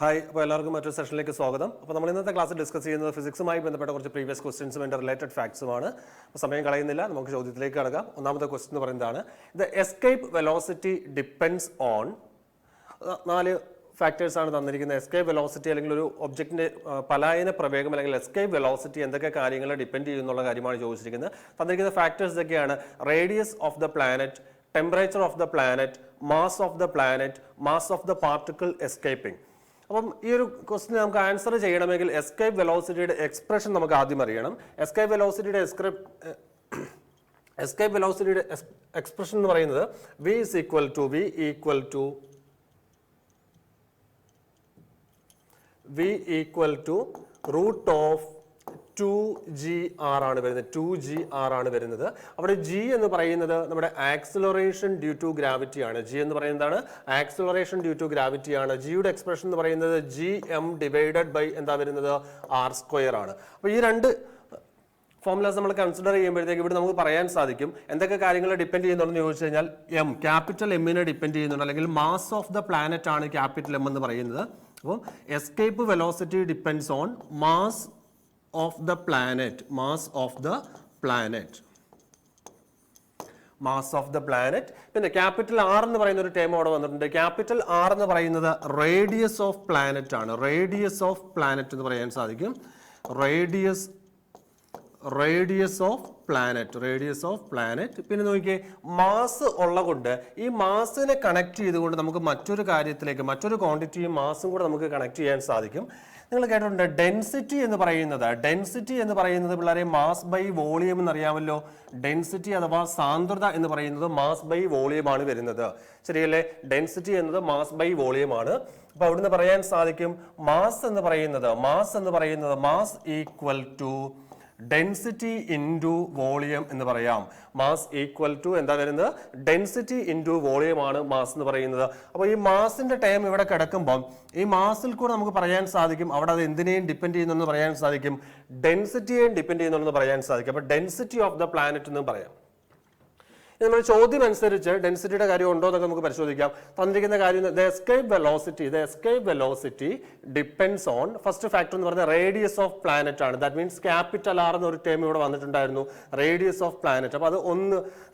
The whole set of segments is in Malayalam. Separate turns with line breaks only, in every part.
ഹായ്, അപ്പോൾ എല്ലാവർക്കും മറ്റൊരു സെഷനിലേക്ക് സ്വാഗതം. അപ്പോൾ നമ്മൾ ഇന്നത്തെ ക്ലാസ്സിൽ ഡിസ്കസ് ചെയ്യുന്നത് ഫിസിക്സുമായി ബന്ധപ്പെട്ട കുറച്ച് പ്രീവിയസ് ക്വസ്റ്റ്യൻസും അതിൻ്റെ റിലേറ്റഡ് ഫാക്ട്സുമാണ്. അപ്പോൾ സമയം കളയുന്നില്ല, നമുക്ക് ചോദ്യത്തിലേക്ക് കടക്കാം. ഒന്നാമത്തെ ക്വസ്റ്റ്യൻ എന്ന് പറയുന്നതാണ് the escape velocity depends on 4 ഫാക്ടേഴ്സാണ് തന്നിരിക്കുന്നത്. എസ്കേപ്പ് വെലോസിറ്റി അല്ലെങ്കിൽ ഒരു ഒബ്ജക്റ്റിൻ്റെ പലായന പ്രവേഗം അല്ലെങ്കിൽ എസ്കേപ്പ് വെലോസിറ്റി എന്തൊക്കെ കാര്യങ്ങളെ ഡിപ്പെൻഡ് ചെയ്യുന്നുള്ള കാര്യമാണ് ചോദിച്ചിരിക്കുന്നത്. തന്നിരിക്കുന്ന ഫാക്ടേഴ്സ് ഇതൊക്കെയാണ്: radius of the planet, temperature of the planet, mass of the planet, mass of the particle escaping. അപ്പം ഈ ഒരു ക്വസ്റ്റിന് നമുക്ക് ആൻസർ ചെയ്യണമെങ്കിൽ എസ്കേപ്പ് വെലോസിറ്റിയുടെ എക്സ്പ്രഷൻ നമുക്ക് ആദ്യം അറിയണം. എസ്കേപ്പ് വെലോസിറ്റിയുടെ എക്സ്പ്രഷൻ എന്ന് പറയുന്നത് v equal to root of 2gr ആണ് വരുന്നത്. 2gr ആണ് വരുന്നത്. അവിടെ g എന്ന് പറയുന്നത് നമ്മുടെ ആക്സിലറേഷൻ ഡ്യൂ ടു ഗ്രാവിറ്റി ആണ്. g എന്ന് പറയുന്നതാണ് ആക്സിലറേഷൻ ഡ്യൂ ടു ഗ്രാവിറ്റി ആണ്. ജിയുടെ എക്സ്പ്രഷൻ എന്ന് പറയുന്നത് gm ഡിവൈഡഡ് ബൈ എന്താ വരുന്നത്, r² ആണ്. അപ്പോൾ ഈ രണ്ട് ഫോർമുലാസ് നമ്മൾ കൺസിഡർ ചെയ്യുമ്പോഴത്തേക്ക് ഇവിടെ നമുക്ക് പറയാൻ സാധിക്കും എന്തൊക്കെ കാര്യങ്ങൾ ഡിപ്പെൻഡ് ചെയ്യുന്നുണ്ടെന്ന് ചോദിച്ചു കഴിഞ്ഞാൽ ക്യാപിറ്റൽ എമ്മിനെ ഡിപ്പെൻഡ് ചെയ്യുന്നുണ്ട്, അല്ലെങ്കിൽ മാസ് ഓഫ് ദ പ്ലാനറ്റ് ആണ് ക്യാപിറ്റൽ എം എന്ന് പറയുന്നത്. അപ്പോൾ escape velocity depends on mass of the planet, mass of the planet. പിന്നെ ക്യാപിറ്റൽ ആർ എന്ന് പറയുന്ന ഒരു ടേം അവിടെ വന്നിട്ടുണ്ട്. ക്യാപിറ്റൽ ആർ എന്ന് പറയുന്നത് റേഡിയസ് ഓഫ് പ്ലാനറ്റ് ആണ്. റേഡിയസ് ഓഫ് പ്ലാനറ്റ് എന്ന് പറയാൻ സാധിക്കും. Radius of planet. പിന്നെ നോക്കിയേ, മാസ് ഉള്ളതുകൊണ്ട് ഈ മാസിനെ കണക്ട് ചെയ്തുകൊണ്ട് നമുക്ക് മറ്റൊരു കാര്യത്തിലേക്ക്, മറ്റൊരു ക്വാണ്ടിറ്റിയും മാസും കൂടെ നമുക്ക് കണക്ട് ചെയ്യാൻ സാധിക്കും. നിങ്ങൾ കേട്ടിട്ടുണ്ട് ഡെൻസിറ്റി എന്ന് പറയുന്നത് പിള്ളേരെ മാസ് ബൈ വോളിയം എന്നറിയാമല്ലോ. ഡെൻസിറ്റി അഥവാ സാന്ദ്രത എന്ന് പറയുന്നത് മാസ് ബൈ വോളിയം ആണ് വരുന്നത്. ശരിയല്ലേ? ഡെൻസിറ്റി എന്നത് മാസ് ബൈ വോളിയം ആണ്. അപ്പൊ അവിടുന്ന് പറയാൻ സാധിക്കും മാസ് എന്ന് പറയുന്നത് mass equal to density into volume എന്ന് പറയാം. മാസ് ഈക്വൽ ടു എന്താ വരുന്നത്, ഡെൻസിറ്റി ഇൻറ്റു വോളിയം ആണ് മാസ് എന്ന് പറയുന്നത്. അപ്പോൾ ഈ മാസിന്റെ ടേം ഇവിടെ കിടക്കുമ്പോൾ ഈ മാസിൽ കൂടെ നമുക്ക് പറയാൻ സാധിക്കും അവിടെ അത് എന്തിനേയും ഡിപ്പെൻഡ് ചെയ്യുന്നെന്ന് പറയാൻ സാധിക്കും, ഡെൻസിറ്റിയെയും ഡിപ്പെൻഡ് ചെയ്യുന്നെന്ന് പറയാൻ സാധിക്കും. അപ്പോൾ ഡെൻസിറ്റി ഓഫ് ദ പ്ലാനറ്റ് എന്ന് പറയാം. നമ്മൾ ചോദ്യം അനുസരിച്ച് ഡെൻസിറ്റിയുടെ കാര്യം ഉണ്ടോ എന്നൊക്കെ നമുക്ക് പരിശോധിക്കാം. തന്നിരിക്കുന്ന കാര്യം the escape velocity depends on, first factor എന്ന് പറയുന്നത് റേഡിയസ് ഓഫ് പ്ലാനറ്റ് ആണ്. ദാറ്റ് മീൻസ് ക്യാപിറ്റൽ ആർ എന്നൊരു ടേം ഇവിടെ വന്നിട്ടുണ്ടായിരുന്നു, റേഡിയസ് ഓഫ് പ്ലാനറ്റ്. അപ്പോൾ അത്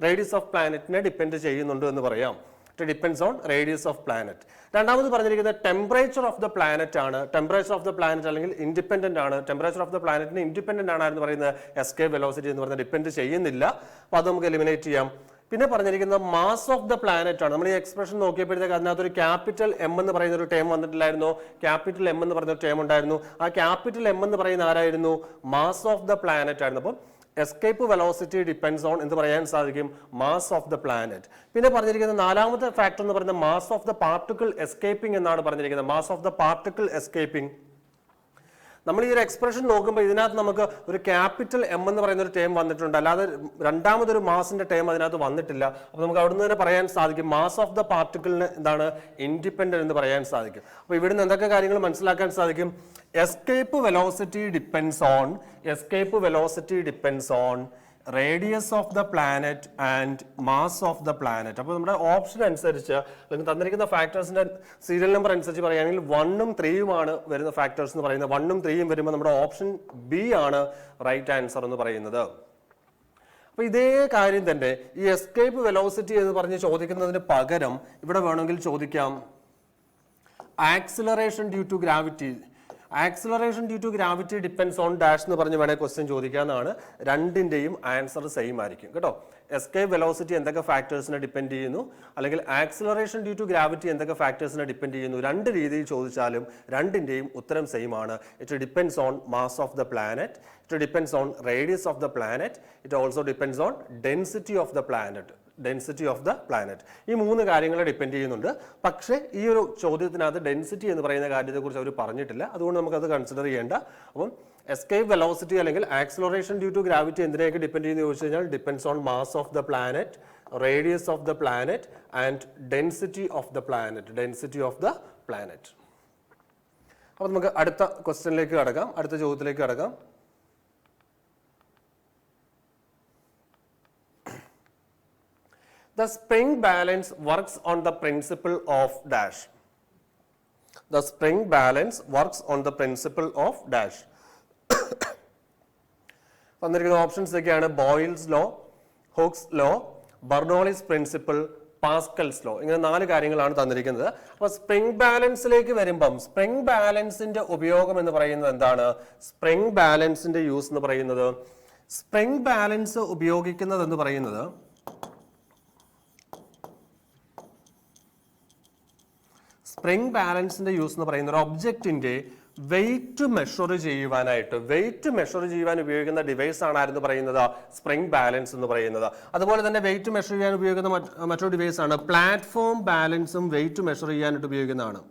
റേഡിയസ് ഓഫ് പ്ലാനറ്റിനെ ഡിപ്പെൻഡ് ചെയ്യുന്നുണ്ട് എന്ന് പറയാം. It depends on radius of planet. രണ്ടാമത് പറഞ്ഞിരിക്കുന്നത് ടെമ്പറേച്ചർ ഓഫ് ദ പ്ലാനറ്റ് ആണ്. ടെമ്പറേച്ചർ ഓഫ് ദ പ്ലാനറ്റ് അല്ലെങ്കിൽ ഇൻഡിപെൻഡന്റ് ആണ്. ടെമ്പറേച്ചർ ഓഫ് ദ പ്ലാനറ്റിന് ഇൻഡിപെൻഡന്റ് ആണെന്ന് പറയുന്നത് എസ്കേപ്പ് വെലോസിറ്റി എന്ന് പറയുന്നത് ഡിപ്പെൻഡ് ചെയ്യുന്നില്ല. അപ്പോൾ അത് നമുക്ക് എലിമിനേറ്റ് ചെയ്യാം. പിന്നെ പറഞ്ഞിരിക്കുന്നത് മാസ് ഓഫ് ദ പ്ലാനറ്റ് ആണ്. നമ്മൾ ഈ എക്സ്പ്രഷൻ നോക്കിയപ്പോഴത്തേക്ക് അതിനകത്തൊരു ക്യാപിറ്റൽ എം എന്ന് പറയുന്ന ഒരു ടേം വന്നിട്ടില്ലായിരുന്നു. ക്യാപിറ്റൽ എം എന്ന് പറയുന്ന ഒരു ടേം ഉണ്ടായിരുന്നു. ആ ക്യാപിറ്റൽ എം എന്ന് പറയുന്ന ആരായിരുന്നു, മാസ് ഓഫ് ദ പ്ലാനറ്റ് ആയിരുന്നു. അപ്പം എസ്കേപ്പ് വെലോസിറ്റി ഡിപ്പെൻഡ്സ് ഓൺ എന്ന് പറയാൻ സാധിക്കും മാസ് ഓഫ് ദ പ്ലാനറ്റ്. പിന്നെ പറഞ്ഞിരിക്കുന്ന നാലാമത്തെ ഫാക്ടർ എന്ന് പറയുന്നത് mass of the particle escaping എന്നാണ് പറഞ്ഞിരിക്കുന്നത്. Mass of the particle escaping. നമ്മൾ ഈ ഒരു എക്സ്പ്രഷൻ നോക്കുമ്പോൾ ഇതിനകത്ത് നമുക്ക് ഒരു ക്യാപിറ്റൽ എം എന്ന് പറയുന്ന ഒരു ടേം വന്നിട്ടുണ്ട്, അല്ലാതെ രണ്ടാമതൊരു മാസിന്റെ ടേം അതിനകത്ത് വന്നിട്ടില്ല. അപ്പോൾ നമുക്ക് അവിടുന്ന് തന്നെ പറയാൻ സാധിക്കും മാസ് ഓഫ് ദ പാർട്ടിക്കിളിന് എന്താണ്, ഇൻഡിപെൻഡന്റ് എന്ന് പറയാൻ സാധിക്കും. അപ്പോൾ ഇവിടുന്ന് എന്തൊക്കെ കാര്യങ്ങൾ മനസ്സിലാക്കാൻ സാധിക്കും, escape velocity depends on radius of the planet and mass of the planet. അപ്പോൾ നമ്മുടെ ഓപ്ഷൻ അനുസരിച്ച് അല്ലെങ്കിൽ തന്നിരിക്കുന്ന ഫാക്ടേഴ്സിന്റെ സീരിയൽ നമ്പർ അനുസരിച്ച് പറയുകയാണെങ്കിൽ 1ഉം 3ഉം ആണ് വരുന്ന ഫാക്ടേഴ്സ് എന്ന് പറയുന്നത്. 1ഉം 3ഉം വരുമ്പോൾ നമ്മുടെ ഓപ്ഷൻ ബി ആണ് റൈറ്റ് ആൻസർ എന്ന് പറയുന്നത്. അപ്പൊ ഇതേ കാര്യം തന്നെ ഈ എസ്കേപ്പ് വെലോസിറ്റി എന്ന് പറഞ്ഞ് ചോദിക്കുന്നതിന് പകരം ഇവിടെ വേണമെങ്കിൽ ചോദിക്കാം acceleration due to gravity. Acceleration due to gravity depends on dash എന്ന് പറഞ്ഞ് വേണേൽ ക്വസ്റ്റ്യൻ ചോദിക്കാവുന്നതാണ്. രണ്ടിന്റെയും ആൻസർ സെയിം ആയിരിക്കും കേട്ടോ. എസ്കേപ്പ് വെലോസിറ്റി എന്തൊക്കെ ഫാക്ടേഴ്സിനെ ഡിപ്പെൻഡ് ചെയ്യുന്നു, അല്ലെങ്കിൽ ആക്സിലറേഷൻ ഡ്യൂ ടു ഗ്രാവിറ്റി എന്തൊക്കെ ഫാക്ടേഴ്സിനെ ഡിപ്പെൻഡ് ചെയ്യുന്നു, രണ്ട് രീതിയിൽ ചോദിച്ചാലും രണ്ടിന്റെയും ഉത്തരം സെയിം ആണ്. It depends on mass of the planet, it depends on radius of the planet, it also depends on density of the planet. ഈ 3 കാര്യങ്ങളെ ഡിപ്പെൻഡ് ചെയ്യുന്നുണ്ട്. പക്ഷേ ഈ ഒരു ചോദ്യത്തിനകത്ത് ഡെൻസിറ്റി എന്ന് പറയുന്ന കാര്യത്തെക്കുറിച്ച് അവർ പറഞ്ഞിട്ടില്ല. അതുകൊണ്ട് നമുക്കത് കൺസിഡർ ചെയ്യേണ്ട. അപ്പം എസ്കേപ്പ് വെലോസിറ്റി അല്ലെങ്കിൽ ആക്സിലറേഷൻ ഡ്യൂ ടു ഗ്രാവിറ്റി എന്തിനെയൊക്കെ ഡിപ്പെൻഡ് ചെയ്യുന്നു ചോദിച്ചു കഴിഞ്ഞാൽ depends on mass of the planet, radius of the planet and density of the planet. അപ്പോൾ നമുക്ക് അടുത്ത ക്വസ്റ്റ്യനിലേക്ക് കടക്കാം, അടുത്ത ചോദ്യത്തിലേക്ക് കടക്കാം. The spring balance works on the principle of dash. The spring balance works on the principle of dash. തന്നിരിക്കുന്ന ഓപ്ഷൻസ് ഒക്കെയാണ് boils law, hooks law, Bernoulli's principle, Pascal's law. ഇങ്ങനെ 4 കാര്യങ്ങളാണ് തന്നിരിക്കുന്നത്. അപ്പോൾ സ്പ്രിംഗ് ബാലൻസിലേക്ക് വരുമ്പം സ്പ്രിംഗ് ബാലൻസിന്റെ ഉപയോഗം എന്ന് പറയുന്നത് എന്താണ്? സ്പ്രിംഗ് ബാലൻസിന്റെ യൂസ് എന്ന് പറയുന്നത്, സ്പ്രിംഗ് ബാലൻസ് ഉപയോഗിക്കുന്നത് എന്ന് പറയുന്നത് സ്പ്രിംഗ് ബാലൻസിന്റെ യൂസ് എന്ന് പറയുന്ന ഒരു ഒബ്ജക്റ്റിന്റെ വെയിറ്റ് മെഷർ ചെയ്യുവാനായിട്ട്, വെയിറ്റ് മെഷർ ചെയ്യുവാൻ ഉപയോഗിക്കുന്ന ഡിവൈസ് ആണ് ആരെന്ന് പറയുന്നത്? സ്പ്രിംഗ് ബാലൻസ് എന്ന് പറയുന്നത്. അതുപോലെ തന്നെ വെയിറ്റ് മെഷർ ചെയ്യാൻ ഉപയോഗിക്കുന്ന മറ്റൊരു ഡിവൈസ് ആണ് പ്ലാറ്റ്ഫോം ബാലൻസും വെയിറ്റ് മെഷർ ചെയ്യാനായിട്ട് ഉപയോഗിക്കുന്നതാണ്.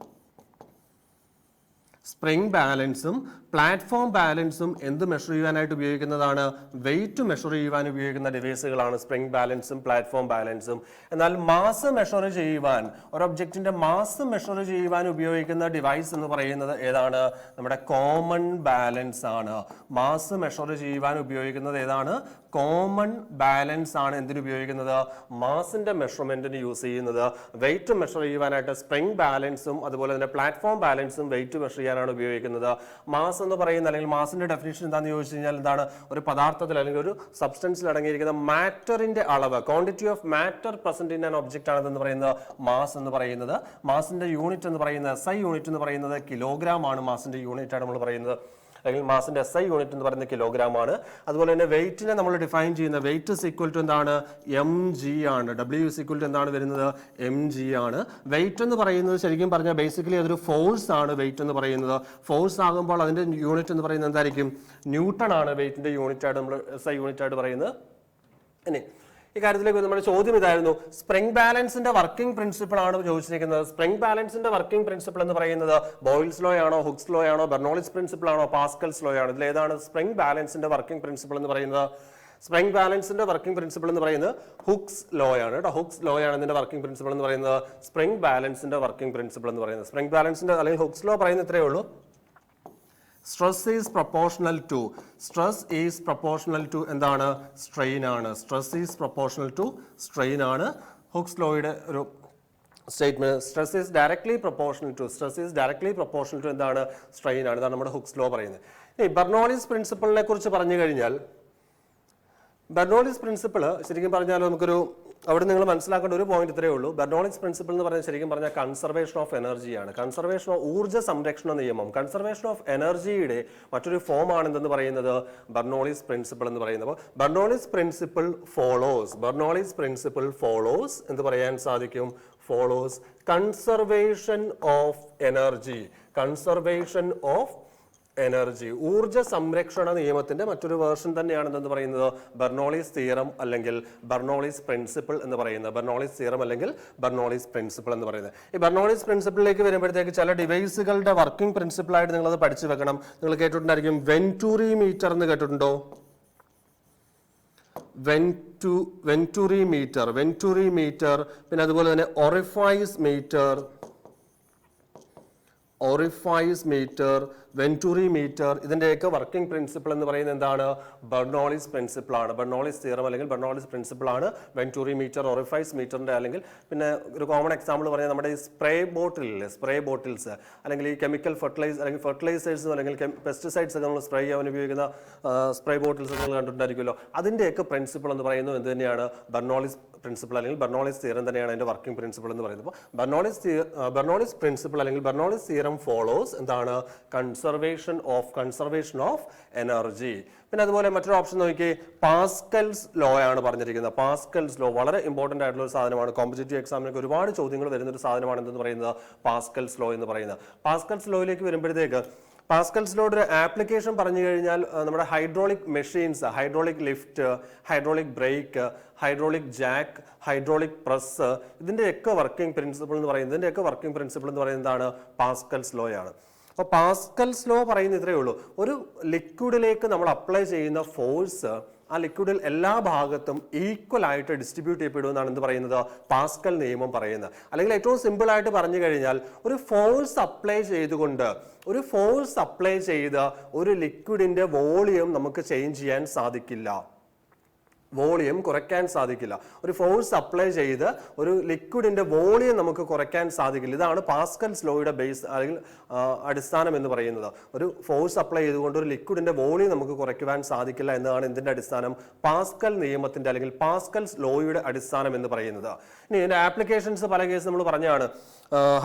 സ്പ്രിംഗ് ബാലൻസും പ്ലാറ്റ്ഫോം ബാലൻസും എന്ത് മെഷർ ചെയ്യാനായിട്ട് ഉപയോഗിക്കുന്നതാണ്? വെയിറ്റ് മെഷർ ചെയ്യുവാൻ ഉപയോഗിക്കുന്ന ഡിവൈസുകളാണ് സ്പ്രിംഗ് ബാലൻസും പ്ലാറ്റ്ഫോം ബാലൻസും. എന്നാൽ മാസ് മെഷർ ചെയ്യുവാൻ, ഒരു ഒബ്ജക്റ്റിന്റെ മാസ് മെഷർ ചെയ്യുവാൻ ഉപയോഗിക്കുന്ന ഡിവൈസ് എന്ന് പറയുന്നത് ഏതാണ്? നമ്മുടെ കോമൺ ബാലൻസ് ആണ്. മാസ് മെഷർ ചെയ്യുവാൻ ഉപയോഗിക്കുന്നത് ഏതാണ്? കോമൺ ബാലൻസ് ആണ്. എന്തിനു ഉപയോഗിക്കുന്നത്? മാസിന്റെ മെഷർമെന്റിന് യൂസ് ചെയ്യുന്നത്. വെയിറ്റ് മെഷർ ചെയ്യുവാനായിട്ട് സ്പ്രിംഗ് ബാലൻസും അതുപോലെ തന്നെ പ്ലാറ്റ്ഫോം ബാലൻസും വെയിറ്റ് മെഷർ ചെയ്യാനാണ് ഉപയോഗിക്കുന്നത്. മാസ് എന്ന് പറയുന്ന, അല്ലെങ്കിൽ മാസിന്റെ ഡെഫിനിഷൻ എന്താണെന്ന് ചോദിച്ചു കഴിഞ്ഞാൽ എന്താണ്? ഒരു പദാർത്ഥത്തിൽ അല്ലെങ്കിൽ ഒരു സബ്സ്റ്റൻസിൽ അടങ്ങിയിരിക്കുന്ന മാറ്ററിന്റെ അളവ്, quantity of matter present in an object ആണെന്ന് പറയുന്നത് മാസ് എന്ന് പറയുന്നത്. മാസിന്റെ യൂണിറ്റ് എന്ന് പറയുന്നത്, SI യൂണിറ്റ് എന്ന് പറയുന്നത് കിലോഗ്രാം ആണ്. മാസിന്റെ യൂണിറ്റ് ആണ് നമ്മൾ പറയുന്നത്, അല്ലെങ്കിൽ മാസിന്റെ SI യൂണിറ്റ് എന്ന് പറയുന്നത് കിലോഗ്രാം ആണ്. അതുപോലെ തന്നെ വെയിറ്റിനെ നമ്മൾ ഡിഫൈൻ ചെയ്യുന്ന വെയിറ്റ് ഇസ് ഈക്വൽ ടു എന്താണ്? mg ആണ്. W ഇസ് ഈക്വൽ ടു എന്താണ് വരുന്നത്? mg ആണ്. വെയിറ്റ് എന്ന് പറയുന്നത് ശരിക്കും പറഞ്ഞാൽ ബേസിക്കലി അതൊരു ഫോഴ്സ് ആണ്. വെയിറ്റ് എന്ന് പറയുന്നത് ഫോഴ്സ് ആകുമ്പോൾ അതിന്റെ യൂണിറ്റ് എന്ന് പറയുന്നത് എന്തായിരിക്കും? ന്യൂട്ടൺ ആണ് വെയിറ്റിന്റെ യൂണിറ്റ് ആയിട്ട് നമ്മൾ SI യൂണിറ്റ് ആയിട്ട് പറയുന്നത്. ഇനി ഈ കാര്യത്തിലേക്ക് നമ്മുടെ ചോദ്യം ഇതായിരുന്നു, സ്പ്രിംഗ് ബാലൻസിന്റെ വർക്കിംഗ് പ്രിൻസിപ്പിൾ ആണ് ചോദിച്ചിരിക്കുന്നത്. സ്പ്രിംഗ് ബാലൻസിന്റെ വർക്കിംഗ് പ്രിൻസിപ്പിൾ എന്ന് പറയുന്നത് ബോയിൽസ് ലോ ആണോ, ഹുക്സ് ലോ ആണോ, ബെർണോളിസ് പ്രിൻസിപ്പിൾ ആണോ, പാസ്കൽസ് ലോ ആണോ? ഇതിൽ ഏതാണ് സ്പ്രിംഗ് ബാലൻസിന്റെ വർക്കിംഗ് പ്രിൻസിപ്പിൾ എന്ന് പറയുന്നത്? സ്പ്രിംഗ് ബാലൻസിന്റെ വർക്കിംഗ് പ്രിൻസിപ്പിൾ എന്ന് പറയുന്നത് ഹുക്സ് ലോ ആണ് കേട്ടോ. ഹുക്സ് ലോ ആണ് ഇതിന്റെ വർക്കിംഗ് പ്രിൻസിപ്പിൾ എന്ന് പറയുന്നത്. സ്പ്രിംഗ് ബാലൻസിന്റെ വർക്കിംഗ് പ്രിൻസിപ്പിൾ എന്ന് പറയുന്നത്, സ്പ്രിംഗ് ബാലൻസിന്റെ അല്ലെങ്കിൽ ഹുക്സ് ലോ പറയുന്നത് ഇത്രയേ ഉള്ളൂ. Stress is proportional to, stress is proportional to എന്താണ്? സ്ട്രെയിൻ ആണ്. Stress is proportional to strain ആണ്. ഹുക്സ് ലോയുടെ ഒരു statement, stress is directly proportional to, stress is directly proportional to എന്താണ്? സ്ട്രെയിൻ ആണ്. ഇതാണ് നമ്മുടെ ഹുക്സ് ലോ പറയുന്നത്. ഇനി ബെർണോളിസ് പ്രിൻസിപ്പിളിനെ കുറിച്ച് പറഞ്ഞു കഴിഞ്ഞാൽ, ബെർണോളിസ് പ്രിൻസിപ്പിൾ ശരിക്കും പറഞ്ഞാൽ നമുക്കൊരു അവിടെ നിങ്ങൾ മനസ്സിലാക്കേണ്ട ഒരു പോയിന്റ് ഇത്രയേ ഉള്ളൂ. ബെർണോളിസ് പ്രിൻസിപ്പിൾ എന്ന് പറഞ്ഞാൽ ശരിക്കും പറഞ്ഞാൽ കൺസർവേഷൻ ഓഫ് എനർജിയാണ്. കൺസർവേഷൻ ഓഫ് ഊർജ്ജ സംരക്ഷണ നിയമം, കൺസർവേഷൻ ഓഫ് എനർജിയുടെ മറ്റൊരു ഫോം ആണ് എന്തെന്ന് പറയുന്നത്? ബെർണോളിസ് പ്രിൻസിപ്പിൾ എന്ന് പറയുന്നത്. അപ്പോൾ Bernoulli's principle follows, Bernoulli's principle follows എന്ന് പറയാൻ സാധിക്കും. Follows conservation of energy, conservation of energy, ഊർജ്ജ സംരക്ഷണ നിയമത്തിന്റെ മറ്റൊരു വേർഷൻ തന്നെയാണ് എന്തെന്ന് പറയുന്നത്? ബെർണോളിസ് തിയറം അല്ലെങ്കിൽ ബെർണോളിസ് പ്രിൻസിപ്പിൾ എന്ന് പറയുന്നത്. ബെർണോളിസ് തിയറം അല്ലെങ്കിൽ ബെർണോളിസ് പ്രിൻസിപ്പിൾ എന്ന് പറയുന്നത്. ഈ ബെർണോളിസ് പ്രിൻസിപ്പിളിലേക്ക് വരുമ്പോഴത്തേക്ക് ചില ഡിവൈസുകളുടെ വർക്കിംഗ് പ്രിൻസിപ്പിൾ ആയിട്ട് നിങ്ങളത് പഠിച്ചു വെക്കണം. നിങ്ങൾ കേട്ടിട്ടുണ്ടായിരിക്കും വെൻറ്റൂറി മീറ്റർ എന്ന് കേട്ടിട്ടുണ്ടോ? വെൻറ്റൂറി മീറ്റർ, വെൻറ്റൂറി മീറ്റർ, പിന്നെ അതുപോലെ തന്നെ orifice meter, orifice meter, venturi meter, ഇതിൻ്റെയൊക്കെ വർക്കിംഗ് പ്രിൻസിപ്പിൾ എന്ന് പറയുന്നത് എന്താണ്? ബെർണോളിസ് പ്രിൻസിപ്പിൾ ആണ്. ബെർണോളിസ് തിയറം അല്ലെങ്കിൽ ബെർണോളിസ് പ്രിൻസിപ്പിൾ ആണ് വെൻറ്റൂറി മീറ്റർ, ഓറിഫൈസ് മീറ്ററിന്റെ. അല്ലെങ്കിൽ പിന്നെ ഒരു കോമൺ എക്സാമ്പിൾ പറഞ്ഞാൽ നമ്മുടെ ഈ സ്പ്രേ ബോട്ടിലില്ലേ, സ്പ്രേ ബോട്ടിൽസ് അല്ലെങ്കിൽ ഈ കെമിക്കൽ അല്ലെങ്കിൽ ഫെർട്ടിലൈസേഴ്സ് അല്ലെങ്കിൽ പെസ്റ്റിസൈഡ്സ് ഒക്കെ നമ്മൾ സ്പ്രേ ചെയ്യാൻ ഉപയോഗിക്കുന്ന സ്പ്രേ ബോട്ടിൽസ് നിങ്ങൾ കണ്ടിട്ടുണ്ടായിരിക്കുമല്ലോ. അതിൻ്റെയൊക്കെ പ്രിൻസിപ്പിൾ എന്ന് പറയുന്നത് എന്ത് തന്നെയാണ്? ബെർണോളിസ് പ്രിൻസിപ്പിൾ അല്ലെങ്കിൽ ബെർണോളിസ് തിയറം തന്നെയാണ് അതിന്റെ വർക്കിംഗ് പ്രിൻസിപ്പിൾ എന്ന് പറയുന്നത്. അപ്പോൾ ബെർണോളിസ് പ്രിൻസിപ്പിൾ അല്ലെങ്കിൽ ബെർണോളിസ് തിയറം ഫോളോസ് എന്താണ്? Conservation of energy. പിന്നെ അതുപോലെ മറ്റൊരു ഓപ്ഷൻ നോക്കിയേ, പാസ്കൽസ് ലോ ആണ് പറഞ്ഞിരിക്കുന്നത്. പാസ്കൽസ് ലോ വളരെ ഇമ്പോർട്ടന്റ് ആയിട്ടുള്ള ഒരു സാധനമാണ്. കോമ്പറ്റേറ്റീവ് എക്സാമിനൊക്കെ ഒരുപാട് ചോദ്യങ്ങൾ വരുന്ന ഒരു സാധനമാണ് എന്തെന്ന് പറയുന്നത്? പാസ്കൽസ് ലോ എന്ന് പറയുന്നത്. പാസ്കൽസ് ലോയിലേക്ക് വരുമ്പോഴത്തേക്ക് പാസ്കൽസ് ലോയുടെ ഒരു ആപ്ലിക്കേഷൻ പറഞ്ഞു കഴിഞ്ഞാൽ നമ്മുടെ hydraulic machines, hydraulic lift, hydraulic break, hydraulic Jack, hydraulic press, ഇതിൻ്റെയൊക്കെ വർക്കിംഗ് പ്രിൻസിപ്പിൾ എന്ന് പറയുന്നത് എന്താണ്? പാസ്കൽസ് ലോ ആണ്. അപ്പോൾ പാസ്കൽസ് ലോ പറയുന്നത് ഇത്രയേ ഉള്ളൂ, ഒരു ലിക്വിഡിലേക്ക് നമ്മൾ അപ്ലൈ ചെയ്യുന്ന ഫോഴ്സ് ആ ലിക്വിഡിൽ എല്ലാ ഭാഗത്തും ഈക്വൽ ആയിട്ട് ഡിസ്ട്രിബ്യൂട്ട് ചെയ്യപ്പെടുമെന്നാണ് എന്ത് പറയുന്നത്? പാസ്കൽ നിയമം പറയുന്നത്. അല്ലെങ്കിൽ ഏറ്റവും സിമ്പിൾ ആയിട്ട് പറഞ്ഞു കഴിഞ്ഞാൽ ഒരു ഫോഴ്സ് അപ്ലൈ ചെയ്ത് ഒരു ലിക്വിഡിന്റെ വോളിയം നമുക്ക് ചേഞ്ച് ചെയ്യാൻ സാധിക്കില്ല. വോളിയം കുറയ്ക്കാൻ സാധിക്കില്ല. ഒരു ഫോഴ്സ് അപ്ലൈ ചെയ്ത് ഒരു ലിക്വിഡിന്റെ വോളിയം നമുക്ക് കുറയ്ക്കാൻ സാധിക്കില്ല. ഇതാണ് പാസ്കൽസ് ലോയുടെ ബേസ് അല്ലെങ്കിൽ അടിസ്ഥാനം എന്ന് പറയുന്നത്. ഒരു ഫോഴ്സ് അപ്ലൈ ചെയ്തുകൊണ്ട് ഒരു ലിക്വിഡിന്റെ വോളിയം നമുക്ക് കുറയ്ക്കുവാൻ സാധിക്കില്ല എന്നതാണ് ഇതിന്റെ അടിസ്ഥാനം, പാസ്കൽ നിയമത്തിന്റെ അല്ലെങ്കിൽ പാസ്കൽസ് ലോയുടെ അടിസ്ഥാനം എന്ന് പറയുന്നത്. ഇനി ഇതിന്റെ ആപ്ലിക്കേഷൻസ് പല കേസ് നമ്മൾ പറഞ്ഞാണ്.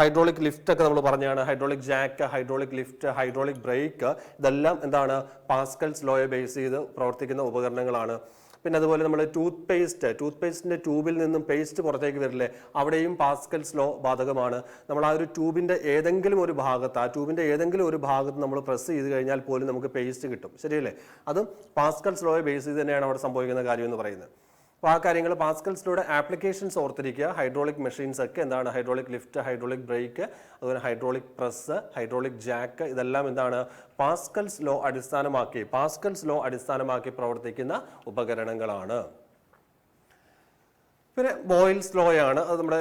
ഹൈഡ്രോളിക് ലിഫ്റ്റ് ഒക്കെ നമ്മൾ പറഞ്ഞാണ്. Hydraulic Jack, hydraulic lift, hydraulic break, ഇതെല്ലാം എന്താണ് പാസ്കൽസ് ലോയെ ബേസ് ചെയ്ത് പ്രവർത്തിക്കുന്ന ഉപകരണങ്ങളാണ്. പിന്നെ അതുപോലെ നമ്മൾ ടൂത്ത് പേസ്റ്റിന്റെ ട്യൂബിൽ നിന്നും പേസ്റ്റ് പുറത്തേക്ക് വരില്ലേ, അവിടെയും പാസ്കൽസ് ലോ ബാധകമാണ്. നമ്മൾ ആ ഒരു ട്യൂബിന്റെ ഏതെങ്കിലും ഒരു ഭാഗത്ത് നമ്മൾ പ്രസ് ചെയ്ത് കഴിഞ്ഞാൽ പോലും നമുക്ക് പേസ്റ്റ് കിട്ടും, ശരിയല്ലേ? അതും പാസ്കൽസ് ലോയെ ബേസ് ചെയ്ത് തന്നെയാണ് അവിടെ സംഭവിക്കുന്ന കാര്യം എന്ന് പറയുന്നത്. അപ്പോൾ ആ കാര്യങ്ങൾ പാസ്കൽസ് ലോയുടെ ആപ്ലിക്കേഷൻസ് ഓർത്തിരിക്കുക. ഹൈഡ്രോളിക് മെഷീൻസ് ഒക്കെ എന്താണ്, ഹൈഡ്രോളിക് ലിഫ്റ്റ്, ഹൈഡ്രോളിക് ബ്രേക്ക്, അതുപോലെ ഹൈഡ്രോളിക് പ്രസ്, ഹൈഡ്രോളിക് ജാക്ക്, ഇതെല്ലാം എന്താണ് പാസ്കൽസ് ലോ അടിസ്ഥാനമാക്കി പ്രവർത്തിക്കുന്ന ഉപകരണങ്ങളാണ്. പിന്നെ ബോയിൽസ് ലോ ആണ്, അത് നമ്മുടെ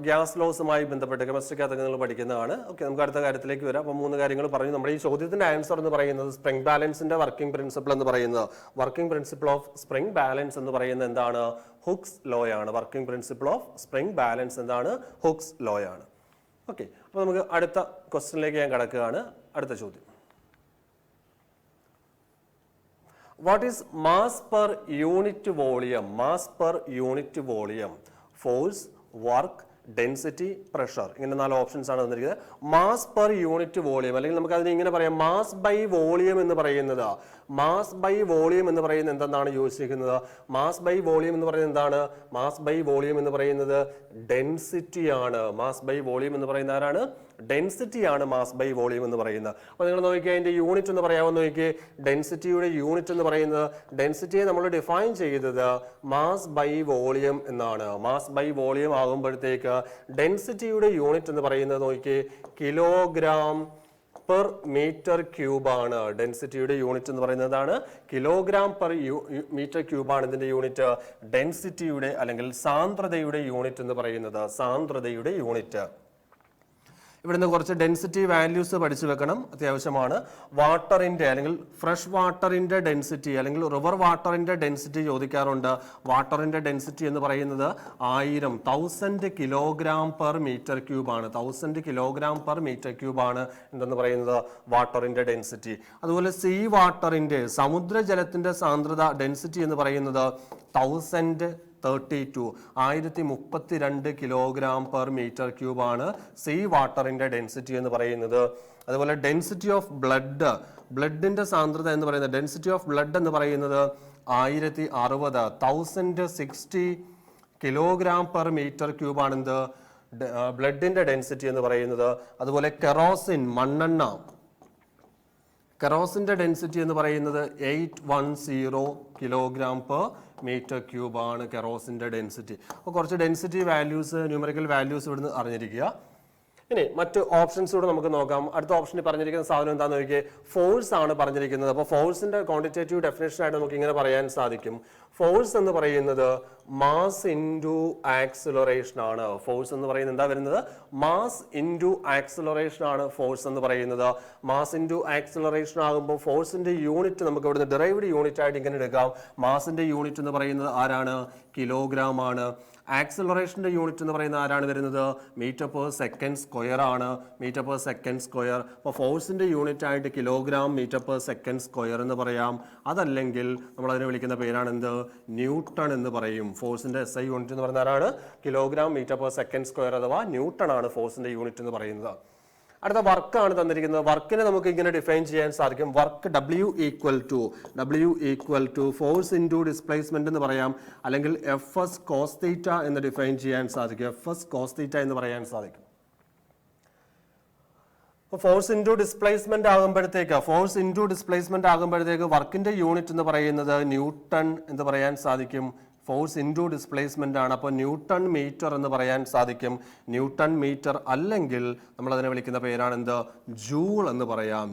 ഗ്യാസ് ലോസുമായി ബന്ധപ്പെട്ട് കെമിസ്ട്രിക്കകത്തൊക്കെ നിങ്ങൾ പഠിക്കുന്നതാണ്. ഓക്കെ, നമുക്ക് അടുത്ത കാര്യത്തിലേക്ക് വരാം. അപ്പോൾ 3 കാര്യങ്ങൾ പറഞ്ഞു. നമ്മുടെ ഈ ചോദ്യത്തിന്റെ ആൻസർ എന്ന് പറയുന്നത് സ്പ്രിംഗ് ബാലൻസിന്റെ വർക്കിംഗ് പ്രിൻസിപ്പിൾ എന്ന് പറയുന്നത്, working principle of spring balance എന്ന് പറയുന്നത് എന്താണ്, ഹുക്സ് ലോ ആണ്. Working principle of spring balance എന്താണ്, ഹുക്സ് ലോ ആണ്. ഓക്കെ, അപ്പോൾ നമുക്ക് അടുത്ത ക്വസ്റ്റ്യനിലേക്ക് ഞാൻ കടക്കുകയാണ്. അടുത്ത ചോദ്യം, what is mass per unit volume? Mass per unit volume, force, work, density, pressure, ഇങ്ങനെ 4 ഓപ്ഷൻസ് ആണ് തന്നിരിക്കുന്നത്. മാസ് പെർ യൂണിറ്റ് വോളിയം, അല്ലെങ്കിൽ നമുക്ക് അതിനെ ഇങ്ങനെ പറയാം, മാസ് ബൈ വോളിയം എന്ന് പറയുന്നത്. മാസ് ബൈ വോളിയം എന്ന് പറയുന്നത് എന്തെന്നാണ് ചോദിച്ചിരിക്കുന്നത്? മാസ് ബൈ വോളിയം എന്ന് പറയുന്നത് എന്താണ്? മാസ് ബൈ വോളിയം എന്ന് പറയുന്നത് ഡെൻസിറ്റി ആണ്. മാസ് ബൈ വോളിയം എന്ന് പറയുന്നത് ആരാണ്? ഡെൻസിറ്റി ആണ് മാസ് ബൈ വോളിയം എന്ന് പറയുന്നത്. അപ്പോൾ നിങ്ങൾ നോക്കിയാൽ അതിന്റെ യൂണിറ്റ് എന്ന് പറയാമെന്ന് നോക്കിയേ. ഡെൻസിറ്റിയുടെ യൂണിറ്റ് എന്ന് പറയുന്നത്, ഡെൻസിറ്റിയെ നമ്മൾ ഡിഫൈൻ ചെയ്തത് മാസ് ബൈ വോളിയം എന്നാണ്. മാസ് ബൈ വോളിയം ആകുമ്പോഴത്തേക്ക് ഡെൻസിറ്റിയുടെ യൂണിറ്റ് എന്ന് പറയുന്നത് നോക്കിയേ, കിലോഗ്രാം പെർ മീറ്റർ ക്യൂബ് ആണ്. ഡെൻസിറ്റിയുടെ യൂണിറ്റ് എന്ന് പറയുന്നതാണ് കിലോഗ്രാം പെർ മീറ്റർ ക്യൂബ് ആണ് ഇതിന്റെ യൂണിറ്റ്. ഡെൻസിറ്റിയുടെ അല്ലെങ്കിൽ സാന്ദ്രതയുടെ യൂണിറ്റ് എന്ന് പറയുന്നത്, സാന്ദ്രതയുടെ യൂണിറ്റ്. ഇവിടുന്ന് കുറച്ച് ഡെൻസിറ്റി വാല്യൂസ് പഠിച്ചു വെക്കണം, അത്യാവശ്യമാണ്. വാട്ടറിന്റെ അല്ലെങ്കിൽ ഫ്രഷ് വാട്ടറിന്റെ ഡെൻസിറ്റി അല്ലെങ്കിൽ റിവർ വാട്ടറിന്റെ ഡെൻസിറ്റി ചോദിക്കാറുണ്ട്. വാട്ടറിന്റെ ഡെൻസിറ്റി എന്ന് പറയുന്നത് 1000 കിലോഗ്രാം പെർ മീറ്റർ ക്യൂബ് ആണ്. 1000 കിലോഗ്രാം പെർ മീറ്റർ ക്യൂബ് ആണ് എന്തെന്ന് പറയുന്നത് വാട്ടറിന്റെ ഡെൻസിറ്റി. അതുപോലെ സീ വാട്ടറിന്റെ, സമുദ്രജലത്തിന്റെ സാന്ദ്രത ഡെൻസിറ്റി എന്ന് പറയുന്നത് 1032 കിലോഗ്രാം പെർ മീറ്റർ ക്യൂബ് ആണ് സീ വാട്ടറിന്റെ ഡെൻസിറ്റി എന്ന് പറയുന്നത്. അതുപോലെ ഡെൻസിറ്റി ഓഫ് ബ്ലഡിന്റെ സാന്ദ്രത എന്ന് പറയുന്നത്, ഡെൻസിറ്റി ഓഫ് ബ്ലഡ് എന്ന് പറയുന്നത് 1060 കിലോഗ്രാം പെർ മീറ്റർ ക്യൂബ് ആണ് എന്ത് ബ്ലഡിന്റെ ഡെൻസിറ്റി എന്ന് പറയുന്നത്. അതുപോലെ കെറോസിൻ, മണ്ണെണ്ണ, കെറോസിന്റെ ഡെൻസിറ്റി എന്ന് പറയുന്നത് 810 കിലോഗ്രാം പെർ മീറ്റർ ക്യൂബ് ആണ് കെറോസിന്റെ ഡെൻസിറ്റി. അപ്പോൾ കുറച്ച് ഡെൻസിറ്റി വാല്യൂസ്, ന്യൂമറിക്കൽ വാല്യൂസ് ഇവിടുന്ന് അറിഞ്ഞിരിക്കുക. ഇനി മറ്റ് ഓപ്ഷൻസ് കൂടെ നമുക്ക് നോക്കാം. അടുത്ത ഓപ്ഷനിൽ പറഞ്ഞിരിക്കുന്ന സാധനം എന്താണെന്ന് നോക്കിയാൽ ഫോഴ്സ് ആണ് പറഞ്ഞിരിക്കുന്നത്. അപ്പോൾ ഫോഴ്സിന്റെ ക്വാണ്ടിറ്റേറ്റീവ് ഡെഫിനേഷൻ ആയിട്ട് നമുക്ക് ഇങ്ങനെ പറയാൻ സാധിക്കും. ഫോഴ്സ് എന്ന് പറയുന്നത് മാസ് ഇൻറ്റു ആക്സിലറേഷൻ ആണ്. ഫോഴ്സ് എന്ന് പറയുന്നത് എന്താ വരുന്നത്? മാസ് ഇൻറ്റു ആക്സിലറേഷൻ ആണ് ഫോഴ്സ് എന്ന് പറയുന്നത്. മാസ് ഇൻറ്റു ആക്സിലറേഷൻ ആകുമ്പോൾ ഫോഴ്സിന്റെ യൂണിറ്റ് നമുക്ക് ഇവിടുന്ന് ഡിറൈവ്ഡ് യൂണിറ്റ് ആയിട്ട് ഇങ്ങനെ എടുക്കാം. മാസിന്റെ യൂണിറ്റ് എന്ന് പറയുന്നത് ആരാണ്? കിലോഗ്രാം ആണ്. ആക്സിലറേഷന്റെ യൂണിറ്റ് എന്ന് പറയുന്നത് ആരാണ് വരുന്നത്? മീറ്റർ പെർ സെക്കൻഡ് സ്ക്വയർ ആണ്. Metre per second square. അപ്പോൾ ഫോഴ്സിന്റെ യൂണിറ്റ് ആയിട്ട് kilogram metre per second square എന്ന് പറയാം. അതല്ലെങ്കിൽ നമ്മൾ അതിനെ വിളിക്കുന്ന പേരാണ് എന്ത്? ന്യൂട്ടൺ എന്ന് പറയും. ഫോഴ്സിന്റെ SI യൂണിറ്റ് എന്ന് പറയുന്നത് ആരാണ്? Kilogram metre per second square അഥവാ ന്യൂട്ടൺ ആണ് ഫോഴ്സിന്റെ യൂണിറ്റ് എന്ന് പറയുന്നത്. അടുത്ത വർക്കാണ് തന്നിരിക്കുന്നത്. വർക്കിനെ നമുക്ക് ഇങ്ങനെ ഡിഫൈൻ ചെയ്യാൻ സാധിക്കും. Work W equal to force into displacement എന്ന് പറയാം. അല്ലെങ്കിൽ FS cos θ എന്ന് ഡിഫൈൻ ചെയ്യാൻ സാധിക്കും. FS cos θ എന്ന് പറയാൻ സാധിക്കും. ഫോഴ്സ് ഇൻറ്റു ഡിസ്പ്ലേസ്മെന്റ് ആകുമ്പോഴത്തേക്ക് വർക്കിന്റെ യൂണിറ്റ് എന്ന് പറയുന്നത് ന്യൂട്ടൺ എന്ന് പറയാൻ സാധിക്കും. ഫോഴ്സ് ഇൻറ്റു ഡിസ്പ്ലേസ്മെന്റ് ആണ്. അപ്പോൾ ന്യൂട്ടൺ മീറ്റർ എന്ന് പറയാൻ സാധിക്കും. ന്യൂട്ടൺ മീറ്റർ അല്ലെങ്കിൽ നമ്മൾ അതിനെ വിളിക്കുന്ന പേരാണ് എന്ത്? ജൂൾ എന്ന് പറയാം.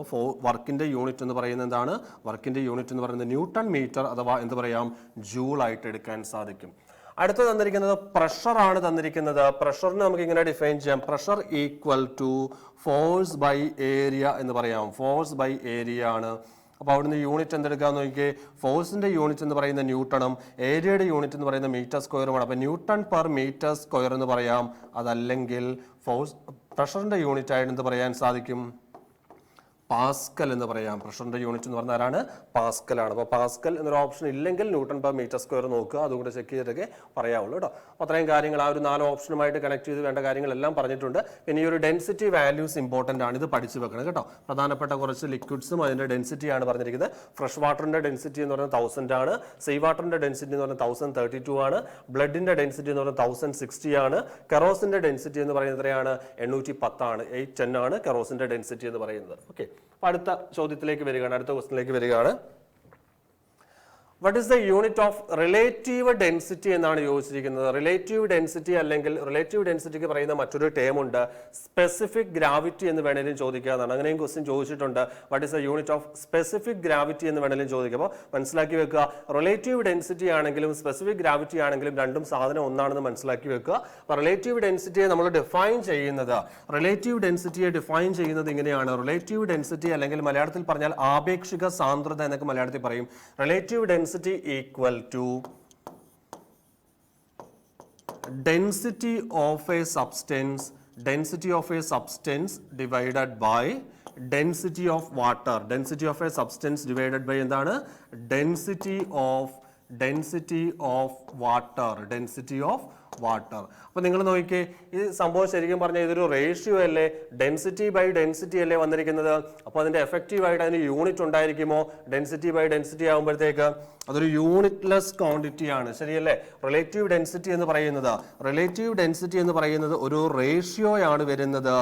അപ്പോൾ വർക്കിന്റെ യൂണിറ്റ് എന്ന് പറയുന്നത് എന്താണ്? വർക്കിന്റെ യൂണിറ്റ് എന്ന് പറയുന്നത് ന്യൂട്ടൺ മീറ്റർ അഥവാ എന്ത് പറയാം? ജൂൾ ആയിട്ട് എടുക്കാൻ സാധിക്കും. അടുത്ത തന്നിരിക്കുന്നത് പ്രഷർ ആണ് തന്നിരിക്കുന്നത്. പ്രഷറിനെ നമുക്ക് ഇങ്ങനെ ഡിഫൈൻ ചെയ്യാം. Pressure equal to force by area എന്ന് പറയാം. ഫോഴ്സ് ബൈ ഏരിയ ആണ്. അപ്പോൾ അവിടുന്ന് യൂണിറ്റ് എന്തെടുക്കാമെന്ന് നോക്കിയേ, ഫോഴ്സിന്റെ യൂണിറ്റ് എന്ന് പറയുന്ന ന്യൂട്ടണും ഏരിയയുടെ യൂണിറ്റ് എന്ന് പറയുന്ന മീറ്റർ സ്ക്വയറുമാണ്. അപ്പോൾ ന്യൂട്ടൺ പെർ മീറ്റർ സ്ക്വയർ എന്ന് പറയാം. അതല്ലെങ്കിൽ ഫോഴ്സ് പ്രഷറിന്റെ യൂണിറ്റ് ആയിട്ട് എന്ത് പറയാൻ സാധിക്കും, പാസ്കൽ എന്ന് പറയാം. പ്രഷറിന്റെ യൂണിറ്റ് എന്ന് പറഞ്ഞാൽ ആരാണ്, പാസ്കൽ ആണ്. അപ്പോൾ പാസ്കൽ എന്നൊരു ഓപ്ഷൻ ഇല്ലെങ്കിൽ ന്യൂട്ടൺ പെർ മീറ്റർ സ്ക്വയർ നോക്കുക, അതുകൂടെ ചെക്ക് ചെയ്തിട്ടൊക്കെ പറയാവുള്ളൂ കേട്ടോ. അപ്പോൾ അത്രയും കാര്യങ്ങൾ ആ ഒരു 4 ഓപ്ഷനുമായിട്ട് കണക്ട് ചെയ്ത് വേണ്ട കാര്യങ്ങളെല്ലാം പറഞ്ഞിട്ടുണ്ട്. പിന്നെ ഈ ഒരു ഡെൻസിറ്റി വാല്യൂസ് ഇമ്പോർട്ടൻ്റ് ആണ്, ഇത് പഠിച്ചു വെക്കണം കേട്ടോ. പ്രധാനപ്പെട്ട കുറച്ച് ലിക്വിഡ്സും അതിൻ്റെ ഡെൻസിറ്റിയാണ് പറഞ്ഞിരിക്കുന്നത്. ഫ്രഷ് വാട്ടറിൻ്റെ ഡെൻസിറ്റി എന്ന് പറയുന്നത് 1000 ആണ്, സീ വാട്ടറിൻ്റെ ഡെൻസിറ്റി എന്ന് പറയുന്നത് 1032 ആണ്, ബ്ലഡിൻ്റെ ഡെൻസിറ്റി എന്ന് പറയുന്നത് 1060 ആണ്, കെറോസിൻ്റെ ഡെൻസിറ്റി എന്ന് പറയുന്നത് എത്രയാണ്, 810 ആണ്, 810 ആണ് കെറോസിൻ്റെ ഡെൻസിറ്റി എന്ന് പറയുന്നത്. ഓക്കെ, അപ്പോൾ അടുത്ത ചോദ്യത്തിലേക്ക് വരികയാണ്, അടുത്ത ക്വസ്റ്റിനിലേക്ക് വരികയാണ്. What is the unit of relative density എന്നാണ് ചോദിച്ചിരിക്കുന്നത്. റിലേറ്റീവ് ഡെൻസിറ്റി അല്ലെങ്കിൽ റിലേറ്റീവ് ഡെൻസിറ്റിക്ക് പറയുന്ന മറ്റൊരു ടേം ഉണ്ട്, സ്പെസിഫിക് ഗ്രാവിറ്റി എന്ന് വേണേലും ചോദിക്കാവുന്നതാണ്. അങ്ങനെയും ക്വസ്റ്റ്യൻ ചോദിച്ചിട്ടുണ്ട്. What is the unit of specific gravity എന്ന് വേണേലും ചോദിക്കുക. അപ്പോൾ മനസ്സിലാക്കി വെക്കുക, റിലേറ്റീവ് ഡെൻസിറ്റി ആണെങ്കിലും സ്പെസിഫിക് ഗ്രാവിറ്റി ആണെങ്കിലും രണ്ടും സാധനം ഒന്നാണെന്ന് മനസ്സിലാക്കി വെക്കുക. അപ്പോൾ റിലേറ്റീവ് ഡെൻസിറ്റിയെ നമ്മൾ ഡിഫൈൻ ചെയ്യുന്നത്, റിലേറ്റീവ് ഡെൻസിറ്റിയെ ഡിഫൈൻ ചെയ്യുന്നത് ഇങ്ങനെയാണ്. റിലേറ്റീവ് ഡെൻസിറ്റി അല്ലെങ്കിൽ മലയാളത്തിൽ പറഞ്ഞാൽ ആപേക്ഷിക സാന്ദ്രത എന്നൊക്കെ മലയാളത്തിൽ പറയും. Relative density equal to density of a substance divided by density of water. Density of a substance divided by എന്താണ്, density of വാട്ടർ. അപ്പോൾ നിങ്ങൾ നോക്കിയേ, ഈ സംഭവം ശരിക്കും പറഞ്ഞാൽ ഇതൊരു റേഷ്യോ അല്ലേ, ഡെൻസിറ്റി ബൈ ഡെൻസിറ്റി അല്ലേ വന്നിരിക്കുന്നത്. അപ്പോൾ അതിന്റെ എഫക്റ്റീവ് ആയിട്ട് അതിന് യൂണിറ്റ് ഉണ്ടായിരിക്കുമോ, ഡെൻസിറ്റി ബൈ ഡെൻസിറ്റി ആകുമ്പോഴത്തേക്ക് അതൊരു യൂണിറ്റ്ലെസ് ക്വാണ്ടിറ്റി ആണ്, ശരിയല്ലേ. റിലേറ്റീവ് ഡെൻസിറ്റി എന്ന് പറയുന്നത് ഒരു റേഷ്യോയാണ് വരുന്നത്.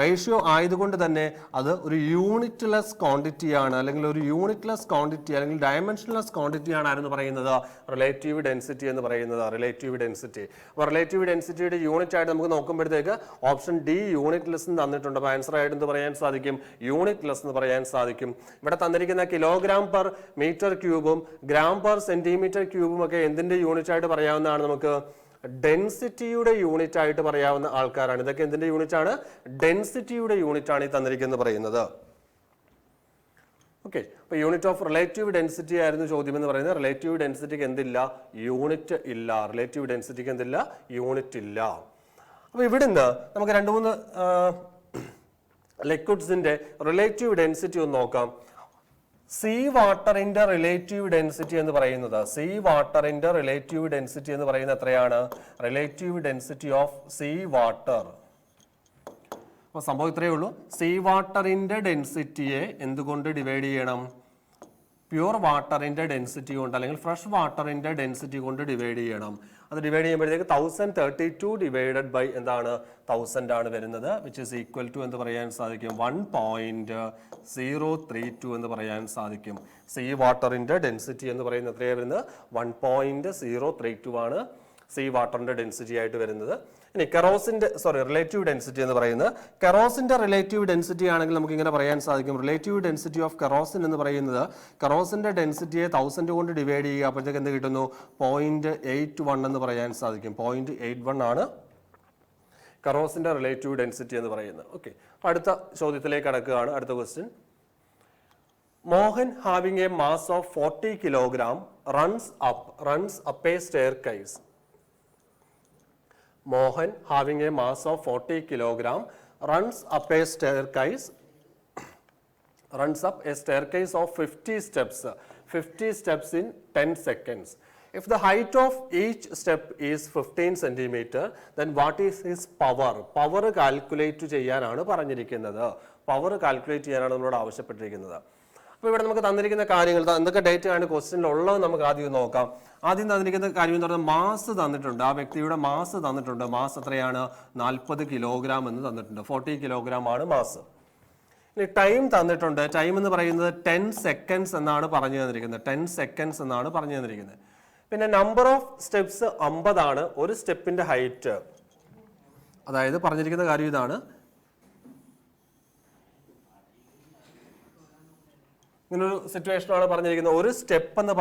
റേഷ്യോ ആയതുകൊണ്ട് തന്നെ അത് ഒരു യൂണിറ്റ്ലെസ് ക്വാണ്ടിറ്റി ആണ്, അല്ലെങ്കിൽ ഒരു യൂണിറ്റ്ലെസ് ക്വാണ്ടിറ്റി അല്ലെങ്കിൽ ഡയമെൻഷൻലെസ് ക്വാണ്ടിറ്റി ആണ് ആരെന്ന് പറയുന്നത്, റിലേറ്റീവ് ഡെൻസിറ്റി എന്ന് പറയുന്നത്. റിലേറ്റീവ് ഡെൻസിറ്റി, അപ്പോൾ റിലേറ്റീവ് ഡെൻസിറ്റിയുടെ യൂണിറ്റ് ആയിട്ട് നമുക്ക് നോക്കുമ്പോഴത്തേക്ക് ഓപ്ഷൻ ഡി യൂണിറ്റ്ലെസ് എന്ന് തന്നിട്ടുണ്ട്. അപ്പോൾ ആൻസർ ആയിട്ട് എന്ത് പറയാൻ സാധിക്കും, യൂണിറ്റ്ലെസ് എന്ന് പറയാൻ സാധിക്കും. ഇവിടെ തന്നിരിക്കുന്ന കിലോഗ്രാം പെർ മീറ്റർ ക്യൂബും ഗ്രാം പെർ സെന്റിമീറ്റർ ക്യൂബും ഒക്കെ എന്തിന്റെ യൂണിറ്റ് ആയിട്ട് പറയാവുന്നതാണ്, നമുക്ക് ഡെൻസിറ്റിയുടെ യൂണിറ്റ് ആയിട്ട് പറയാവുന്ന ആൾക്കാരാണ്. ഇതൊക്കെ എന്തിന്റെ യൂണിറ്റ് ആണ്, ഡെൻസിറ്റിയുടെ യൂണിറ്റ് ആണ് ഈ തന്നിരിക്കുന്നത് പറയുന്നത്. ഓക്കെ, അപ്പോൾ യൂണിറ്റ് ഓഫ് റിലേറ്റീവ് ഡെൻസിറ്റി ആയിരുന്നു ചോദ്യം എന്ന് പറയുന്നത്. റിലേറ്റീവ് ഡെൻസിറ്റിക്ക് എന്തില്ല, യൂണിറ്റ് ഇല്ല. റിലേറ്റീവ് ഡെൻസിറ്റിക്ക് എന്തില്ല, യൂണിറ്റ് ഇല്ല. അപ്പോൾ ഇവിടുന്ന് നമുക്ക് 2-3 ലിക്വിഡ്സിന്റെ റിലേറ്റീവ് ഡെൻസിറ്റി ഒന്ന് നോക്കാം. സീ വാട്ടറിന്റെ റിലേറ്റീവ് ഡെൻസിറ്റി എന്ന് പറയുന്നത്, എത്രയാണ്, relative density of sea water. അപ്പോൾ സംഭവം ഇത്രയേ ഉള്ളൂ. സീ വാട്ടറിന്റെ ഡെൻസിറ്റിയെ എന്തുകൊണ്ട് ഡിവൈഡ് ചെയ്യണം, പ്യൂർ വാട്ടറിന്റെ ഡെൻസിറ്റി കൊണ്ട് അല്ലെങ്കിൽ ഫ്രഷ് വാട്ടറിന്റെ ഡെൻസിറ്റി കൊണ്ട് ഡിവൈഡ് ചെയ്യണം. അത് ഡിവൈഡ് ചെയ്യുമ്പോഴത്തേക്ക് 1032 ഡിവൈഡഡ് ബൈ എന്താണ്, 1000 ആണ് വരുന്നത്, വിച്ച് ഈസ് ഈക്വൽ ടു എന്ന് പറയാൻ സാധിക്കും 1.032 എന്ന് പറയാൻ സാധിക്കും. സീ വാട്ടറിന്റെ ഡെൻസിറ്റി എന്ന് പറയുന്നത് എത്രയാണ് വരുന്നത്, 1.032 ആണ് സീ വാട്ടറിന്റെ ഡെൻസിറ്റി ആയിട്ട് വരുന്നത്. ഇനി റിലേറ്റീവ് ഡെൻസിറ്റി എന്ന് പറയുന്നത്, കെറോസിന്റെ റിലേറ്റീവ് ഡെൻസിറ്റി ആണെങ്കിൽ നമുക്ക് ഇങ്ങനെ പറയാൻ സാധിക്കും, റിലേറ്റീവ് ഡെൻസിറ്റി ഓഫ് കെറോസിൻ എന്ന് പറയുന്നത്, കെറോസിന്റെ ഡെൻസിറ്റിയെ 1000 കൊണ്ട് ഡിവൈഡ് ചെയ്യുക, അപ്പോഴത്തേക്ക് എന്ത് കിട്ടുന്നു, 0.81 എന്ന് പറയാൻ സാധിക്കും. 0.81 ആണ് കെറോസിന്റെ റിലേറ്റീവ് ഡെൻസിറ്റി എന്ന് പറയുന്നത്. ഓക്കെ, അടുത്ത ചോദ്യത്തിലേക്ക് കടക്കുകയാണ്. അടുത്ത question, Mohan having a mass of 40 kilogram runs up a staircase. Mohan having a mass of 40 kilogram runs up a staircase of 50 steps in 10 seconds. If the height of each step is 15 centimeter, then what is his power? Power calculate ചെയ്യാനാണ് പറഞ്ഞിരിക്കുന്നത്. പവർ കാൽക്കുലേറ്റ് ചെയ്യാനാണ് നമ്മളോട് ആവശ്യപ്പെട്ടിരിക്കുന്നത്. അപ്പോൾ ഇവിടെ നമുക്ക് തന്നിരിക്കുന്ന കാര്യങ്ങൾ എന്തൊക്കെ ഡേറ്റ ആണ് ക്വസ്റ്റ്യനിൽ ഉള്ളത് നമുക്ക് ആദ്യം നോക്കാം. ആദ്യം തന്നിരിക്കുന്ന കാര്യം എന്ന് പറഞ്ഞാൽ മാസ് തന്നിട്ടുണ്ട്, ആ വ്യക്തിയുടെ മാസ് തന്നിട്ടുണ്ട്. മാസ് എത്രയാണ്, 40 കിലോഗ്രാം എന്ന് തന്നിട്ടുണ്ട്. 40 കിലോഗ്രാം ആണ് മാസ്. ഇനി ടൈം തന്നിട്ടുണ്ട്. ടൈം എന്ന് പറയുന്നത് 10 സെക്കൻഡ്സ് എന്നാണ് പറഞ്ഞു തന്നിരിക്കുന്നത്. 10 സെക്കൻഡ്സ് എന്നാണ് പറഞ്ഞു തന്നിരിക്കുന്നത്. പിന്നെ നമ്പർ ഓഫ് സ്റ്റെപ്സ് 50 ആണ്. ഒരു സ്റ്റെപ്പിന്റെ ഹൈറ്റ്, അതായത് പറഞ്ഞിരിക്കുന്ന കാര്യം ഇതാണ്, ഇങ്ങനൊരു സിറ്റുവേഷനാണ് പറഞ്ഞിരിക്കുന്നത്. ഒരു സ്റ്റെപ്പ് എന്ന്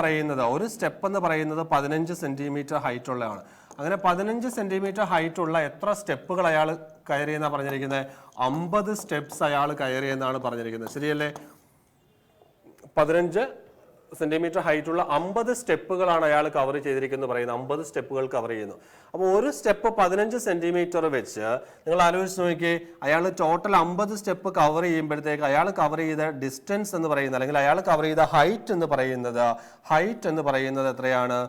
പറയുന്നത് 15 സെന്റിമീറ്റർ ഹൈറ്റ് ഉള്ളതാണ്. അങ്ങനെ 15 സെന്റിമീറ്റർ ഹൈറ്റ് ഉള്ള എത്ര സ്റ്റെപ്പുകൾ അയാൾ കയറിയെന്നാണ് പറഞ്ഞിരിക്കുന്നത്, 50 സ്റ്റെപ്സ് അയാൾ കയറിയെന്നാണ് പറഞ്ഞിരിക്കുന്നത്. ശരിയല്ലേ? 15 സെന്റിമീറ്റർ ഹൈറ്റുള്ള 50 സ്റ്റെപ്പുകളാണ് അയാൾ കവർ ചെയ്തിരിക്കുന്നത് പറയുന്നത്. 50 സ്റ്റെപ്പുകൾ കവർ ചെയ്യുന്നു. അപ്പോൾ ഒരു സ്റ്റെപ്പ് 15 സെന്റിമീറ്റർ വെച്ച് നിങ്ങൾ ആലോചിച്ച് നോക്കിയേ, അയാൾ ടോട്ടൽ 50 സ്റ്റെപ്പ് കവർ ചെയ്യുമ്പോഴത്തേക്ക് അയാൾ കവർ ചെയ്ത ഡിസ്റ്റൻസ് എന്ന് പറയുന്നത്, അല്ലെങ്കിൽ അയാൾ കവർ ചെയ്ത ഹൈറ്റ് എന്ന് പറയുന്നത് എത്രയാണ്?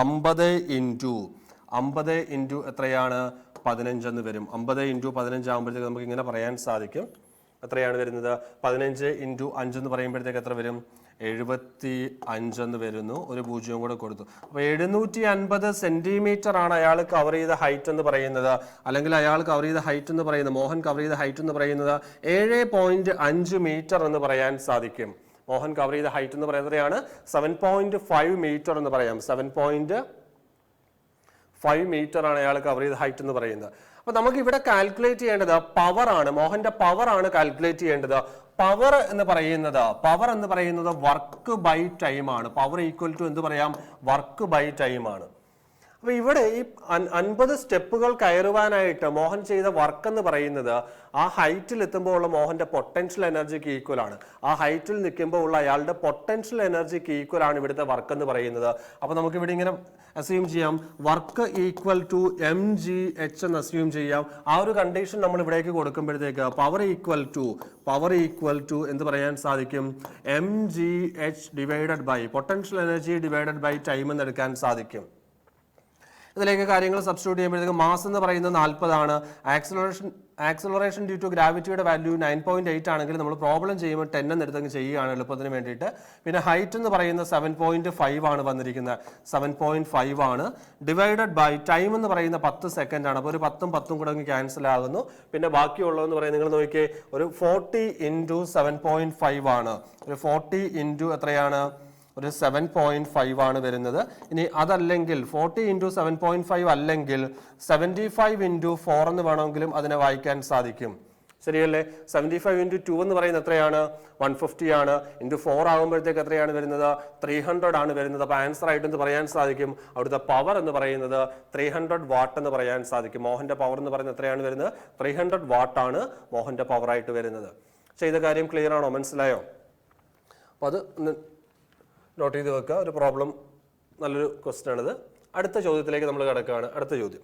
50 ഇൻറ്റു എത്രയാണ്? 15 എന്ന് വരും. 50 ഇൻറ്റു 15 ആകുമ്പോഴത്തേക്ക് നമുക്ക് ഇങ്ങനെ പറയാൻ സാധിക്കും. എത്രയാണ് വരുന്നത്? 15 ഇൻറ്റു 5 എന്ന് പറയുമ്പോഴത്തേക്ക് എത്ര വരും? 75 എന്ന് വരുന്നു. ഒരു 0 കൂടെ കൊടുത്തു. അപ്പോൾ 750 സെന്റിമീറ്റർ ആണ് അയാൾ കവർ ചെയ്ത ഹൈറ്റ് എന്ന് പറയുന്നത്. അല്ലെങ്കിൽ അയാൾ കവർ ചെയ്ത ഹൈറ്റ് എന്ന് പറയുന്നത്, മോഹൻ കവർ ചെയ്ത ഹൈറ്റ് എന്ന് പറയുന്നത് 7.5 മീറ്റർ എന്ന് പറയാൻ സാധിക്കും. മോഹൻ കവർ ചെയ്ത ഹൈറ്റ് എന്ന് പറയുന്നതാണ് 7.5 മീറ്റർ എന്ന് പറയാം. 7.5 മീറ്റർ ആണ് അയാൾ കവർ ചെയ്ത ഹൈറ്റ് എന്ന് പറയുന്നത്. അപ്പൊ നമുക്ക് ഇവിടെ കാൽക്കുലേറ്റ് ചെയ്യേണ്ടത് പവർ ആണ്. മോഹന്റെ പവർ ആണ് കാൽക്കുലേറ്റ് ചെയ്യേണ്ടത്. പവർ എന്ന് പറയുന്നത് വർക്ക് ബൈ ടൈം ആണ്. പവർ ഈക്വൽ ടു എന്ത് പറയാം? വർക്ക് ബൈ ടൈം ആണ്. അപ്പൊ ഇവിടെ ഈ 50 സ്റ്റെപ്പുകൾ കയറുവാനായിട്ട് മോഹൻ ചെയ്ത വർക്ക് എന്ന് പറയുന്നത് ആ ഹൈറ്റിൽ എത്തുമ്പോൾ ഉള്ള മോഹന്റെ പൊട്ടൻഷ്യൽ എനർജിക്ക് ഈക്വൽ ആണ്. ആ ഹൈറ്റിൽ നിൽക്കുമ്പോൾ ഉള്ള അയാളുടെ പൊട്ടൻഷ്യൽ എനർജിക്ക് ഈക്വൽ ആണ് ഇവിടുത്തെ വർക്ക് എന്ന് പറയുന്നത്. അപ്പൊ നമുക്ക് ഇവിടെ ഇങ്ങനെ അസ്യൂം ചെയ്യാം, വർക്ക് ഈക്വൽ ടു mgh എന്ന് അസ്യൂം ചെയ്യാം. ആ ഒരു കണ്ടീഷൻ നമ്മൾ ഇവിടേക്ക് കൊടുക്കുമ്പോഴത്തേക്ക് പവർ ഈക്വൽ ടു എന്ത് പറയാൻ സാധിക്കും? mgh divided by potential energy divided by time എന്ന് എടുക്കാൻ സാധിക്കും. ഇതിലേക്ക് കാര്യങ്ങൾ സബ്സ്റ്റിറ്റ്യൂട്ട് ചെയ്യുമ്പോഴത്തേക്ക് മാസ് എന്ന് പറയുന്നത് 40 ആണ്. ആക്സലറേഷൻ ഡ്യൂ ടു ഗ്രാവിറ്റിയുടെ വാല്യൂ 9.8 ആണെങ്കിൽ നമ്മൾ പ്രോബ്ലം ചെയ്യുമ്പോൾ 10 എന്ന് എടുത്തങ്ങ് ചെയ്യുകയാണ് എളുപ്പത്തിന് വേണ്ടിയിട്ട്. പിന്നെ ഹൈറ്റ് എന്ന് പറയുന്നത് 7.5 ആണ് വന്നിരിക്കുന്നത്. 7.5 ആണ്. ഡിവൈഡഡ് ബൈ ടൈം എന്ന് പറയുന്ന 10 സെക്കൻഡ് ആണ്. അപ്പോൾ ഒരു 10 കൂടെ അങ്ങ് ക്യാൻസൽ ആകുന്നു. പിന്നെ ബാക്കിയുള്ളതെന്ന് പറയുന്നത് നിങ്ങൾ നോക്കിയേ, ഒരു 40 ഇൻറ്റു 7.5 ആണ്. ഒരു 40 ഇൻറ്റു എത്രയാണ്? ഒരു 7.5 ആണ് വരുന്നത്. ഇനി അതല്ലെങ്കിൽ 40 ഇൻറ്റു 7.5 അല്ലെങ്കിൽ 75 ഇൻറ്റു 4 എന്ന് വേണമെങ്കിലും അതിനെ വായിക്കാൻ സാധിക്കും. ശരിയല്ലേ? 75 ഇൻറ്റു 2 എന്ന് പറയുന്നത് എത്രയാണ്? 150 ആണ്. ഇൻറ്റു 4 ആകുമ്പോഴത്തേക്ക് എത്രയാണ് വരുന്നത്? 300 ആണ് വരുന്നത്. അപ്പോൾ ആൻസർ ആയിട്ട് എന്ന് പറയാൻ സാധിക്കും. അവിടുത്തെ പവർ എന്ന് പറയുന്നത് 300 വാട്ട് എന്ന് പറയാൻ സാധിക്കും. മോഹന്റെ പവർ എന്ന് പറയുന്നത് എത്രയാണ് വരുന്നത്? 300 വാട്ട് ആണ് മോഹന്റെ പവർ ആയിട്ട് വരുന്നത്. ചെയ്ത കാര്യം ക്ലിയർ ആണോ? മനസ്സിലായോ? അപ്പോൾ അത് നോട്ട് ചെയ്ത് വെക്കുക. ഒരു പ്രോബ്ലം, നല്ലൊരു ക്വസ്റ്റ്യൻ ആണിത്. അടുത്ത ചോദ്യത്തിലേക്ക് നമ്മൾ കിടക്കുകയാണ്. അടുത്ത ചോദ്യം,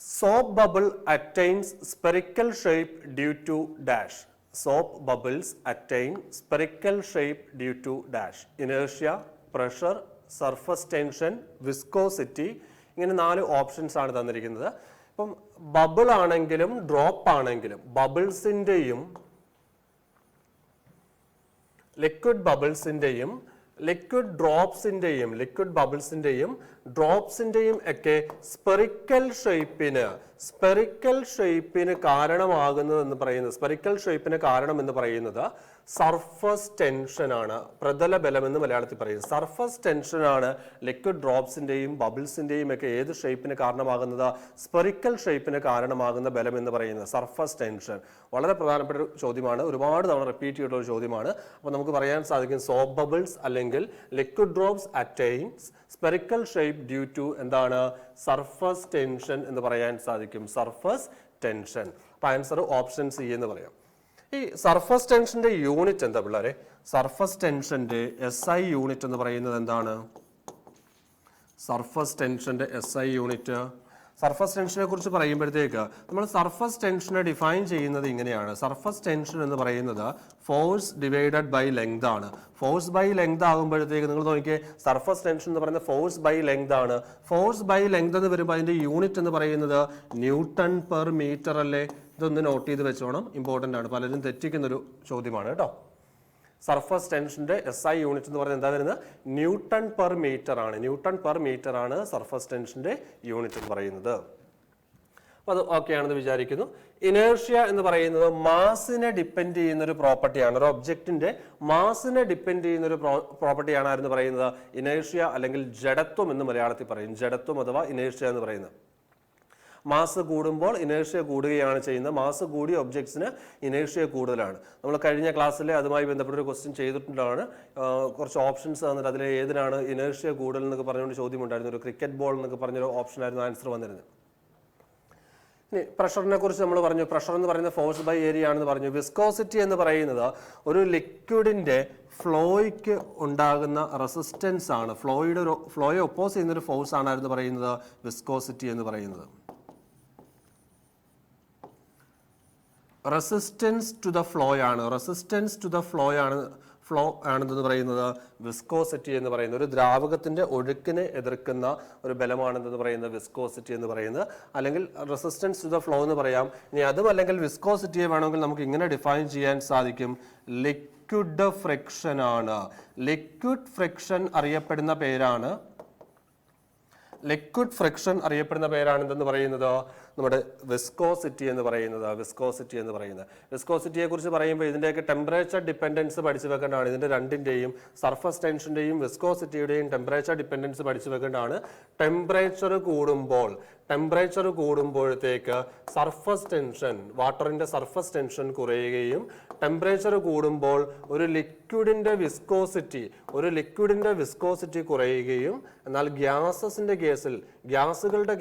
soap bubble attains spherical shape due to dash. Soap bubbles attain spherical shape due to dash. Inertia, pressure, surface tension, viscosity. ഇങ്ങനെ 4 ഓപ്ഷൻസ് ആണ് തന്നിരിക്കുന്നത്. ഇപ്പം ബബിൾ ആണെങ്കിലും ഡ്രോപ്പ് ആണെങ്കിലും ബബിൾസിൻ്റെയും ലിക്വിഡ് ബബിൾസിൻ്റെയും ലിക്വിഡ് ബബിൾസിൻ്റെയും ഡ്രോപ്സിൻ്റെയും ഒക്കെ സ്പെറിക്കൽ ഷേപ്പിന് കാരണമാകുന്നത് എന്ന് പറയുന്നത്, സ്പെറിക്കൽ ഷേപ്പിന് കാരണം എന്ന് പറയുന്നത് സർഫസ് ടെൻഷൻ ആണ്. പ്രതല ബലം എന്ന് മലയാളത്തിൽ പറയുന്നത്. സർഫസ് ടെൻഷൻ ആണ് ലിക്വിഡ് ഡ്രോപ്സിൻ്റെയും ബബിൾസിൻ്റെയും ഒക്കെ ഏത് ഷേപ്പിന് കാരണമാകുന്നത്? സ്പെറിക്കൽ ഷേപ്പിന് കാരണമാകുന്ന ബലം എന്ന് പറയുന്നത് സർഫസ് ടെൻഷൻ. വളരെ പ്രധാനപ്പെട്ട ഒരു ചോദ്യമാണ്. ഒരുപാട് തവണ റിപ്പീറ്റ് ചെയ്തിട്ടുള്ള ഒരു ചോദ്യമാണ്. അപ്പോൾ നമുക്ക് പറയാൻ സാധിക്കും സോപ്പ് ബബിൾസ് അല്ലെങ്കിൽ liquid drops attains spherical shape due to എന്താണ്? സർഫസ് ടെൻഷൻ എന്ന് പറയാൻ സാധിക്കും. Surface tension. അപ്പോൾ ആൻസർ ഓപ്ഷൻ സി എന്ന് പറയാം. ഈ സർഫസ് ടെൻഷന്റെ യൂണിറ്റ് എന്താ പിള്ളേരെ? സർഫസ് ടെൻഷന്റെ SI യൂണിറ്റ് എന്ന് പറയുന്നത് എന്താണ്? സർഫസ് ടെൻഷന്റെ SI യൂണിറ്റ്, സർഫസ് ടെൻഷനെ കുറിച്ച് പറയുമ്പോഴത്തേക്ക് നമ്മൾ സർഫസ് ടെൻഷനെ ഡിഫൈൻ ചെയ്യുന്നത് ഇങ്ങനെയാണ്. സർഫസ് ടെൻഷൻ എന്ന് പറയുന്നത് ഫോഴ്സ് ഡിവൈഡഡ് ബൈ ലെങ്ത് ആണ്. ഫോഴ്സ് ബൈ ലെങ്ത് ആകുമ്പോഴത്തേക്ക് നിങ്ങൾ നോക്കിയേ, സർഫസ് ടെൻഷൻ എന്ന് പറയുന്നത് ഫോഴ്സ് ബൈ ലെങ്ത് ആണ്. ഫോഴ്സ് ബൈ ലെങ്ത് എന്ന് വരുമ്പോൾ അതിന്റെ യൂണിറ്റ് എന്ന് പറയുന്നത് ന്യൂട്ടൺ പെർ മീറ്റർ അല്ലേ? ഇതൊന്ന് നോട്ട് ചെയ്ത് വെച്ചോണം, ഇമ്പോർട്ടൻ്റ് ആണ്. പലരും തെറ്റിക്കുന്നൊരു ചോദ്യമാണ് കേട്ടോ. സർഫസ് ടെൻഷന്റെ SI യൂണിറ്റ് എന്ന് പറയുന്നത് എന്താ വരുന്നത്? ന്യൂട്ടൺ പെർ മീറ്റർ ആണ്. ന്യൂട്ടൺ പെർ മീറ്റർ ആണ് സർഫസ് ടെൻഷന്റെ യൂണിറ്റ് എന്ന് പറയുന്നത്. അപ്പോൾ അത് ഓക്കെ ആണെന്ന് വിചാരിക്കുന്നു. ഇനേർഷ്യ എന്ന് പറയുന്നത് മാസിനെ ഡിപ്പെൻഡ് ചെയ്യുന്ന ഒരു പ്രോപ്പർട്ടിയാണ്. ഒരു ഒബ്ജക്റ്റിന്റെ മാസിനെ ഡിപ്പെൻഡ് ചെയ്യുന്ന ഒരു പ്രോപ്പർട്ടിയാണ് ആരെന്ന് പറയുന്നത്? ഇനേർഷ്യ അല്ലെങ്കിൽ ജഡത്വം എന്ന് മലയാളത്തിൽ പറയും. ജഡത്വം അഥവാ ഇനേർഷ്യ എന്ന് പറയുന്നത്. മാസ് കൂടുമ്പോൾ ഇനേർഷ്യ കൂടുകയാണ് ചെയ്യുന്നത്. മാസ് കൂടിയ ഒബ്ജക്ട്സിന് ഇനേർഷ്യ കൂടുതലാണ്. നമ്മൾ കഴിഞ്ഞ ക്ലാസ്സിൽ അതുമായി ബന്ധപ്പെട്ട ഒരു ക്വസ്റ്റ്യൻ ചെയ്തിട്ടുള്ളതാണ്. കുറച്ച് ഓപ്ഷൻസ് തന്നിട്ട് അതിൽ ഏതിനാണ് ഇനേർഷ്യ കൂടുതൽ എന്നൊക്കെ പറഞ്ഞുകൊണ്ട് ചോദ്യം ഉണ്ടായിരുന്നു. ഒരു ക്രിക്കറ്റ് ബോൾ എന്നൊക്കെ പറഞ്ഞൊരു ഓപ്ഷനായിരുന്നു ആൻസർ വന്നിരുന്നത്. ഇനി പ്രഷറിനെ കുറിച്ച് നമ്മൾ പറഞ്ഞു. പ്രഷർ എന്ന് പറയുന്നത് ഫോഴ്സ് ബൈ ഏരിയ ആണെന്ന് പറഞ്ഞു. വിസ്കോസിറ്റി എന്ന് പറയുന്നത് ഒരു ലിക്വിഡിന്റെ ഫ്ലോയ്ക്ക് ഉണ്ടാകുന്ന റെസിസ്റ്റൻസ് ആണ്. ഫ്ലോയെ ഒപ്പോസ് ചെയ്യുന്ന ഒരു ഫോഴ്സ് ആണ് എന്ന് പറയുന്നത് വിസ്കോസിറ്റി എന്ന് പറയുന്നത്. റെസിസ്റ്റൻസ് ടു ദ ഫ്ലോ ആണ്. റെസിസ്റ്റൻസ് ടു ദ ഫ്ലോ ആണെന്ന് പറയുന്നത് വിസ്കോസിറ്റി എന്ന് പറയുന്നത്. ഒരു ദ്രാവകത്തിന്റെ ഒഴുക്കിനെ എതിർക്കുന്ന ഒരു ബലമാണെന്ന് പറയുന്നത് വിസ്കോസിറ്റി എന്ന് പറയുന്നത്, അല്ലെങ്കിൽ റെസിസ്റ്റൻസ് ടു ദ ഫ്ലോ എന്ന് പറയാം. ഇനി അതും അല്ലെങ്കിൽ വിസ്കോസിറ്റിയെ വേണമെങ്കിൽ നമുക്ക് ഇങ്ങനെ ഡിഫൈൻ ചെയ്യാൻ സാധിക്കും. ലിക്വിഡ് ഫ്രിക്ഷൻ ആണ്. ലിക്വിഡ് ഫ്രിക്ഷൻ അറിയപ്പെടുന്ന പേരാണ് എന്തെന്ന് പറയുന്നത് നമ്മുടെ വിസ്കോസിറ്റി എന്ന് പറയുന്നത്. വിസ്കോസിറ്റിയെ കുറിച്ച് പറയുമ്പോൾ ഇതിൻ്റെയൊക്കെ ടെമ്പറേച്ചർ ഡിപ്പെൻഡൻസ് പഠിച്ചു വെക്കേണ്ടതാണ്. ഇതിൻ്റെ രണ്ടിൻ്റെയും സർഫസ് ടെൻഷൻ്റെയും വിസ്കോസിറ്റിയുടെയും ടെമ്പറേച്ചർ ഡിപ്പെൻഡൻസ് പഠിച്ചു വെക്കേണ്ടതാണ്. ടെമ്പറേച്ചർ കൂടുമ്പോഴത്തേക്ക് സർഫസ് ടെൻഷൻ, വാട്ടറിന്റെ സർഫസ് ടെൻഷൻ കുറയുകയും ടെമ്പറേച്ചർ കൂടുമ്പോൾ ഒരു ലിക്വിഡിന്റെ വിസ്കോസിറ്റി കുറയുകയും, എന്നാൽ ഗ്യാസുകളുടെ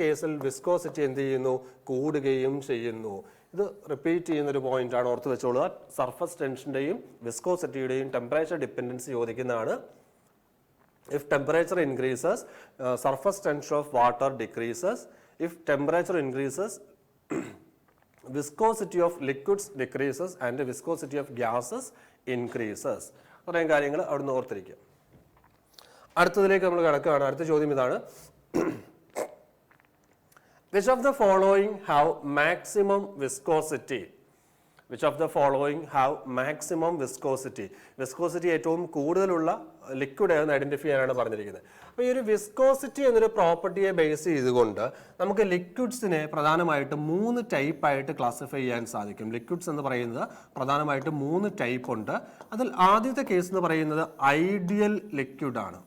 കേസിൽ വിസ്കോസിറ്റി എന്ത് ചെയ്യുന്നു? കൂടുകയും ചെയ്യുന്നു. ഇത് റിപ്പീറ്റ് ചെയ്യുന്ന ഒരു പോയിന്റ് ആണ്, ഓർത്ത് വെച്ചോളുക. സർഫസ് ടെൻഷന്റെയും വിസ്കോസിറ്റിയുടെയും ടെമ്പറേച്ചർ ഡിപ്പെൻഡൻസി ചോദിക്കുന്നതാണ്. If temperature increases, surface tension of water decreases. If temperature increases, viscosity of liquids decreases and viscosity of gases increases. ഇത്രയും കാര്യങ്ങൾ അവിടുന്ന് ഓർത്തിരിക്കുക. അടുത്തതിലേക്ക് നമ്മൾ കിടക്കുകയാണ്. അടുത്ത ചോദ്യം ഇതാണ്. Which of the following have maximum viscosity? Viscosity ഏറ്റവും കൂടുതലുള്ള ലിക്വിഡ് ഏതെന്ന് ഐഡന്റിഫൈ ചെയ്യാനാണ് പറഞ്ഞിരിക്കുന്നത്. അപ്പോൾ ഈ ഒരു വിസ്കോസിറ്റി എന്നൊരു പ്രോപ്പർട്ടിയെ ബേസ് ചെയ്തുകൊണ്ട് നമുക്ക് ലിക്വിഡ്സിനെ പ്രധാനമായിട്ട് 3 ടൈപ്പായിട്ട് ക്ലാസിഫൈ ചെയ്യാൻ സാധിക്കും. ലിക്വിഡ്സ് എന്ന് പറയുന്നത് പ്രധാനമായിട്ട് 3 ടൈപ്പ് ഉണ്ട്. അതിൽ ആദ്യത്തെ കേസ് എന്ന് പറയുന്നത് ഐഡിയൽ ലിക്വിഡ് ആണ്.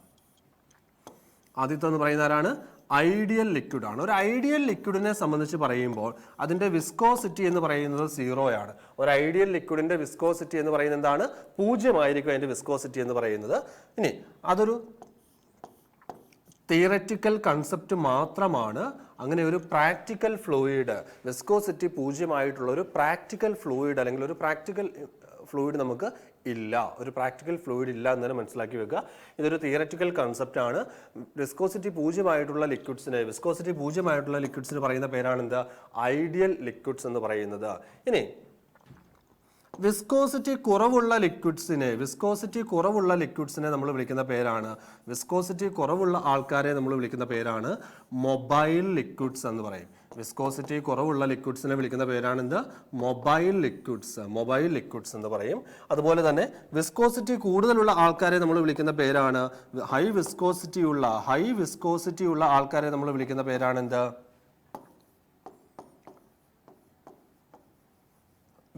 ആദ്യത്തെ എന്ന് പറയുന്ന ആരാണ്? ഐഡിയൽ ലിക്വിഡ് ആണ്. ഒരു ഐഡിയൽ ലിക്വിഡിനെ സംബന്ധിച്ച് പറയുമ്പോൾ അതിന്റെ വിസ്കോസിറ്റി എന്ന് പറയുന്നത് 0 ആണ്. ഒരു ഐഡിയൽ ലിക്വിഡിന്റെ വിസ്കോസിറ്റി എന്ന് പറയുന്നത് എന്താണ്? 0 ആയിരിക്കും അതിന്റെ വിസ്കോസിറ്റി എന്ന് പറയുന്നത്. ഇനി അതൊരു തിയററ്റിക്കൽ കൺസെപ്റ്റ് മാത്രമാണ്. അങ്ങനെ ഒരു പ്രാക്ടിക്കൽ ഫ്ലൂയിഡ്, വിസ്കോസിറ്റി 0 ആയിട്ടുള്ള ഒരു പ്രാക്ടിക്കൽ ഫ്ലൂയിഡ് അല്ലെങ്കിൽ ഒരു പ്രാക്ടിക്കൽ ഫ്ലൂയിഡ് നമുക്ക് ഇല്ല. ഒരു പ്രാക്ടിക്കൽ ഫ്ലൂയിഡ് ഇല്ല എന്ന് തന്നെ മനസ്സിലാക്കി വെക്കുക. ഇതൊരു തിയററ്റിക്കൽ കൺസെപ്റ്റ് ആണ്. വിസ്കോസിറ്റി 0 ആയിട്ടുള്ള ലിക്വിഡ്സിന് പറയുന്ന പേരാണ് എന്താ? ഐഡിയൽ ലിക്വിഡ്സ് എന്ന് പറയുന്നത്. ഇനി വിസ്കോസിറ്റി കുറവുള്ള ലിക്വിഡ്സിനെ നമ്മൾ വിളിക്കുന്ന പേരാണ്, വിസ്കോസിറ്റി കുറവുള്ള ആൾക്കാരെ നമ്മൾ വിളിക്കുന്ന പേരാണ് മൊബൈൽ ലിക്വിഡ്സ് എന്ന് പറയും. വിസ്കോസിറ്റി കുറവുള്ള ലിക്വിഡ്സിനെ വിളിക്കുന്ന പേരാണ് എന്ത്? മൊബൈൽ ലിക്വിഡ്സ് എന്ന് പറയും. അതുപോലെ തന്നെ വിസ്കോസിറ്റി കൂടുതലുള്ള ആൾക്കാരെ നമ്മൾ വിളിക്കുന്ന പേരാണ് ഹൈ വിസ്കോസിറ്റി ഉള്ള ആൾക്കാരെ നമ്മൾ വിളിക്കുന്ന പേരാണ് എന്ത്?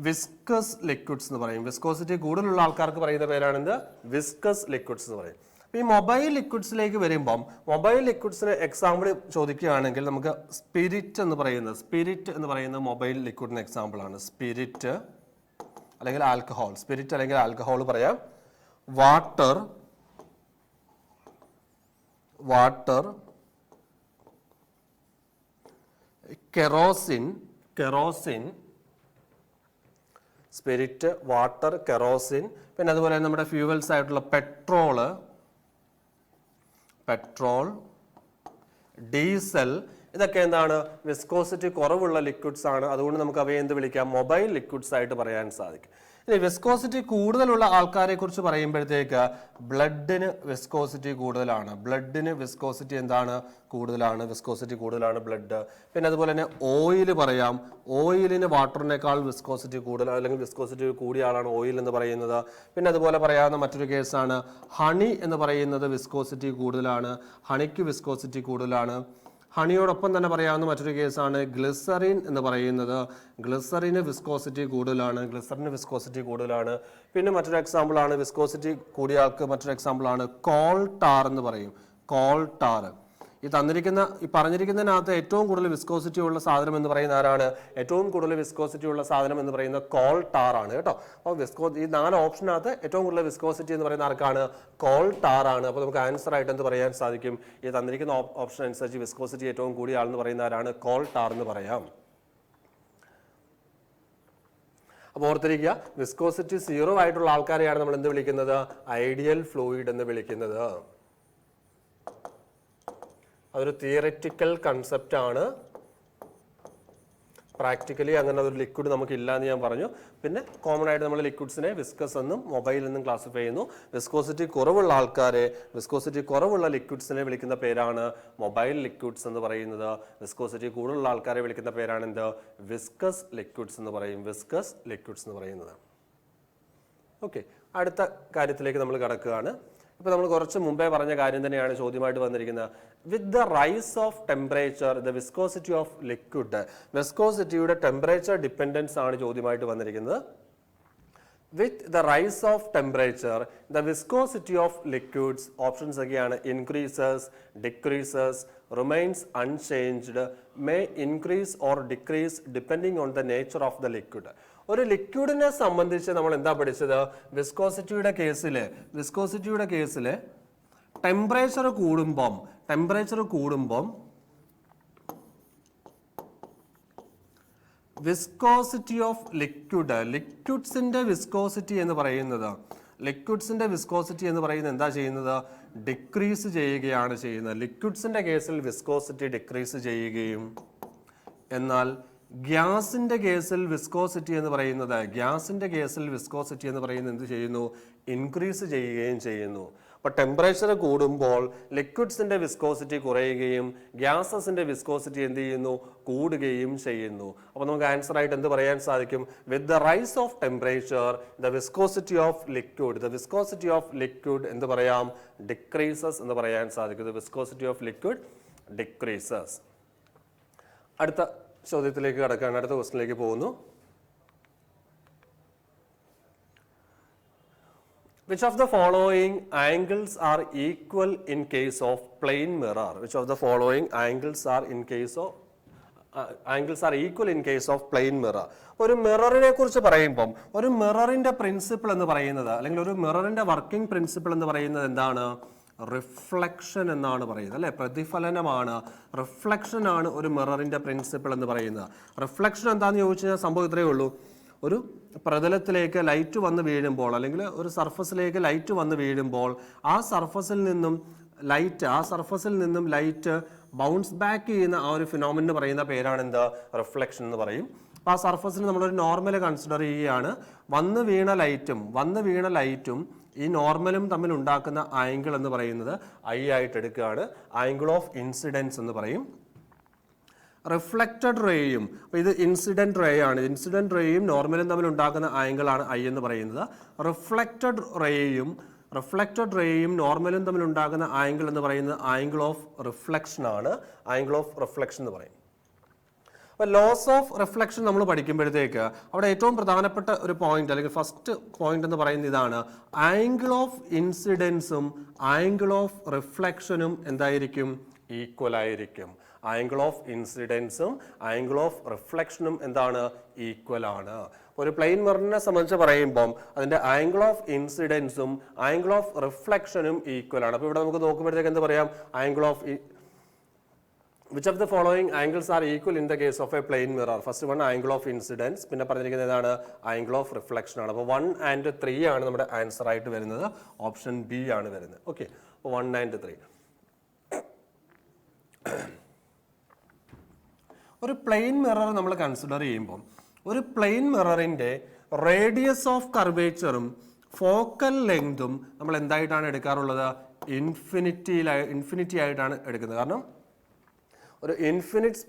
വിസ്കസ് ലിക്വിഡ്സ് എന്ന് പറയും. വിസ്കോസിറ്റി കൂടുതലുള്ള ആൾക്കാർക്ക് പറയുന്ന പേരാണ് എന്ത്? വിസ്കസ് ലിക്വിഡ്സ് എന്ന് പറയും. ഈ മൊബൈൽ ലിക്വിഡ്സിലേക്ക് വരുമ്പം മൊബൈൽ ലിക്വിഡ്സിന് എക്സാമ്പിൾ ചോദിക്കുകയാണെങ്കിൽ നമുക്ക് സ്പിരിറ്റ് എന്ന് പറയുന്ന മൊബൈൽ ലിക്വിഡിന് എക്സാമ്പിൾ ആണ്. സ്പിരിറ്റ് അല്ലെങ്കിൽ ആൽക്കഹോൾ പറയാം. Water, kerosene, spirit, water, kerosene, പിന്നെ അതുപോലെ നമ്മുടെ ഫ്യൂവൽസ് ആയിട്ടുള്ള പെട്രോൾ, ഡീസൽ, ഇതൊക്കെ എന്താണ്? വിസ്കോസിറ്റി കുറവുള്ള ലിക്വിഡ്സ് ആണ്. അതുകൊണ്ട് നമുക്ക് അവയെ എന്ത് വിളിക്കാം? മൊബൈൽ ലിക്വിഡ്സ് ആയിട്ട് പറയാൻ സാധിക്കും. ഇനി വിസ്കോസിറ്റി കൂടുതലുള്ള ആൾക്കാരെ കുറിച്ച് പറയുമ്പോഴത്തേക്ക് ബ്ലഡിന് വിസ്കോസിറ്റി കൂടുതലാണ്. വിസ്കോസിറ്റി കൂടുതലാണ് ബ്ലഡ്. പിന്നെ അതുപോലെ തന്നെ ഓയിൽ പറയാം. ഓയിലിന് വാട്ടറിനേക്കാൾ വിസ്കോസിറ്റി കൂടുതൽ, അല്ലെങ്കിൽ വിസ്കോസിറ്റി കൂടിയ ആളാണ് ഓയിൽ എന്ന് പറയുന്നത്. പിന്നെ അതുപോലെ പറയാവുന്ന മറ്റൊരു കേസാണ് ഹണി എന്ന് പറയുന്നത് വിസ്കോസിറ്റി കൂടുതലാണ്. ഹണിക്ക് വിസ്കോസിറ്റി കൂടുതലാണ്. ഹണിയോടൊപ്പം തന്നെ പറയാവുന്ന മറ്റൊരു കേസാണ് ഗ്ലിസറിൻ എന്ന് പറയുന്നത്. ഗ്ലിസറിന് വിസ്കോസിറ്റി കൂടുതലാണ്. പിന്നെ മറ്റൊരു എക്സാമ്പിൾ ആണ് വിസ്കോസിറ്റി കൂടിയ ആൾക്ക് മറ്റൊരു എക്സാമ്പിൾ ആണ് കോൾ ടാർ എന്ന് പറയും. ഈ പറഞ്ഞിരിക്കുന്നതിനകത്ത് ഏറ്റവും കൂടുതൽ വിസ്കോസിറ്റി ഉള്ള സാധനം എന്ന് പറയുന്ന ആരാണ്? ഏറ്റവും കൂടുതൽ വിസ്കോസിറ്റി ഉള്ള സാധനം എന്ന് പറയുന്നത് കോൾ ടാർ ആണ് കേട്ടോ. അപ്പോൾ ഈ 4 ഓപ്ഷനകത്ത് ഏറ്റവും കൂടുതൽ വിസ്കോസിറ്റി എന്ന് പറയുന്ന ആർക്കാണ്? കോൾ ടാർ ആണ്. അപ്പോൾ നമുക്ക് ആൻസർ ആയിട്ട് എന്ത് പറയാൻ സാധിക്കും? ഈ തന്നിരിക്കുന്ന ഓപ്ഷൻ അനുസരിച്ച് വിസ്കോസിറ്റി ഏറ്റവും കൂടിയ ആളെന്ന് പറയുന്ന ആരാണ്? കോൾ ടാർ എന്ന് പറയാം. അപ്പോൾ ഓർത്തിരിക്കുക, വിസ്കോസിറ്റി 0 ആയിട്ടുള്ള ആൾക്കാരെയാണ് നമ്മൾ എന്ത് വിളിക്കുന്നത്? ഐഡിയൽ ഫ്ലൂയിഡ് എന്ന് വിളിക്കുന്നത്. അതൊരു തിയററ്റിക്കൽ കൺസെപ്റ്റ് ആണ്. പ്രാക്ടിക്കലി അങ്ങനെ ഒരു ലിക്വിഡ് നമുക്ക് ഇല്ല എന്ന് ഞാൻ പറഞ്ഞു. പിന്നെ കോമൺ ആയിട്ട് നമ്മൾ ലിക്വിഡ്സിനെ വിസ്കസ് എന്നും മൊബൈൽ എന്നും ക്ലാസിഫൈ ചെയ്യുന്നു. വിസ്കോസിറ്റി കുറവുള്ള ആൾക്കാരെ, വിസ്കോസിറ്റി കുറവുള്ള ലിക്വിഡ്സിനെ വിളിക്കുന്ന പേരാണ് മൊബൈൽ ലിക്വിഡ്സ് എന്ന് പറയുന്നത്. വിസ്കോസിറ്റി കൂടുതലുള്ള ആൾക്കാരെ വിളിക്കുന്ന പേരാണ് എന്ത്? വിസ്കസ് ലിക്വിഡ്സ് എന്ന് പറയും. വിസ്കസ് ലിക്വിഡ്സ് എന്ന് പറയുന്നത്. ഓക്കെ, അടുത്ത കാര്യത്തിലേക്ക് നമ്മൾ കടക്കുകയാണ്. ഇപ്പൊ നമ്മൾ കുറച്ച് മുമ്പേ പറഞ്ഞ കാര്യം തന്നെയാണ് ചോദ്യമായിട്ട് വന്നിരിക്കുന്നത്. With the rise of temperature the viscosity of liquid, വിസ്കോസിറ്റിയുടെ ടെമ്പറേച്ചർ ഡിപ്പെൻഡൻസ് ആണ് ചോദ്യമായിട്ട് വന്നിരിക്കുന്നത്. With the rise of temperature the viscosity of liquids, options ഒക്കെയാണ് increases, decreases, remains unchanged, may increase or decrease depending on the nature of the liquid. ഒരു ലിക്വിഡിനെ സംബന്ധിച്ച് നമ്മൾ എന്താ പഠിച്ചത്? വിസ്കോസിറ്റിയുടെ കേസിൽ ടെമ്പറേച്ചർ കൂടുമ്പം വിസ്കോസിറ്റി ഓഫ് ലിക്വിഡ്സിന്റെ വിസ്കോസിറ്റി എന്ന് പറയുന്നത് എന്താ ചെയ്യുന്നത്? ഡിക്രീസ് ചെയ്യുകയാണ് ചെയ്യുന്നത്. ലിക്വിഡ്സിന്റെ കേസിൽ വിസ്കോസിറ്റി ഡിക്രീസ് ചെയ്യുകയും, എന്നാൽ ഗ്യാസിന്റെ കേസിൽ വിസ്കോസിറ്റി എന്ന് പറയുന്നത് എന്ത് ചെയ്യുന്നു? ഇൻക്രീസ് ചെയ്യുകയും ചെയ്യുന്നു. അപ്പോൾ ടെമ്പറേച്ചർ കൂടുമ്പോൾ ലിക്വിഡ്സിന്റെ വിസ്കോസിറ്റി കുറയുകയും ഗ്യാസസിന്റെ വിസ്കോസിറ്റി എന്ത് ചെയ്യുന്നു? കൂടുകയും ചെയ്യുന്നു. അപ്പോൾ നമുക്ക് ആൻസർ ആയിട്ട് എന്ത് പറയാൻ സാധിക്കും? വിത്ത് the rise of temperature the viscosity of liquid എന്ത് പറയാം? ഡിക്രീസസ് എന്ന് പറയാൻ സാധിക്കും. The viscosity of liquid decreases. അടുത്ത ചോദ്യത്തിലേക്ക് കടക്കുകയാണ്. അടുത്ത ക്വസ്റ്റ്യനിലേക്ക് പോകുന്നു. Which of the following angles are equal in case of plane mirror? Which of the following angles are equal in case of plane mirror? ഒരു മിററിനെ കുറിച്ച് പറയുമ്പം ഒരു മിററിന്റെ പ്രിൻസിപ്പിൾ എന്ന് പറയുന്നത്, അല്ലെങ്കിൽ ഒരു മിററിന്റെ വർക്കിംഗ് പ്രിൻസിപ്പിൾ എന്ന് പറയുന്നത് എന്താണ്? റിഫ്ലക്ഷൻ എന്നാണ് പറയുന്നത്, അല്ലെ? പ്രതിഫലനമാണ്, റിഫ്ലക്ഷൻ ആണ് ഒരു മിററിന്റെ പ്രിൻസിപ്പിൾ എന്ന് പറയുന്നത്. റിഫ്ലക്ഷൻ എന്താണെന്ന് ചോദിച്ചു കഴിഞ്ഞാൽ സംഭവം ഇത്രയേ ഉള്ളൂ. ഒരു പ്രതലത്തിലേക്ക് ലൈറ്റ് വന്ന് വീഴുമ്പോൾ, അല്ലെങ്കിൽ ഒരു സർഫസിലേക്ക് ലൈറ്റ് വന്ന് വീഴുമ്പോൾ ആ സർഫസിൽ നിന്നും ലൈറ്റ് ബൗൺസ് ബാക്ക് ചെയ്യുന്ന ആ ഒരു ഫിനോമിനൻ പറയുന്ന പേരാണ് എന്താ? റിഫ്ലക്ഷൻ എന്ന് പറയും. അപ്പോൾ ആ സർഫസിൽ നമ്മളൊരു നോർമൽ കൺസിഡർ ചെയ്യുകയാണ്. വന്ന് വീണ ലൈറ്റും ഈ നോർമലും തമ്മിൽ ഉണ്ടാക്കുന്ന ആംഗിൾ എന്ന് പറയുന്നത് ഐ ആയിട്ട് എടുക്കുകയാണ്. ആംഗിൾ ഓഫ് ഇൻസിഡൻസ് എന്ന് പറയും. റിഫ്ലക്റ്റഡ് റേയും, അപ്പോൾ ഇത് ഇൻസിഡന്റ് റേയും നോർമലും തമ്മിൽ ഉണ്ടാക്കുന്ന ആംഗിൾ ആണ് ഐ എന്ന് പറയുന്നത്. റിഫ്ലക്റ്റഡ് റേയും നോർമലും തമ്മിൽ ഉണ്ടാക്കുന്ന ആംഗിൾ എന്ന് പറയുന്നത് ആംഗിൾ ഓഫ് റിഫ്ലക്ഷൻ ആണ്. ആംഗിൾ ഓഫ് റിഫ്ലക്ഷൻ എന്ന് പറയും. അപ്പോൾ ലോസ് ഓഫ് റിഫ്ലക്ഷൻ നമ്മൾ പഠിക്കുമ്പോഴത്തേക്ക് അവിടെ ഏറ്റവും പ്രധാനപ്പെട്ട ഒരു പോയിന്റ്, അല്ലെങ്കിൽ ഫസ്റ്റ് പോയിന്റ് എന്ന് പറയുന്നത് ഇതാണ്: ആംഗിൾ ഓഫ് ഇൻസിഡൻസും ആംഗിൾ ഓഫ് റിഫ്ലക്ഷനും എന്തായിരിക്കും? ഈക്വൽ ആയിരിക്കും. ആംഗിൾ ഓഫ് ഇൻസിഡൻസും ആംഗിൾ ഓഫ് റിഫ്ലക്ഷനും എന്താണ്? ഈക്വൽ ആണ്. ഒരു പ്ലെയിൻ മിററിനെ സംബന്ധിച്ച് പറയുമ്പോൾ അതിന്റെ ആംഗിൾ ഓഫ് ഇൻസിഡൻസും ആംഗിൾ ഓഫ് റിഫ്ലക്ഷനും ഈക്വൽ ആണ്. അപ്പോൾ ഇവിടെ നമുക്ക് നോക്കുമ്പോഴത്തേക്ക് എന്ത് പറയാം? Angle of which of the following angles are equal in the case of a plane mirror? First one angle of incidence, പിന്നെ പറഞ്ഞിരിക്കുന്നത് ഏതാണ്? ആംഗിൾ ഓഫ് റിഫ്ലക്ഷൻ ആണ്. അപ്പോൾ 1 and 3 ആണ് നമ്മുടെ ആൻസർ ആയിട്ട് വരുന്നത്. ഓപ്ഷൻ ബി ആണ് വരുന്നത്. ഓക്കെ, അപ്പോൾ 1 and 3. ഒരു പ്ലെയിൻ മിറർ നമ്മൾ കൺസിഡർ ചെയ്യുമ്പോൾ ഒരു പ്ലെയിൻ മിററിന്റെ റേഡിയസ് ഓഫ് കർവേച്ചറും ഫോക്കൽ ലെങ്തും നമ്മൾ എന്തായിട്ടാണ് എടുക്കാറുള്ളത്? ഇൻഫിനിറ്റി ആയിട്ടാണ് എടുക്കുന്നത്. കാരണം ഒരു ഇൻഫിനിറ്റ്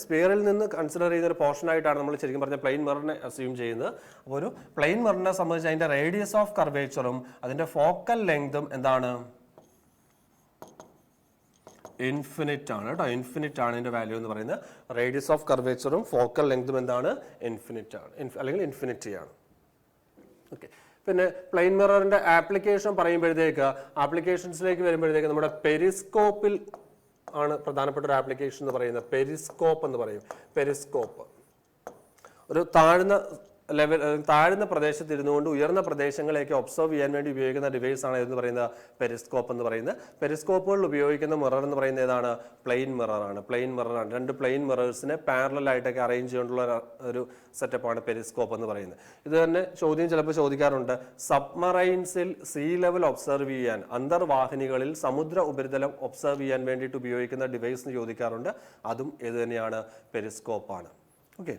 സ്പിയറിൽ നിന്ന് കൺസിഡർ ചെയ്യുന്ന ഒരു പോർഷൻ ആയിട്ടാണ് നമ്മൾ ശരിക്കും പറഞ്ഞ പ്ലെയിൻ മിററിനെ അസ്യൂം ചെയ്യുന്നത്. അപ്പോൾ ഒരു പ്ലെയിൻ മിററിനെ സംബന്ധിച്ച് അതിന്റെ റേഡിയസ് ഓഫ് കർവേച്ചറും അതിന്റെ ഫോക്കൽ ലെങ്തും എന്താണ്? ഇൻഫിനിറ്റ് ആണ് കേട്ടോ. ഇൻഫിനിറ്റ് ആണ് ഇതിന്റെ വാല്യൂ എന്ന് പറയുന്നത്. റേഡിയസ് ഓഫ് കർവേച്ചറും ഫോക്കൽ ലെങ്തും എന്താണ്? ഇൻഫിനിറ്റ് ആണ്, അല്ലെങ്കിൽ ഇൻഫിനിറ്റി ആണ്. ഓക്കെ, പിന്നെ പ്ലെയിൻ മിററിന്റെ ആപ്ലിക്കേഷൻ പറയുമ്പോഴത്തേക്ക്, ആപ്ലിക്കേഷൻസിലേക്ക് വരുമ്പോഴത്തേക്ക് നമ്മുടെ പെരിസ്കോപ്പിൽ ആണ് പ്രധാനപ്പെട്ട ഒരു ആപ്ലിക്കേഷൻ എന്ന് പറയുന്നത്. പെരിസ്കോപ്പ് എന്ന് പറയും. പെരിസ്കോപ്പ് ഒരു താഴ്ന്ന ലെവൽ താഴ്ന്ന പ്രദേശത്ത് ഇരുന്നുകൊണ്ട് ഉയർന്ന പ്രദേശങ്ങളെയൊക്കെ ഒബ്സർവ് ചെയ്യാൻ വേണ്ടി ഉപയോഗിക്കുന്ന ഡിവൈസ് ആണ് എന്ന് പറയുന്നത് പെരിസ്കോപ്പ് എന്ന് പറയുന്നത്. പെരിസ്കോപ്പുകളിൽ ഉപയോഗിക്കുന്ന മിറർ എന്ന് പറയുന്നത് ഏതാണ്? പ്ലെയിൻ മിററാണ്. പ്ലെയിൻ മിററാണ്. രണ്ട് പ്ലെയിൻ മിറേഴ്സിനെ പാരലൽ ആയിട്ടൊക്കെ അറേഞ്ച് ചെയ്തുകൊണ്ടുള്ള ഒരു സെറ്റപ്പാണ് പെരിസ്കോപ്പ് എന്ന് പറയുന്നത്. ഇത് തന്നെ ചോദ്യം ചിലപ്പോൾ ചോദിക്കാറുണ്ട്. സബ്മറൈൻസിൽ സീ ലെവൽ ഒബ്സർവ് ചെയ്യാൻ, അന്തർവാഹിനികളിൽ സമുദ്ര ഉപരിതലം ഒബ്സർവ് ചെയ്യാൻ വേണ്ടിയിട്ട് ഉപയോഗിക്കുന്ന ഡിവൈസ് എന്ന് ചോദിക്കാറുണ്ട്. അതും ഇത് തന്നെയാണ്, പെരിസ്കോപ്പാണ്. ഓക്കെ,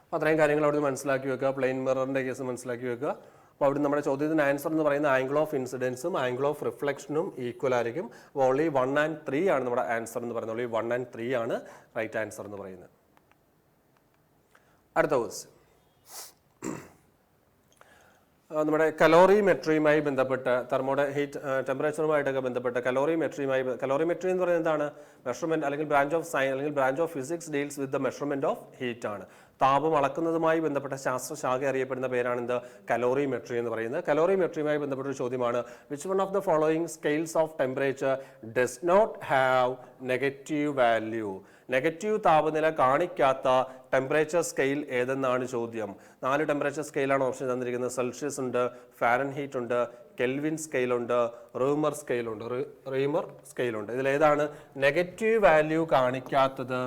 അപ്പോൾ അത്രയും കാര്യങ്ങൾ അവിടെ മനസ്സിലാക്കി വെക്കുക. പ്ലെയിൻ മിററിൻ്റെ കേസ് മനസ്സിലാക്കി വെക്കുക. അപ്പോൾ അവിടെ നമ്മുടെ ചോദ്യത്തിന് ആൻസർ എന്ന് പറയുന്ന ആംഗിൾ ഓഫ് ഇൻസിഡൻസും ആംഗിൾ ഓഫ് റിഫ്ലക്ഷനും ഈക്വൽ ആയിരിക്കും. അപ്പോൾ ഓൺലി 1 and 3 ആണ് നമ്മുടെ ആൻസർ എന്ന് പറയുന്നത്. ഓൺലി 1 and 3 ആണ് റൈറ്റ് ആൻസർ എന്ന് പറയുന്നത്. അടുത്ത ക്വസ്റ്റ്യൻ നമ്മുടെ കലോറിമെട്രിയുമായി ബന്ധപ്പെട്ട് ഹീറ്റ് ടെമ്പറേച്ചറുമായിട്ടൊക്കെ ബന്ധപ്പെട്ട് കലോറിമെട്രി എന്ന് പറയുന്നത് എന്താണ്? മെഷർമെന്റ് അല്ലെങ്കിൽ ബ്രാഞ്ച് ഓഫ് സയൻസ് അല്ലെങ്കിൽ branch of physics deals with the measurement of heat ആണ്. താപം അളക്കുന്നതുമായി ബന്ധപ്പെട്ട ശാസ്ത്രശാഖ അറിയപ്പെടുന്ന പേരാണ് എന്ത്? കലോറിമെട്രി എന്ന് പറയുന്നത്. കലോറിമെട്രിയുമായി ബന്ധപ്പെട്ട ഒരു ചോദ്യമാണ്. Which one of the following scales of temperature does not have negative value? Negative താപനില കാണിക്കാത്ത ടെമ്പറേച്ചർ സ്കെയിൽ ഏതെന്നാണ് ചോദ്യം. 4 ടെമ്പറേച്ചർ സ്കെയിലാണ് ഓപ്ഷൻ തന്നിരിക്കുന്നത്. സെൽഷ്യസ് ഉണ്ട്, ഫാരൻഹീറ്റ് ഉണ്ട്, കെൽവിൻ സ്കെയിൽ ഉണ്ട്, റീമർ സ്കെയിൽ ഉണ്ട്. ഇതിലേതാണ് നെഗറ്റീവ് വാല്യൂ കാണിക്കാത്തത്?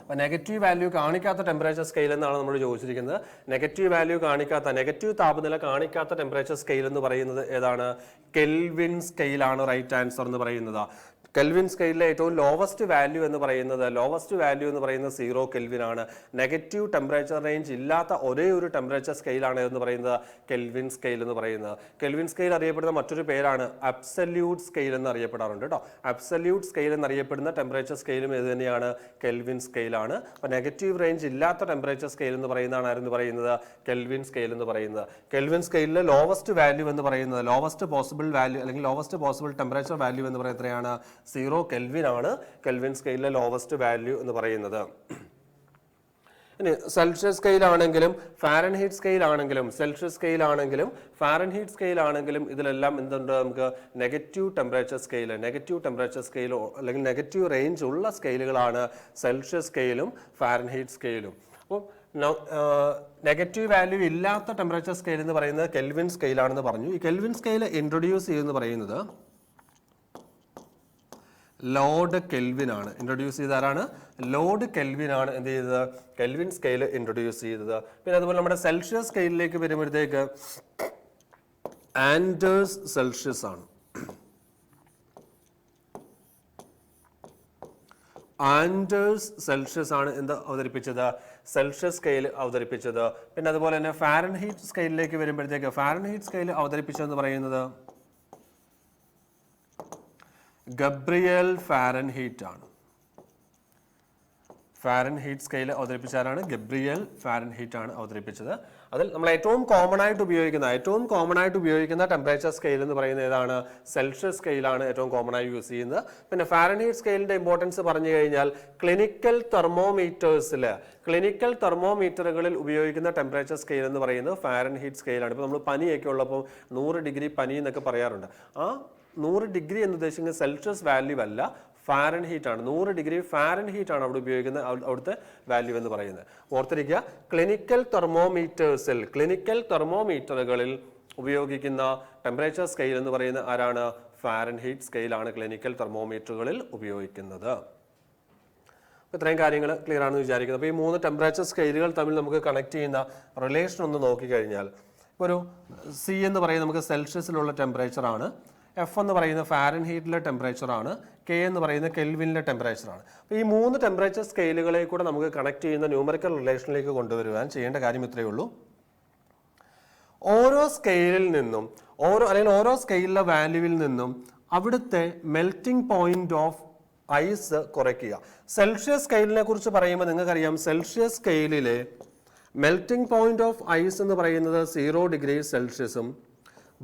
അപ്പോൾ നെഗറ്റീവ് വാല്യൂ കാണിക്കാത്ത ടെമ്പറേച്ചർ സ്കെയിൽ എന്നാണ് നമ്മൾ ചോദിച്ചിരിക്കുന്നത്. നെഗറ്റീവ് താപനില കാണിക്കാത്ത ടെമ്പറേച്ചർ സ്കെയിൽ എന്ന് പറയുന്നത് ഏതാണ്? കെൽവിൻ സ്കെയിലാണ് റൈറ്റ് ആൻസർ എന്ന് പറയുന്നത്. കെൽവിൻ സ്കെയിലിലെ ഏറ്റവും ലോവസ്റ്റ് വാല്യൂ എന്ന് പറയുന്നത് 0 കെൽവിൻ ആണ്. നെഗറ്റീവ് ടെമ്പറേച്ചർ റേഞ്ച് ഇല്ലാത്ത ഒരേ ഒരു ടെമ്പറേച്ചർ സ്കെയിലാണ് എന്ന് പറയുന്നത് കെൽവിൻ സ്കെയിൽ എന്ന് പറയുന്നത്. കെൽവിൻ സ്കെയിൽ അറിയപ്പെടുന്ന മറ്റൊരു പേരാണ് അബ്സല്യൂട്ട് സ്കെയിൽ എന്ന് അറിയപ്പെടാറുണ്ട് കേട്ടോ. അബ്സല്യൂട്ട് സ്കെയിൽ എന്നറിയപ്പെടുന്ന ടെമ്പറേച്ചർ സ്കെയിലും ഇത് തന്നെയാണ്, കെൽവിൻ സ്കെയിലാണ്. അപ്പോൾ നെഗറ്റീവ് റേഞ്ച് ഇല്ലാത്ത ടെമ്പറേച്ചർ സ്കെയിൽ എന്ന് പറയുന്നതാണ് ആരെന്ന് പറയുന്നത്? കെൽവിൻ സ്കെയിൽ എന്ന് പറയുന്നത്. കെൽവിൻ സ്കെയിലിലെ ലോവസ്റ്റ് വാല്യൂ എന്ന് പറയുന്നത്, ലോവസ്റ്റ് പോസിബിൾ വാല്യൂ അല്ലെങ്കിൽ ലോവസ്റ്റ് പോസിബിൾ ടെമ്പറേച്ചർ വാല്യൂ എന്ന് പറയുന്നത് എത്രയാണ്? 0 കെൽവിൻ ആണ് കെൽവിൻ സ്കെയിലിലെ ലോവസ്റ്റ് വാല്യൂ എന്ന് പറയുന്നത്. ഇനി സെൽഷ്യസ് സ്കെയിൽ ആണെങ്കിലും ഫാരൻഹീറ്റ് സ്കെയിൽ ആണെങ്കിലും ഫാരൻഹീറ്റ് സ്കെയിൽ ആണെങ്കിലും ഇതിലെല്ലാം എന്തുണ്ട്? നമുക്ക് നെഗറ്റീവ് ടെമ്പറേച്ചർ സ്കെയിൽ അല്ലെങ്കിൽ നെഗറ്റീവ് റേഞ്ച് ഉള്ള സ്കെയിലുകളാണ് സെൽഷ്യസ് സ്കെയിലും ഫാരൻഹീറ്റ് സ്കെയിലും. അപ്പോൾ നെഗറ്റീവ് വാല്യൂ ഇല്ലാത്ത ടെമ്പറേച്ചർ സ്കെയിൽ എന്ന് പറയുന്നത് കെൽവിൻ സ്കെയിലാണെന്ന് പറഞ്ഞു. ഈ കെൽവിൻ സ്കെയിൽ ഇൻട്രൊഡ്യൂസ് ചെയ്യുന്നത് പറയുന്നത് ലോർഡ് കെൽവിൻ ആണ്. ഇൻട്രൊഡ്യൂസ് ചെയ്ത ആരാണ്? ലോർഡ് കെൽവിൻ ആണ് എന്ത് ചെയ്തത്? കെൽവിൻ സ്കെയിൽ ഇൻട്രൊഡ്യൂസ് ചെയ്തത്. പിന്നെ അതുപോലെ നമ്മുടെ സെൽഷ്യസ് സ്കെയിലിലേക്ക് വരുമ്പോഴത്തേക്ക് ആൻഡേഴ്സ് സെൽഷ്യസ് ആണ്. ആൻഡേഴ്സ് സെൽഷ്യസ് ആണ് എന്ത് അവതരിപ്പിച്ചത്? സെൽഷ്യസ് സ്കെയിൽ അവതരിപ്പിച്ചത്. പിന്നെ അതുപോലെ തന്നെ ഫാരൻഹീറ്റ് സ്കെയിലിലേക്ക് വരുമ്പോഴത്തേക്ക് ഫാരൻഹീറ്റ് സ്കെയിൽ അവതരിപ്പിച്ചതെന്ന് പറയുന്നത് ഗബ്രിയേൽ ഫാരൻഹീറ്റ് ആണ്. ഫാരൻഹീറ്റ് സ്കെയിൽ അവതരിപ്പിച്ചാലാണ് ഗബ്രിയേൽ ഫാരൻഹീറ്റ് ആണ് അവതരിപ്പിച്ചത്. അതിൽ നമ്മൾ ഏറ്റവും കോമൺ ആയിട്ട് ഉപയോഗിക്കുന്ന ടെമ്പറേച്ചർ സ്കെയിൽ എന്ന് പറയുന്നത് ഏതാണ്? സെൽഷ്യസ് സ്കെയിലാണ് ഏറ്റവും കോമൺ ആയി യൂസ് ചെയ്യുന്നത്. പിന്നെ ഫാരൻഹീറ്റ് സ്കെയിലിന്റെ ഇമ്പോർട്ടൻസ് പറഞ്ഞു കഴിഞ്ഞാൽ ക്ലിനിക്കൽ തെർമോമീറ്ററുകളിൽ ഉപയോഗിക്കുന്ന ടെമ്പറേച്ചർ സ്കെയിൽ എന്ന് പറയുന്നത് ഫാരൻഹീറ്റ് സ്കെയിലാണ്. ഇപ്പോൾ നമ്മൾ പനിയൊക്കെ ഉള്ളപ്പോൾ 100 ഡിഗ്രി പനി എന്നൊക്കെ പറയാറുണ്ട്. ആ 100 ഡിഗ്രി എന്ന് ഉദ്ദേശിക്കുന്നത് സെൽഷ്യസ് വാല്യൂ അല്ല, ഫാരൻഹീറ്റ് ആണ്. 100 ഡിഗ്രി ഫാരൻഹീറ്റ് ആണ് അവിടെ ഉപയോഗിക്കുന്ന അവിടുത്തെ വാല്യൂ എന്ന് പറയുന്നത്. ഓർത്തിരിക്കുക, ക്ലിനിക്കൽ തെർമോമീറ്ററുകളിൽ ഉപയോഗിക്കുന്ന ടെമ്പറേച്ചർ സ്കെയിൽ എന്ന് പറയുന്ന ആരാണ്? ഫാരൻഹീറ്റ് സ്കെയിലാണ് ക്ലിനിക്കൽ തെർമോമീറ്ററുകളിൽ ഉപയോഗിക്കുന്നത്. ഇത്രയും കാര്യങ്ങൾ ക്ലിയർ ആണെന്ന് വിചാരിക്കുന്നത്. അപ്പോൾ ഈ 3 ടെമ്പറേച്ചർ സ്കെയിലുകൾ തമ്മിൽ നമുക്ക് കണക്ട് ചെയ്യുന്ന റിലേഷൻ ഒന്ന് നോക്കിക്കഴിഞ്ഞാൽ, ഒരു സി എന്ന് പറയുന്നത് നമുക്ക് സെൽഷ്യസിലുള്ള ടെമ്പറേച്ചർ ആണ്, എഫ് എന്ന് പറയുന്ന ഫാരൻഹീറ്റിലെ ടെമ്പറേച്ചർ ആണ്, കെ എന്ന് പറയുന്ന കെൽവിനിലെ ടെമ്പറേച്ചർ ആണ്. അപ്പോൾ ഈ 3 ടെമ്പറേച്ചർ സ്കെയിലുകളെ കൂടെ നമുക്ക് കണക്ട് ചെയ്യുന്ന ന്യൂമറിക്കൽ റിലേഷനിലേക്ക് കൊണ്ടുവരുവാൻ ചെയ്യേണ്ട കാര്യം ഇത്രയേ ഉള്ളൂ. ഓരോ സ്കെയിലിൽ നിന്നും ഓരോ സ്കെയിലിലെ വാല്യൂവിൽ നിന്നും അവിടുത്തെ മെൽറ്റിംഗ് പോയിന്റ് ഓഫ് ഐസ് കുറയ്ക്കുക. സെൽഷ്യസ് സ്കെയിലിനെ കുറിച്ച് പറയുമ്പോൾ നിങ്ങൾക്കറിയാം, സെൽഷ്യസ് സ്കെയിലിലെ മെൽറ്റിംഗ് പോയിന്റ് ഓഫ് ഐസ് എന്ന് പറയുന്നത് 0 ഡിഗ്രി സെൽഷ്യസും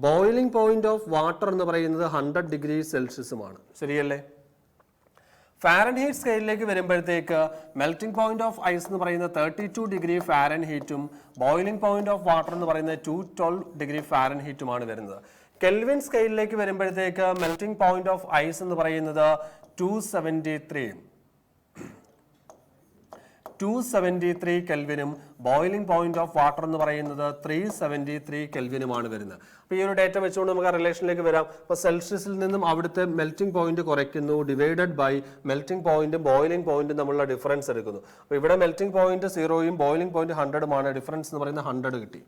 ബോയിലിംഗ് പോയിന്റ് ഓഫ് വാട്ടർ എന്ന് പറയുന്നത് 100 ഡിഗ്രി സെൽഷ്യസുമാണ്. ശരിയല്ലേ? ഫാരൻഹീറ്റ് സ്കെയിലിലേക്ക് വരുമ്പോഴത്തേക്ക് മെൽറ്റിംഗ് പോയിന്റ് ഓഫ് ഐസ് എന്ന് പറയുന്നത് 32 ഡിഗ്രി ഫാരൻഹീറ്റും ബോയിലിംഗ് പോയിന്റ് ഓഫ് വാട്ടർ എന്ന് പറയുന്നത് 212 ഡിഗ്രി ഫാരൻഹീറ്റുമാണ് വരുന്നത്. കെൽവിൻ സ്കെയിലിലേക്ക് വരുമ്പോഴത്തേക്ക് മെൽറ്റിംഗ് പോയിന്റ് ഓഫ് ഐസ് എന്ന് പറയുന്നത് 273 കെൽവിനും ബോയിലിംഗ് പോയിന്റ് ഓഫ് വാട്ടർ എന്ന് പറയുന്നത് 373 കെൽവിനുമാണ് വരുന്നത്. അപ്പോൾ ഈ ഒരു ഡേറ്റ വെച്ചുകൊണ്ട് നമുക്ക് ആ റിലേഷനിലേക്ക് വരാം. അപ്പോൾ സെൽഷ്യസിൽ നിന്നും അവിടുത്തെ മെൽറ്റിംഗ് പോയിന്റ് കുറയ്ക്കുന്നു, ഡിവൈഡഡ് ബൈ മെൽറ്റിംഗ് പോയിന്റും ബോയിലിംഗ് പോയിന്റും തമ്മിലുള്ള ഡിഫറൻസ് എടുക്കുന്നു. അപ്പോൾ ഇവിടെ മെൽറ്റിംഗ് പോയിന്റ് 0യും ബോയിലിംഗ് പോയിന്റ് 100ഉമാണ്. ഡിഫറൻസ് എന്ന് പറയുന്നത് 100 കിട്ടി,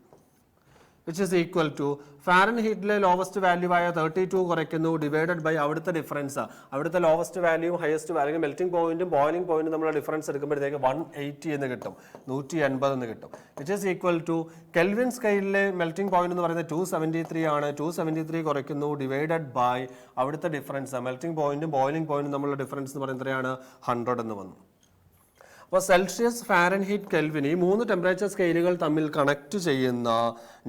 which is equal to ഫാരൻഹീറ്റിലെ ലോവസ്റ്റ് വാല്യൂ ആയ 32 കുറയ്ക്കുന്നു, ഡിവൈഡഡ് ബൈ അവിടുത്തെ ഡിഫറൻസ്, അവിടുത്തെ ലോവസ്റ്റ് വാല്യൂയും ഹയസ്റ്റ് വാല്യൂ മെൽറ്റിംഗ് പോയിന്റും ബോയിലിംഗ് പോയിന്റും നമ്മളെ ഡിഫറൻസ് എടുക്കുമ്പോഴത്തേക്ക് 180 എന്ന് കിട്ടും, 180 എന്ന് കിട്ടും. Which is equal to Kelvin സ്കെയിലിലെ മെൽറ്റിംഗ് പോയിന്റ് എന്ന് പറയുന്നത് 273 ആണ്. 273 കുറയ്ക്കുന്നു, ഡിവൈഡഡ് ബൈ അവിടുത്തെ ഡിഫറൻസ് മെൽറ്റിംഗ് പോയിന്റും ബോയിലിംഗ് പോയിന്റും നമ്മളുടെ ഡിഫറൻസ് എന്ന് പറയുന്നത് എത്രയാണ്? 100 എന്ന് വന്നു. അപ്പോൾ സെൽഷ്യസ്, ഫാരൻഹീറ്റ്, കെൽവിൻ ഈ 3 ടെമ്പറേച്ചർ സ്കെയിലുകൾ തമ്മിൽ കണക്ട് ചെയ്യുന്ന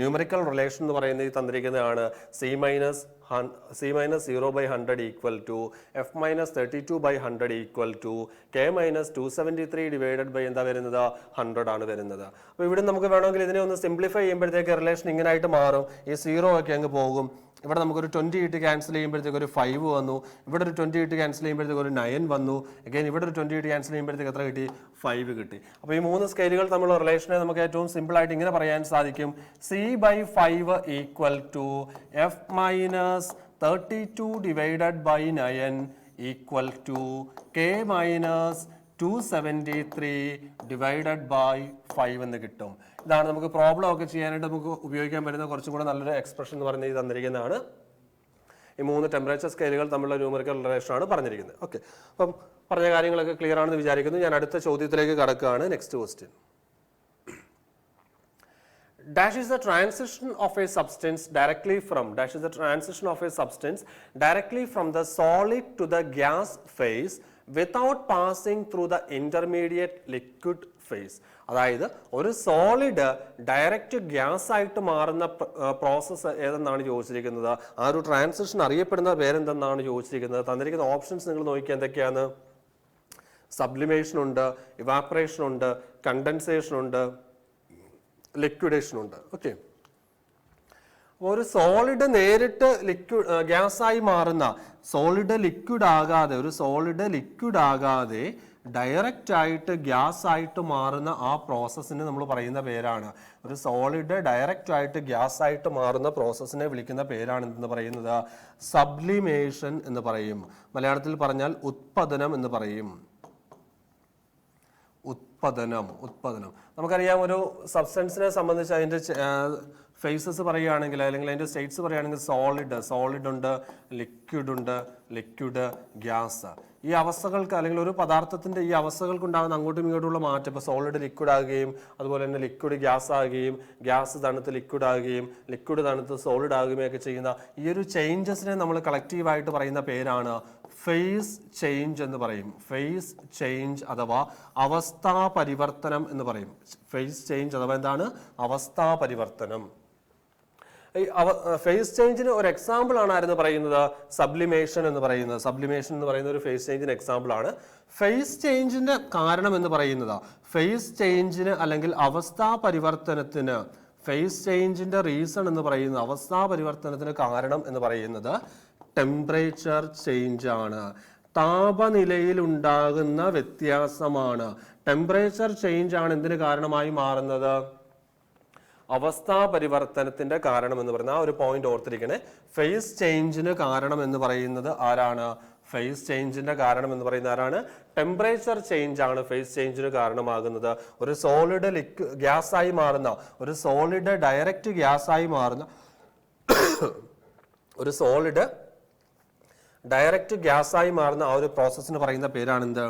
ന്യൂമറിക്കൽ റിലേഷൻ എന്ന് പറയുന്നത് ഈ തന്നിരിക്കുന്നതാണ്. C-0/100 equal to F-32/100 equal to K-273 divided by എന്താ വരുന്നത്? 100 ആണ് വരുന്നത്. അപ്പോൾ ഇവിടെ നമുക്ക് വേണമെങ്കിൽ ഇതിനെ ഒന്ന് സിംപ്ലിഫൈ ചെയ്യുമ്പോഴത്തേക്ക് റിലേഷൻ ഇങ്ങനെ ആയിട്ട് മാറും. ഈ 0 ഒക്കെ അങ്ങ് പോകും. ഇവിടെ നമുക്കൊരു 20 ഇട്ട് ക്യാൻസൽ ചെയ്യുമ്പോഴത്തേക്ക് ഒരു 5 വന്നു. ഇവിടെ ഒരു 20 ഇട്ട് ക്യാൻസൽ ചെയ്യുമ്പോഴത്തേക്ക് ഒരു 9 വന്നു. അഗൈൻ ഇവിടെ ഒരു 20 ഇട്ട് ക്യാൻസൽ ചെയ്യുമ്പോഴത്തേക്ക് എത്ര കിട്ടി? 5 കിട്ടി. അപ്പോൾ ഈ 3 സ്കെയിലുകൾ തമ്മിലുള്ള റിലേഷനെ നമുക്ക് ഏറ്റവും സിമ്പിൾ ആയിട്ട് ഇങ്ങനെ പറയാൻ സാധിക്കും. C/5 equal to F-32 divided by 9 equal to K-273 divided by 5 എന്ന് കിട്ടും. ഇതാണ് നമുക്ക് പ്രോബ്ലം ഒക്കെ ചെയ്യാനായിട്ട് നമുക്ക് ഉപയോഗിക്കാൻ പറ്റുന്ന കുറച്ചും കൂടെ നല്ലൊരു എക്സ്പ്രഷൻ എന്ന് പറഞ്ഞ് തന്നിരിക്കുന്നതാണ്. ഈ 3 ടെമ്പറേച്ചർ സ്കെയിലുകൾ തമ്മിലുള്ള ന്യൂമറിക്കൽ റിലേഷൻ ആണ് പറഞ്ഞിരിക്കുന്നത്. ഓക്കെ, അപ്പം പറഞ്ഞ കാര്യങ്ങളൊക്കെ ക്ലിയർ ആണെന്ന് വിചാരിക്കുന്നു. ഞാൻ അടുത്ത ചോദ്യത്തിലേക്ക് കടക്കുകയാണ്. Next question. Dash is the transition of a substance directly from the solid to the gas phase without passing through the intermediate liquid phase. അതായത് ഒരു സോളിഡ് ഡയറക്റ്റ് ഗ്യാസ് ആയിട്ട് മാറുന്ന പ്രോസസ്സ് ഏതെന്നാണ് ചോദിച്ചിരിക്കുന്നത്. ആ ഒരു ട്രാൻസിഷൻ അറിയപ്പെടുന്ന പേരെന്തെന്നാണ് ചോദിച്ചിരിക്കുന്നത്. തന്നിരിക്കുന്ന ഓപ്ഷൻസ് നിങ്ങൾ നോക്കിയാൽ എന്തൊക്കെയാണ്? സബ്ലിമേഷൻ ഉണ്ട്, ഇവാപ്പറേഷൻ ഉണ്ട്, കണ്ടൻസേഷൻ ഉണ്ട്, ലിക്വിഡേഷൻ ഉണ്ട്. ഓക്കെ, ഒരു സോളിഡ് നേരിട്ട് ഗ്യാസായി മാറുന്ന, സോളിഡ് ലിക്വിഡ് ആകാതെ ഡയറക്റ്റ് ആയിട്ട് ഗ്യാസ് ആയിട്ട് മാറുന്ന ആ പ്രോസസ്സിന് നമ്മൾ പറയുന്ന പേരാണ്. ഒരു സോളിഡ് ഡയറക്റ്റ് ആയിട്ട് ഗ്യാസ് ആയിട്ട് മാറുന്ന പ്രോസസ്സിനെ വിളിക്കുന്ന പേരാണ് എന്ന് പറയുന്നത് സബ്ലിമേഷൻ എന്ന് പറയും. മലയാളത്തിൽ പറഞ്ഞാൽ ഉത്പതനം എന്ന് പറയും. ഉത്പതനം. നമുക്കറിയാം, ഒരു സബ്സ്റ്റൻസിനെ സംബന്ധിച്ച് അതിൻ്റെ ഫേസസ് പറയുകയാണെങ്കിൽ അല്ലെങ്കിൽ അതിൻ്റെ സ്റ്റേറ്റ്സ് പറയുകയാണെങ്കിൽ സോളിഡ് ഉണ്ട്, ലിക്വിഡ്, ഗ്യാസ്. ഈ അവസ്ഥകൾക്ക് അല്ലെങ്കിൽ ഒരു പദാർത്ഥത്തിന്റെ ഈ അവസ്ഥകൾക്ക് ഉണ്ടാകുന്ന അങ്ങോട്ടും ഇങ്ങോട്ടുള്ള മാറ്റം, ഇപ്പോൾ സോളിഡ് ലിക്വിഡ് ആകുകയും അതുപോലെ തന്നെ ലിക്വിഡ് ഗ്യാസ് ആകുകയും ഗ്യാസ് തണുത്ത് ലിക്വിഡ് ആകുകയും ലിക്വിഡ് തണുത്ത് സോളിഡ് ആകുകയും ഒക്കെ ചെയ്യുന്ന ഈ ഒരു ചേഞ്ചസിനെ നമ്മൾ കളക്റ്റീവായിട്ട് പറയുന്ന പേരാണ് ഫേസ് ചേഞ്ച് എന്ന് പറയും. ഫേസ് ചേഞ്ച് അഥവാ അവസ്ഥാ പരിവർത്തനം എന്ന് പറയും. ഫേസ് ചേഞ്ച് അഥവാ എന്താണ്? അവസ്ഥാ പരിവർത്തനം. ഫേസ് ചേഞ്ചിന് ഒരു എക്സാമ്പിൾ ആയിരുന്നു പറയുന്നത് സബ്ലിമേഷൻ എന്ന് പറയുന്നത്. സബ്ലിമേഷൻ എന്ന് പറയുന്ന ഒരു ഫേസ് ചേഞ്ചിന് എക്സാമ്പിൾ ആണ്. ഫേസ് ചേഞ്ചിന്റെ കാരണം എന്ന് പറയുന്നത്, ഫേസ് ചേഞ്ചിന് അല്ലെങ്കിൽ അവസ്ഥാ പരിവർത്തനത്തിന്, ഫേസ് ചേഞ്ചിന്റെ റീസൺ എന്ന് പറയുന്നത്, അവസ്ഥാ പരിവർത്തനത്തിന് കാരണം എന്ന് പറയുന്നത് ടെമ്പറേച്ചർ ചേഞ്ച് ആണ്. താപനിലയിൽ ഉണ്ടാകുന്ന വ്യത്യാസമാണ്. ടെമ്പറേച്ചർ ചേഞ്ച് ആണ് എന്തിന് കാരണമായി മാറുന്നത്? അവസ്ഥാ പരിവർത്തനത്തിന്റെ കാരണം എന്ന് പറയുന്നത്. ആ ഒരു പോയിന്റ് ഓർത്തിരിക്കണേ. ഫേസ് ചേഞ്ചിന് കാരണം എന്ന് പറയുന്നത് ആരാണ്? ഫേസ് ചേഞ്ചിന്റെ കാരണം എന്ന് പറയുന്നത് ആരാണ്? ടെമ്പറേച്ചർ ചേഞ്ച് ആണ് ഫേസ് ചേഞ്ചിന് കാരണമാകുന്നത്. ഒരു സോളിഡ് ഗ്യാസായി മാറുന്ന, ഒരു സോളിഡ് ഡയറക്റ്റ് ഗ്യാസായി മാറുന്ന, ഒരു സോളിഡ് ഡയറക്റ്റ് ഗ്യാസായി മാറുന്ന ആ ഒരു പ്രോസസ്സിന് പറയുന്ന പേരാണ് എന്ത്?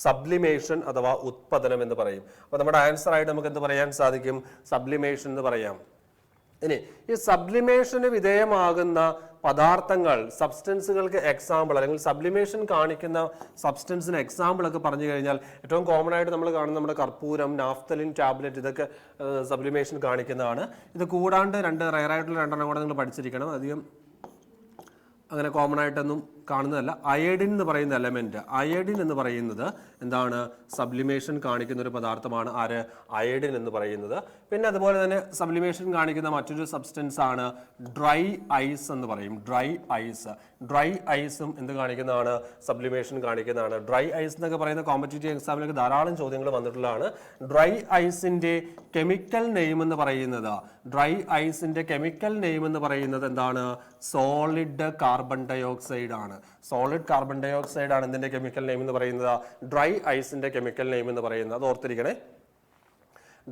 സബ്ലിമേഷൻ അഥവാ ഉത്പതനം എന്ന് പറയും. അപ്പോൾ നമ്മുടെ ആൻസർ ആയിട്ട് നമുക്ക് എന്ത് പറയാൻ സാധിക്കും? സബ്ലിമേഷൻ എന്ന് പറയാം. ഇനി ഈ സബ്ലിമേഷന് വിധേയമാകുന്ന പദാർത്ഥങ്ങൾ, സബ്സ്റ്റൻസുകൾക്ക് എക്സാമ്പിൾ അല്ലെങ്കിൽ സബ്ലിമേഷൻ കാണിക്കുന്ന സബ്സ്റ്റൻസിന് എക്സാമ്പിൾ ഒക്കെ പറഞ്ഞു കഴിഞ്ഞാൽ ഏറ്റവും കോമൺ ആയിട്ട് നമ്മൾ കാണുന്ന നമ്മുടെ കർപ്പൂരം, നാഫ്തലിൻ ടാബ്ലറ്റ്, ഇതൊക്കെ സബ്ലിമേഷൻ കാണിക്കുന്നതാണ്. ഇത് കൂടാണ്ട് റയറായിട്ടുള്ള 2 കൂടെ നിങ്ങൾ പഠിച്ചിരിക്കണം. അധികം അങ്ങനെ കോമൺ ആയിട്ടൊന്നും കാണുന്നതല്ല, അയഡിൻ എന്ന് പറയുന്ന എലമെന്റ്. അയഡിൻ എന്ന് പറയുന്നത് എന്താണ്? സബ്ലിമേഷൻ കാണിക്കുന്ന ഒരു പദാർത്ഥമാണ്. ആര്? അയഡിൻ എന്ന് പറയുന്നത്. പിന്നെ അതുപോലെ തന്നെ സബ്ലിമേഷൻ കാണിക്കുന്ന മറ്റൊരു സബ്സ്റ്റൻസ് ആണ് ഡ്രൈ ഐസ് എന്ന് പറയും. Dry ice. ഡ്രൈ ഐസും എന്ത് കാണിക്കുന്നതാണ്? സബ്ലിമേഷൻ കാണിക്കുന്നതാണ്. ഡ്രൈ ഐസ് എന്നൊക്കെ പറയുന്ന കോമ്പറ്റേറ്റീവ് എക്സാമിലൊക്കെ ധാരാളം ചോദ്യങ്ങൾ വന്നിട്ടുള്ളതാണ്. ഡ്രൈ ഐസിന്റെ കെമിക്കൽ നെയിം എന്ന് പറയുന്നത്, ഡ്രൈ ഐസിന്റെ കെമിക്കൽ നെയിം എന്ന് പറയുന്നത് എന്താണ്? സോളിഡ് കാർബൺ ഡയോക്സൈഡ് ആണ്. സോളിഡ് കാർബൺ ഡയോക്സൈഡ് ആണ് ഇതിന്റെ കെമിക്കൽ നെയിം എന്ന് പറയുന്നത്. ഡ്രൈ ഐസിന്റെ കെമിക്കൽ നെയിം എന്ന് പറയുന്നത്. അത് ഓർത്തിരിക്കണേ.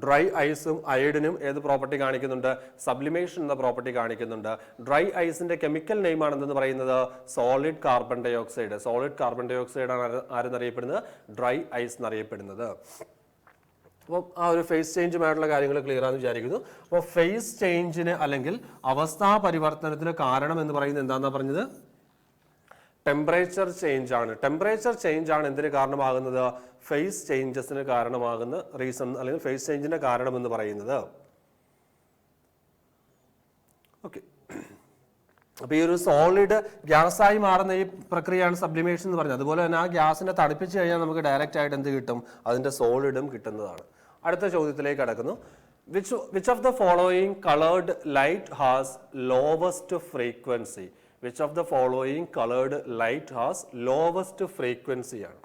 ഡ്രൈ ഐസും അയഡിനും ഏത് പ്രോപ്പർട്ടി കാണിക്കുന്നുണ്ട്? സബ്ലിമേഷൻ എന്ന പ്രോപ്പർട്ടി കാണിക്കുന്നുണ്ട്. ഡ്രൈ ഐസിന്റെ കെമിക്കൽ നെയിം ആണെന്ന് പറയുന്നത് solid carbon dioxide. Solid carbon dioxide ആണ് ആരെന്നറിയപ്പെടുന്നത്? ഡ്രൈ ഐസ് എന്നറിയപ്പെടുന്നത്. അപ്പോൾ ആ ഒരു ഫേസ് ചേഞ്ചുമായിട്ടുള്ള കാര്യങ്ങൾ ക്ലിയർ ആണെന്ന് വിചാരിക്കുന്നു. അപ്പോൾ ഫേസ് ചേഞ്ചിന് അല്ലെങ്കിൽ അവസ്ഥാ പരിവർത്തനത്തിന് കാരണം എന്ന് പറയുന്നത് എന്താണെന്നാ പറഞ്ഞത്? ടെമ്പറേച്ചർ ചേഞ്ച് ആണ്. ടെമ്പറേച്ചർ ചേഞ്ച് ആണ് എന്തിന് കാരണമാകുന്നത്? ഫേസ് ചേഞ്ചസിന് കാരണമാകുന്ന റീസൺ അല്ലെങ്കിൽ ഫേസ് ചേഞ്ചിന്റെ കാരണം എന്ന് പറയുന്നത്. ഓക്കെ, അപ്പൊ ഈ ഒരു സോളിഡ് ഗ്യാസായി മാറുന്ന ഈ പ്രക്രിയയാണ് സബ്ലിമേഷൻ എന്ന് പറഞ്ഞത്. അതുപോലെ തന്നെ ആ ഗ്യാസിനെ തണുപ്പിച്ച് കഴിഞ്ഞാൽ നമുക്ക് ഡയറക്റ്റ് ആയിട്ട് എന്ത് കിട്ടും? അതിന്റെ സോളിഡും കിട്ടുന്നതാണ്. അടുത്ത ചോദ്യത്തിലേക്ക് കടക്കുന്നു. Which of the following coloured light has lowest frequency? Which of the following colored light has lowest frequency ആണ്.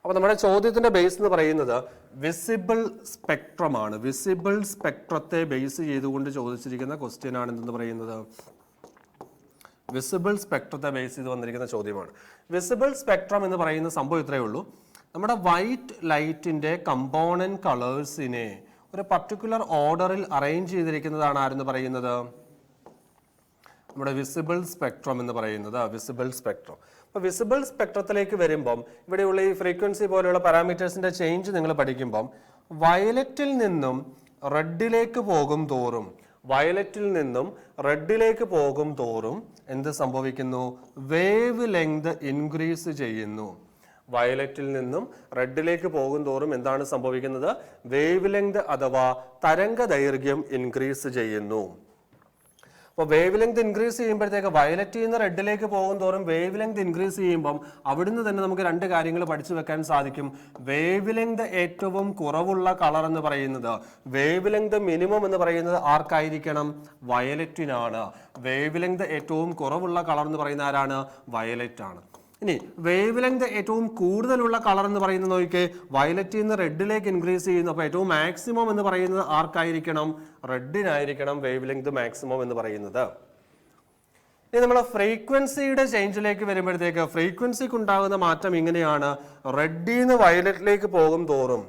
അപ്പോൾ നമ്മുടെ ചോദ്യത്തിന്റെ ബേസ് എന്ന് പറയുന്നത് വിസിബിൾ സ്പെക്ട്രം ആണ്. വിസിബിൾ സ്പെക്ട്രത്തെ ബേസ് ചെയ്തുകൊണ്ട് ചോദിച്ചിരിക്കുന്ന ക്വസ്റ്റ്യൻ ആണ് എന്തെന്ന് പറയുന്നത്? വിസിബിൾ സ്പെക്ട്രത്തെ ബേസ് ചെയ്ത് വന്നിരിക്കുന്ന ചോദ്യമാണ്. വിസിബിൾ സ്പെക്ട്രം എന്ന് പറയുന്ന സംഭവം ഇത്രയേ ഉള്ളൂ. നമ്മുടെ വൈറ്റ് ലൈറ്റിന്റെ കമ്പോണന്റ് കളേഴ്സിനെ ഒരു പർട്ടിക്കുലർ ഓർഡറിൽ അറേഞ്ച് ചെയ്തിരിക്കുന്നതാണ് ആരെന്ന് പറയുന്നത്? നമ്മുടെ വിസിബിൾ സ്പെക്ട്രം എന്ന് പറയുന്നത്. Visible spectrum. അപ്പോൾ വിസിബിൾ സ്പെക്ട്രത്തിലേക്ക് വരുമ്പം ഇവിടെയുള്ള ഈ ഫ്രീക്വൻസി പോലെയുള്ള പാരാമീറ്റേഴ്സിന്റെ ചേഞ്ച് നിങ്ങൾ പഠിക്കുമ്പം വയലറ്റിൽ നിന്നും റെഡിലേക്ക് പോകും തോറും, വയലറ്റിൽ നിന്നും റെഡിലേക്ക് പോകും തോറും എന്ത് സംഭവിക്കുന്നു? വേവ് ലെങ്ത് ഇൻക്രീസ് ചെയ്യുന്നു. വയലറ്റിൽ നിന്നും റെഡിലേക്ക് പോകും തോറും എന്താണ് സംഭവിക്കുന്നത്? വേവ് ലെങ്ത് അഥവാ തരംഗ ദൈർഘ്യം ഇൻക്രീസ് ചെയ്യുന്നു. അപ്പോൾ വേവ് ലെങ്ത് ഇൻക്രീസ് ചെയ്യുമ്പോഴത്തേക്ക് വയലറ്റിൽ നിന്ന് റെഡിലേക്ക് പോകും തോറും വേവ് ലെങ്ത് ഇൻക്രീസ് ചെയ്യുമ്പം അവിടുന്ന് തന്നെ നമുക്ക് രണ്ട് കാര്യങ്ങൾ പഠിച്ചു വെക്കാൻ സാധിക്കും. വേവ് ലെങ്ത് ഏറ്റവും കുറവുള്ള കളർ എന്ന് പറയുന്നത്, വേവ് ലെങ്ത് മിനിമം എന്ന് പറയുന്നത് ആർക്കായിരിക്കണം? വയലറ്റിനാണ്. വേവ് ലെങ്ത് ഏറ്റവും കുറവുള്ള കളർ എന്ന് പറയുന്ന ആരാണ്? വയലറ്റ് ആണ്. ഇനി വേവ് ലെങ്ത് ഏറ്റവും കൂടുതലുള്ള കളർ എന്ന് പറയുന്നത് നോക്കിക്കേ, വയലറ്റിൽ നിന്ന് റെഡിലേക്ക് ഇൻക്രീസ് ചെയ്യുന്നു. അപ്പോൾ ഏറ്റവും മാക്സിമം എന്ന് പറയുന്നത് ആർക്കായിരിക്കണം? റെഡിനായിരിക്കണം വേവ് ലെങ്ത് മാക്സിമം എന്ന് പറയുന്നത്. ഇനി നമ്മൾ ഫ്രീക്വൻസിയുടെ ചേഞ്ചിലേക്ക് വരുമ്പോഴത്തേക്ക് ഫ്രീക്വൻസിക്ക് ഉണ്ടാകുന്ന മാറ്റം ഇങ്ങനെയാണ്. റെഡിൽ നിന്ന് വയലറ്റിലേക്ക് പോകും തോറും,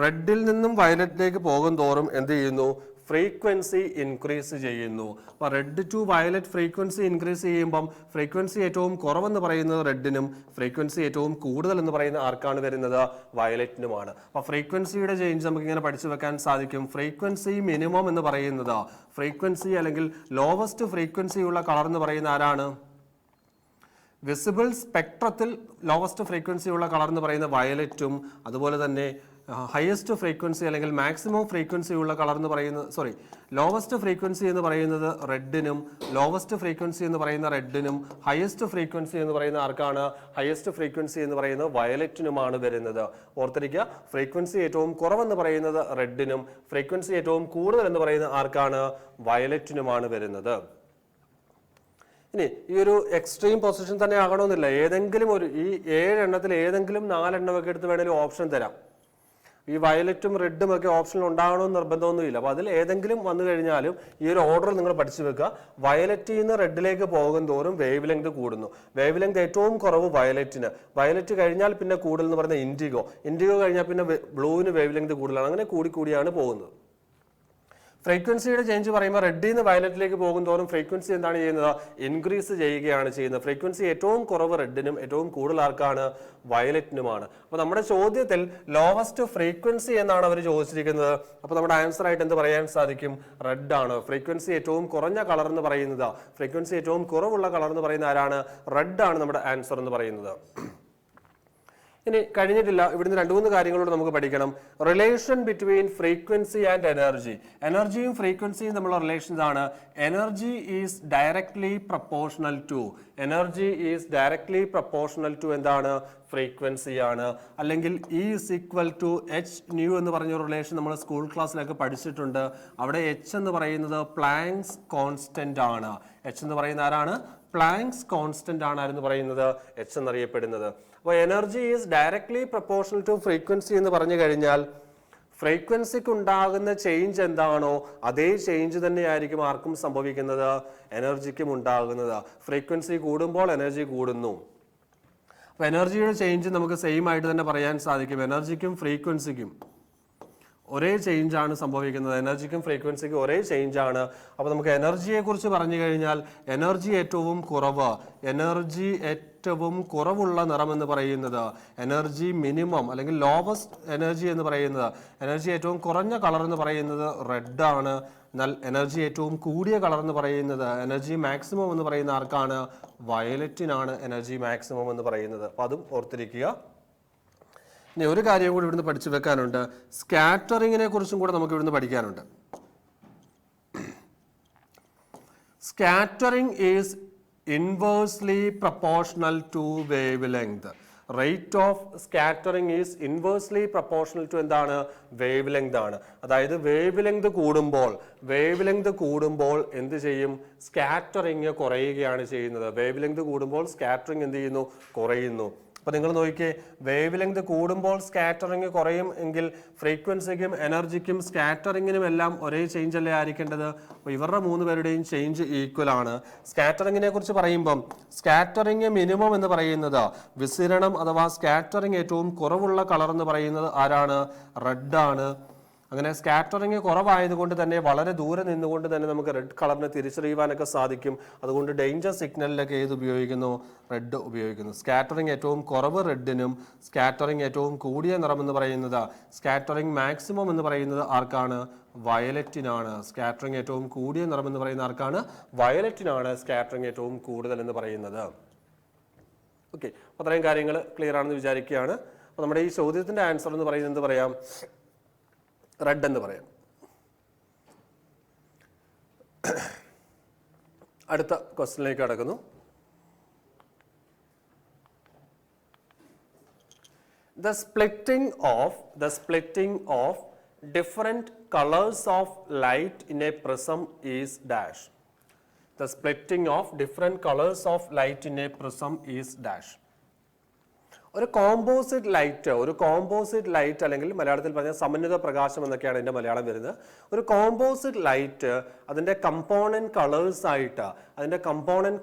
റെഡിൽ നിന്നും വയലറ്റിലേക്ക് പോകും തോറും എന്ത് ചെയ്യുന്നു? ഫ്രീക്വൻസി ഇൻക്രീസ് ചെയ്യുന്നു. അപ്പോൾ red to violet frequency increase ചെയ്യുമ്പം ഫ്രീക്വൻസി ഏറ്റവും കുറവെന്ന് പറയുന്നത് റെഡിനും ഫ്രീക്വൻസി ഏറ്റവും കൂടുതൽ എന്ന് പറയുന്ന ആർക്കാണ് വരുന്നത്? വയലറ്റിനുമാണ്. അപ്പോൾ ഫ്രീക്വൻസിയുടെ ചേഞ്ച് നമുക്ക് ഇങ്ങനെ പഠിച്ചു വെക്കാൻ സാധിക്കും. ഫ്രീക്വൻസി മിനിമം എന്ന് പറയുന്നത്, ഫ്രീക്വൻസി അല്ലെങ്കിൽ ലോവസ്റ്റ് ഫ്രീക്വൻസി ഉള്ള കളർ എന്ന് പറയുന്ന ആരാണ്? വിസിബിൾ സ്പെക്ട്രത്തിൽ ലോവസ്റ്റ് ഫ്രീക്വൻസി ഉള്ള കളർ എന്ന് പറയുന്ന വയലറ്റും, അതുപോലെ തന്നെ ഹയസ്റ്റ് ഫ്രീക്വൻസി അല്ലെങ്കിൽ മാക്സിമം ഫ്രീക്വൻസി ഉള്ള കളർ എന്ന് പറയുന്നത് ലോവസ്റ്റ് ഫ്രീക്വൻസി എന്ന് പറയുന്നത് റെഡിനും, ലോവസ്റ്റ് ഫ്രീക്വൻസി എന്ന് പറയുന്ന റെഡിനും, ഹയസ്റ്റ് ഫ്രീക്വൻസി എന്ന് പറയുന്ന ആർക്കാണ്? ഹയസ്റ്റ് ഫ്രീക്വൻസി എന്ന് പറയുന്നത് വയലറ്റിനുമാണ് വരുന്നത്. ഓർത്തിരിക്കുക, ഫ്രീക്വൻസി ഏറ്റവും കുറവെന്ന് പറയുന്നത് റെഡിനും, ഫ്രീക്വൻസി ഏറ്റവും കൂടുതൽ എന്ന് പറയുന്ന ആർക്കാണ്? വയലറ്റിനുമാണ് വരുന്നത്. ഇനി ഈ ഒരു എക്സ്ട്രീം പൊസിഷൻ തന്നെ ആകണമെന്നില്ല. ഏതെങ്കിലും ഒരു ഈ 7 എണ്ണത്തിൽ ഏതെങ്കിലും 4 എണ്ണമൊക്കെ എടുത്ത് വേണമെങ്കിലും ഓപ്ഷൻ തരാം. ഈ വയലറ്റും റെഡും ഒക്കെ ഓപ്ഷനിൽ ഉണ്ടാകണമെന്ന് നിർബന്ധമൊന്നുമില്ല. അപ്പോൾ അതിൽ ഏതെങ്കിലും വന്നു കഴിഞ്ഞാലും ഈ ഒരു ഓർഡർ നിങ്ങൾ പഠിച്ചു വെക്കുക. വയലറ്റിൽ നിന്ന് റെഡിലേക്ക് പോകും തോറും വേവ് ലെങ്ത് കൂടുന്നു. വേവ് ലെങ്ത് ഏറ്റവും കുറവ് വയലറ്റിന്, വയലറ്റ് കഴിഞ്ഞാൽ പിന്നെ കൂടുതൽ എന്ന് പറയുന്നത് ഇൻഡിഗോ, ഇൻഡിഗോ കഴിഞ്ഞാൽ പിന്നെ ബ്ലൂവിന് വേവ് ലെങ്ത് കൂടുതലാണ്. അങ്ങനെ കൂടിയാണ് പോകുന്നത്. ഫ്രീക്വൻസിയുടെ ചേഞ്ച് പറയുമ്പോൾ റെഡിൽ നിന്ന് വയലറ്റിലേക്ക് പോകും തോറും ഫ്രീക്വൻസി എന്താണ് ചെയ്യുന്നത്? ഇൻക്രീസ് ചെയ്യുകയാണ് ചെയ്യുന്നത്. ഫ്രീക്വൻസി ഏറ്റവും കുറവ് റെഡിനും ഏറ്റവും കൂടുതൽ ആർക്കാണ്? വയലറ്റിനുമാണ്. അപ്പോൾ നമ്മുടെ ചോദ്യത്തിൽ ലോവസ്റ്റ് ഫ്രീക്വൻസി എന്നാണ് അവർ ചോദിച്ചിരിക്കുന്നത്. അപ്പോൾ നമ്മുടെ ആൻസർ ആയിട്ട് എന്ത് പറയാൻ സാധിക്കും? റെഡ് ആണ്. ഫ്രീക്വൻസി ഏറ്റവും കുറഞ്ഞ കളർ എന്ന് പറയുന്നത്, ഫ്രീക്വൻസി ഏറ്റവും കുറവുള്ള കളർ എന്ന് പറയുന്ന ആരാണ്? റെഡ് ആണ് നമ്മുടെ ആൻസർ എന്ന് പറയുന്നത്. ഇനി കഴിഞ്ഞിട്ടില്ല, ഇവിടുന്ന് 2-3 കാര്യങ്ങളോട് നമുക്ക് പഠിക്കണം. Relation between frequency and energy. എനർജിയും ഫ്രീക്വൻസിയും തമ്മിലുള്ള റിലേഷൻസ് ആണ്. Energy is directly proportional to, energy is directly proportional to എന്താണ്? ഫ്രീക്വൻസി ആണ്. അല്ലെങ്കിൽ E is equal to h nu എന്ന് പറഞ്ഞ റിലേഷൻ നമ്മൾ സ്കൂൾ ക്ലാസ്സിലൊക്കെ പഠിച്ചിട്ടുണ്ട്. അവിടെ h എന്ന് പറയുന്നത് പ്ലാങ്ക്സ് കോൺസ്റ്റന്റ് ആണ്. h എന്ന് പറയുന്ന ആരാണ്? പ്ലാങ്ക്സ് കോൺസ്റ്റന്റ് ആണ് ആരെന്ന് പറയുന്നത്? h എന്നറിയപ്പെടുന്നത്. അപ്പോൾ energy is directly proportional to frequency എന്ന് പറഞ്ഞു കഴിഞ്ഞാൽ ഫ്രീക്വൻസിക്ക് ഉണ്ടാകുന്ന ചേഞ്ച് എന്താണോ അതേ ചേഞ്ച് തന്നെയായിരിക്കും ആർക്കും സംഭവിക്കുന്നത്? എനർജിക്കും ഉണ്ടാകുന്നത്. ഫ്രീക്വൻസി കൂടുമ്പോൾ എനർജി കൂടുന്നു. അപ്പോൾ എനർജിയുടെ ചേഞ്ച് നമുക്ക് സെയിം ആയിട്ട് തന്നെ പറയാൻ സാധിക്കും. എനർജിക്കും ഫ്രീക്വൻസിക്കും ഒരേ ചേഞ്ച് ആണ് സംഭവിക്കുന്നത്. എനർജിക്കും ഫ്രീക്വൻസിക്കും ഒരേ ചേഞ്ച് ആണ്. അപ്പോൾ നമുക്ക് എനർജിയെ കുറിച്ച് പറഞ്ഞു കഴിഞ്ഞാൽ എനർജി ഏറ്റവും കുറവ്, എനർജി ഏറ്റവും കുറവുള്ള നിറം എന്ന് പറയുന്നത്, എനർജി മിനിമം അല്ലെങ്കിൽ ലോവസ്റ്റ് എനർജി എന്ന് പറയുന്നത്, എനർജി ഏറ്റവും കുറഞ്ഞ കളർ എന്ന് പറയുന്നത് റെഡ് ആണ്. എന്നാൽ എനർജി ഏറ്റവും കൂടിയ കളർ എന്ന് പറയുന്നത്, എനർജി മാക്സിമം എന്ന് പറയുന്ന ആർക്കാണ്? വയലറ്റിനാണ് എനർജി മാക്സിമം എന്ന് പറയുന്നത്. അപ്പോൾ അതും ഓർത്തിരിക്കുക. ഇനി ഒരു കാര്യം കൂടി ഇവിടുന്ന് പഠിച്ചു വെക്കാനുണ്ട്. സ്കാറ്ററിങ്ങിനെ കുറിച്ചും കൂടെ നമുക്ക് ഇവിടുന്ന് പഠിക്കാനുണ്ട്. Scattering is inversely proportional to wavelength. Rate of scattering is inversely proportional to എന്താണ്? വേവ് ലെങ്ത് ആണ്. അതായത് വേവ് ലെങ്ത് കൂടുമ്പോൾ എന്ത് ചെയ്യും? സ്കാറ്ററിങ് കുറയുകയാണ് ചെയ്യുന്നത്. വേവ് ലെങ്ത് കൂടുമ്പോൾ സ്കാറ്ററിംഗ് എന്ത് ചെയ്യുന്നു? കുറയുന്നു. അപ്പോൾ നിങ്ങൾ നോക്കിയേ, വേവ് ലെങ്ത് കൂടുമ്പോൾ സ്കാറ്ററിങ് കുറയും എങ്കിൽ ഫ്രീക്വൻസിക്കും എനർജിക്കും സ്കാറ്ററിങ്ങിനും എല്ലാം ഒരേ ചേഞ്ച് അല്ലേ ആയിരിക്കേണ്ടത്? അപ്പോൾ ഇവരുടെ 3 പേരുടെയും ചേഞ്ച് ഈക്വൽ ആണ്. സ്കാറ്ററിങ്ങിനെ കുറിച്ച് പറയുമ്പം സ്കാറ്ററിങ് മിനിമം എന്ന് പറയുന്നത്, വിസിരണം അഥവാ സ്കാറ്ററിങ് ഏറ്റവും കുറവുള്ള കളർ എന്ന് പറയുന്നത് ആരാണ്? റെഡ് ആണ്. അങ്ങനെ സ്കാറ്ററിങ് കുറവായതുകൊണ്ട് തന്നെ വളരെ ദൂരെ നിന്നുകൊണ്ട് തന്നെ നമുക്ക് റെഡ് കളറിനെ തിരിച്ചറിയുവാനൊക്കെ സാധിക്കും. അതുകൊണ്ട് ഡേഞ്ചർ സിഗ്നലിലൊക്കെ ഏത് ഉപയോഗിക്കുന്നു? റെഡ് ഉപയോഗിക്കുന്നു. സ്കാറ്ററിങ് ഏറ്റവും കുറവ് റെഡിനും സ്കാറ്ററിങ് ഏറ്റവും കൂടിയ നിറം എന്ന് പറയുന്നത്, സ്കാറ്ററിങ് മാക്സിമം എന്ന് പറയുന്നത് ആർക്കാണ്? വയലറ്റിനാണ്. സ്കാറ്ററിങ് ഏറ്റവും കൂടിയ നിറം എന്ന് പറയുന്ന ആർക്കാണ്? വയലറ്റിനാണ് സ്കാറ്ററിങ് ഏറ്റവും കൂടുതൽ എന്ന് പറയുന്നത്. ഓക്കെ, അത്രയും കാര്യങ്ങൾ ക്ലിയർ ആണെന്ന് വിചാരിക്കുകയാണ്. അപ്പോൾ നമ്മുടെ ഈ ചോദ്യത്തിന്റെ ആൻസർ എന്ന് പറയുന്നത് എന്ത് പറയാം? റെഡ് എന്ന് പറയാം. അടുത്ത ക്വസ്റ്റ്യനിലേക്ക് കടക്കുന്നു. The splitting of different colors of light in a prism is dash. The splitting of different colors of light in a prism is dash. ഒരു കോമ്പോസിറ്റ് ലൈറ്റ് അല്ലെങ്കിൽ മലയാളത്തിൽ പറഞ്ഞാൽ സമന്വിത പ്രകാശം എന്നൊക്കെയാണ് എൻ്റെ മലയാളം വരുന്നത്. ഒരു കോമ്പോസിറ്റ് ലൈറ്റ് അതിൻ്റെ കമ്പോണന്റ്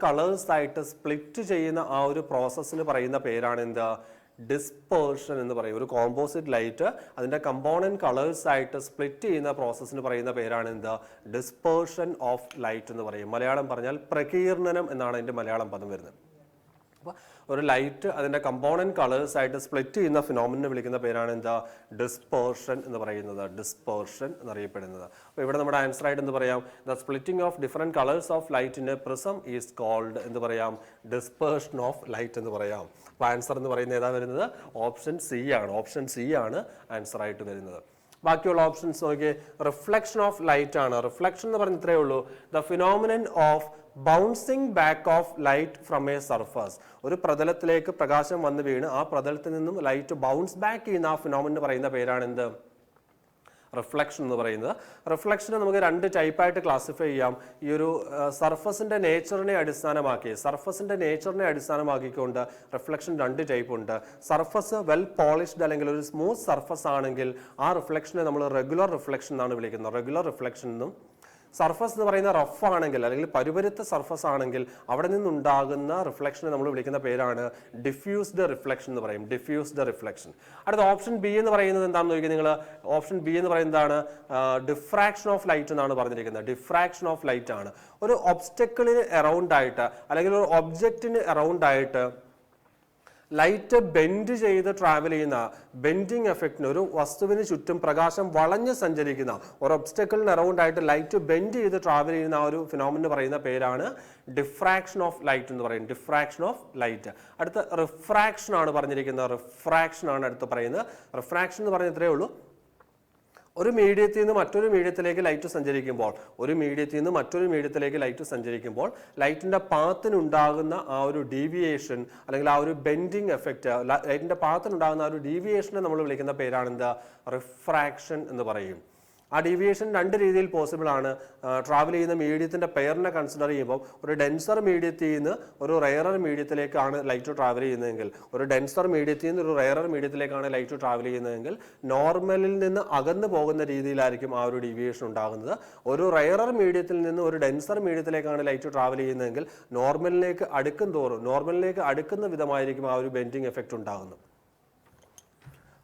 കളേഴ്സ് ആയിട്ട് സ്പ്ലിറ്റ് ചെയ്യുന്ന ആ ഒരു പ്രോസസ്സിന് പറയുന്ന പേരാണ് എന്താ? ഡിസ്പേർഷൻ എന്ന് പറയും. ഒരു കോമ്പോസിറ്റ് ലൈറ്റ് അതിൻ്റെ കമ്പോണന്റ് കളേഴ്സ് ആയിട്ട് സ്പ്ലിറ്റ് ചെയ്യുന്ന പ്രോസസ്സിന് പറയുന്ന പേരാണ് എന്താ? ഡിസ്പേർഷൻ ഓഫ് ലൈറ്റ് എന്ന് പറയും. മലയാളം പറഞ്ഞാൽ പ്രകീർണനം എന്നാണ് അതിൻ്റെ മലയാളം പദം വരുന്നത്. അപ്പോൾ ഒരു ലൈറ്റ് അതിൻ്റെ കമ്പോണന്റ് കളേഴ്സ് ആയിട്ട് സ്പ്ലിറ്റ് ചെയ്യുന്ന ഫിനോമിനെ വിളിക്കുന്ന പേരാണ് എന്താ? ഡിസ്പേർഷൻ എന്ന് പറയുന്നത്. ഡിസ്പേർഷൻ എന്നറിയപ്പെടുന്നത്. അപ്പോൾ ഇവിടെ നമ്മുടെ ആൻസർ ആയിട്ട് എന്ത് പറയാം? The splitting of different colours of light in a prism is called എന്ത് പറയാം? ഡിസ്പേർഷൻ ഓഫ് ലൈറ്റ് എന്ന് പറയാം. അപ്പോൾ ആൻസർ എന്ന് പറയുന്നത് ഏതാ വരുന്നത്? ഓപ്ഷൻ സി ആണ് ആൻസർ ആയിട്ട് വരുന്നത്. ബാക്കിയുള്ള ഓപ്ഷൻസ് നോക്കിയേ. റിഫ്ലക്ഷൻ ഓഫ് ലൈറ്റ് ആണ്. റിഫ്ലക്ഷൻ എന്ന് പറഞ്ഞ ഇത്രയേ ഉള്ളൂ. The phenomenon of bouncing back of light from A surface. ഒരു പ്രതലത്തിലേക്ക് പ്രകാശം വന്ന് വീണ് ആ പ്രതലത്തിൽ നിന്നും ലൈറ്റ് ബൗൺസ് ബാക്ക് ചെയ്യുന്ന ആ ഫിനോമിനൻ പറയുന്ന പേരാണ് എന്ത്? റിഫ്ലക്ഷൻ എന്ന് പറയുന്നത്. റിഫ്ലക്ഷനെ നമുക്ക് 2 ടൈപ്പായിട്ട് ക്ലാസിഫൈ ചെയ്യാം. ഈ ഒരു സർഫസിന്റെ നേച്ചറിനെ അടിസ്ഥാനമാക്കിക്കൊണ്ട് റിഫ്ലക്ഷൻ 2 ടൈപ്പ് ഉണ്ട്. സർഫസ് വെൽ പോളിഷ്ഡ് അല്ലെങ്കിൽ ഒരു സ്മൂത്ത് സർഫസ് ആണെങ്കിൽ ആ റിഫ്ലക്ഷനെ നമ്മൾ റെഗുലർ റിഫ്ലക്ഷൻ എന്നാണ് വിളിക്കുന്നത്. റെഗുലർ റിഫ്ലക്ഷൻ എന്നും സർഫസ് എന്ന് പറയുന്ന റഫ് ആണെങ്കിൽ അല്ലെങ്കിൽ പരുപരുത്ത സർഫസ് ആണെങ്കിൽ അവിടെ നിന്നുണ്ടാകുന്ന റിഫ്ലക്ഷനെ നമ്മൾ വിളിക്കുന്ന പേരാണ് ഡിഫ്യൂസ്ഡ് റിഫ്ലക്ഷൻ എന്ന് പറയും. Diffused reflection. അടുത്ത ഓപ്ഷൻ ബി എന്ന് പറയുന്നത് എന്താണെന്ന് നോക്കിയാൽ നിങ്ങൾ ഓപ്ഷൻ ബി എന്ന് പറയുന്നത് എന്താണ്? ഡിഫ്രാക്ഷൻ ഓഫ് ലൈറ്റ് എന്നാണ് പറഞ്ഞിരിക്കുന്നത്. ഡിഫ്രാക്ഷൻ ഓഫ് ലൈറ്റ് ആണ്. ഒരു ഒബ്സ്റ്റക്കിളിന് അറൗണ്ട് ആയിട്ട് അല്ലെങ്കിൽ ഒരു ഒബ്ജക്റ്റിന് അറൗണ്ട് ആയിട്ട് ലൈറ്റ് ബെൻഡ് ചെയ്ത് ട്രാവൽ ചെയ്യുന്ന ബെൻഡിങ് എഫക്റ്റിന്, ഒരു വസ്തുവിന് ചുറ്റും പ്രകാശം വളഞ്ഞ് സഞ്ചരിക്കുന്ന ഒരു ഒബ്സ്റ്റക്കിളിന് അറൗണ്ട് ആയിട്ട് ലൈറ്റ് ബെൻഡ് ചെയ്ത് ട്രാവൽ ചെയ്യുന്ന ആ ഒരു ഫിനോമിനൻ പറയുന്ന പേരാണ് ഡിഫ്രാക്ഷൻ ഓഫ് ലൈറ്റ് എന്ന് പറയും. Diffraction of light. അടുത്ത റിഫ്രാക്ഷൻ ആണ് പറഞ്ഞിരിക്കുന്നത്. റിഫ്രാക്ഷൻ ആണ് അടുത്ത് പറയുന്നത്. റിഫ്രാക്ഷൻ എന്ന് പറഞ്ഞാൽ ഇത്രയേ ഉള്ളൂ. ഒരു മീഡിയത്തിൽ നിന്ന് മറ്റൊരു മീഡിയത്തിലേക്ക് ലൈറ്റ് സഞ്ചരിക്കുമ്പോൾ ലൈറ്റിന്റെ പാത്തിനുണ്ടാകുന്ന ആ ഒരു ഡീവിയേഷൻ അല്ലെങ്കിൽ ആ ഒരു ബെൻഡിങ് എഫക്റ്റ്, ലൈറ്റിന്റെ പാത്തിനുണ്ടാകുന്ന ആ ഒരു ഡീവിയേഷനെ നമ്മൾ വിളിക്കുന്ന പേരാണ് എന്താ? റിഫ്രാക്ഷൻ എന്ന് പറയും. ആ ഡീവിയേഷൻ രണ്ട് രീതിയിൽ പോസിബിൾ ആണ്. ട്രാവൽ ചെയ്യുന്ന മീഡിയത്തിന്റെ പെയറിനെ കൺസിഡർ ചെയ്യുമ്പോൾ ഒരു ഡെൻസർ മീഡിയത്തിൽ നിന്ന് ഒരു റെയറർ മീഡിയത്തിലേക്കാണ് ലൈറ്റ് ട്രാവൽ ചെയ്യുന്നതെങ്കിൽ, ഒരു ഡെൻസർ മീഡിയത്തിൽ നിന്ന് ഒരു റെയറർ മീഡിയത്തിലേക്കാണ് ലൈറ്റ് ട്രാവൽ ചെയ്യുന്നതെങ്കിൽ നോർമലിൽ നിന്ന് അകന്നു പോകുന്ന രീതിയിലായിരിക്കും ആ ഒരു ഡീവിയേഷൻ ഉണ്ടാകുന്നത്. ഒരു റെയറർ മീഡിയത്തിൽ നിന്ന് ഒരു ഡെൻസർ മീഡിയത്തിലേക്കാണ് ലൈറ്റ് ട്രാവൽ ചെയ്യുന്നതെങ്കിൽ നോർമലിലേക്ക് അടുക്കുന്ന വിധമായിരിക്കും ആ ഒരു ബെൻഡിങ് എഫക്റ്റ് ഉണ്ടാകുന്നത്.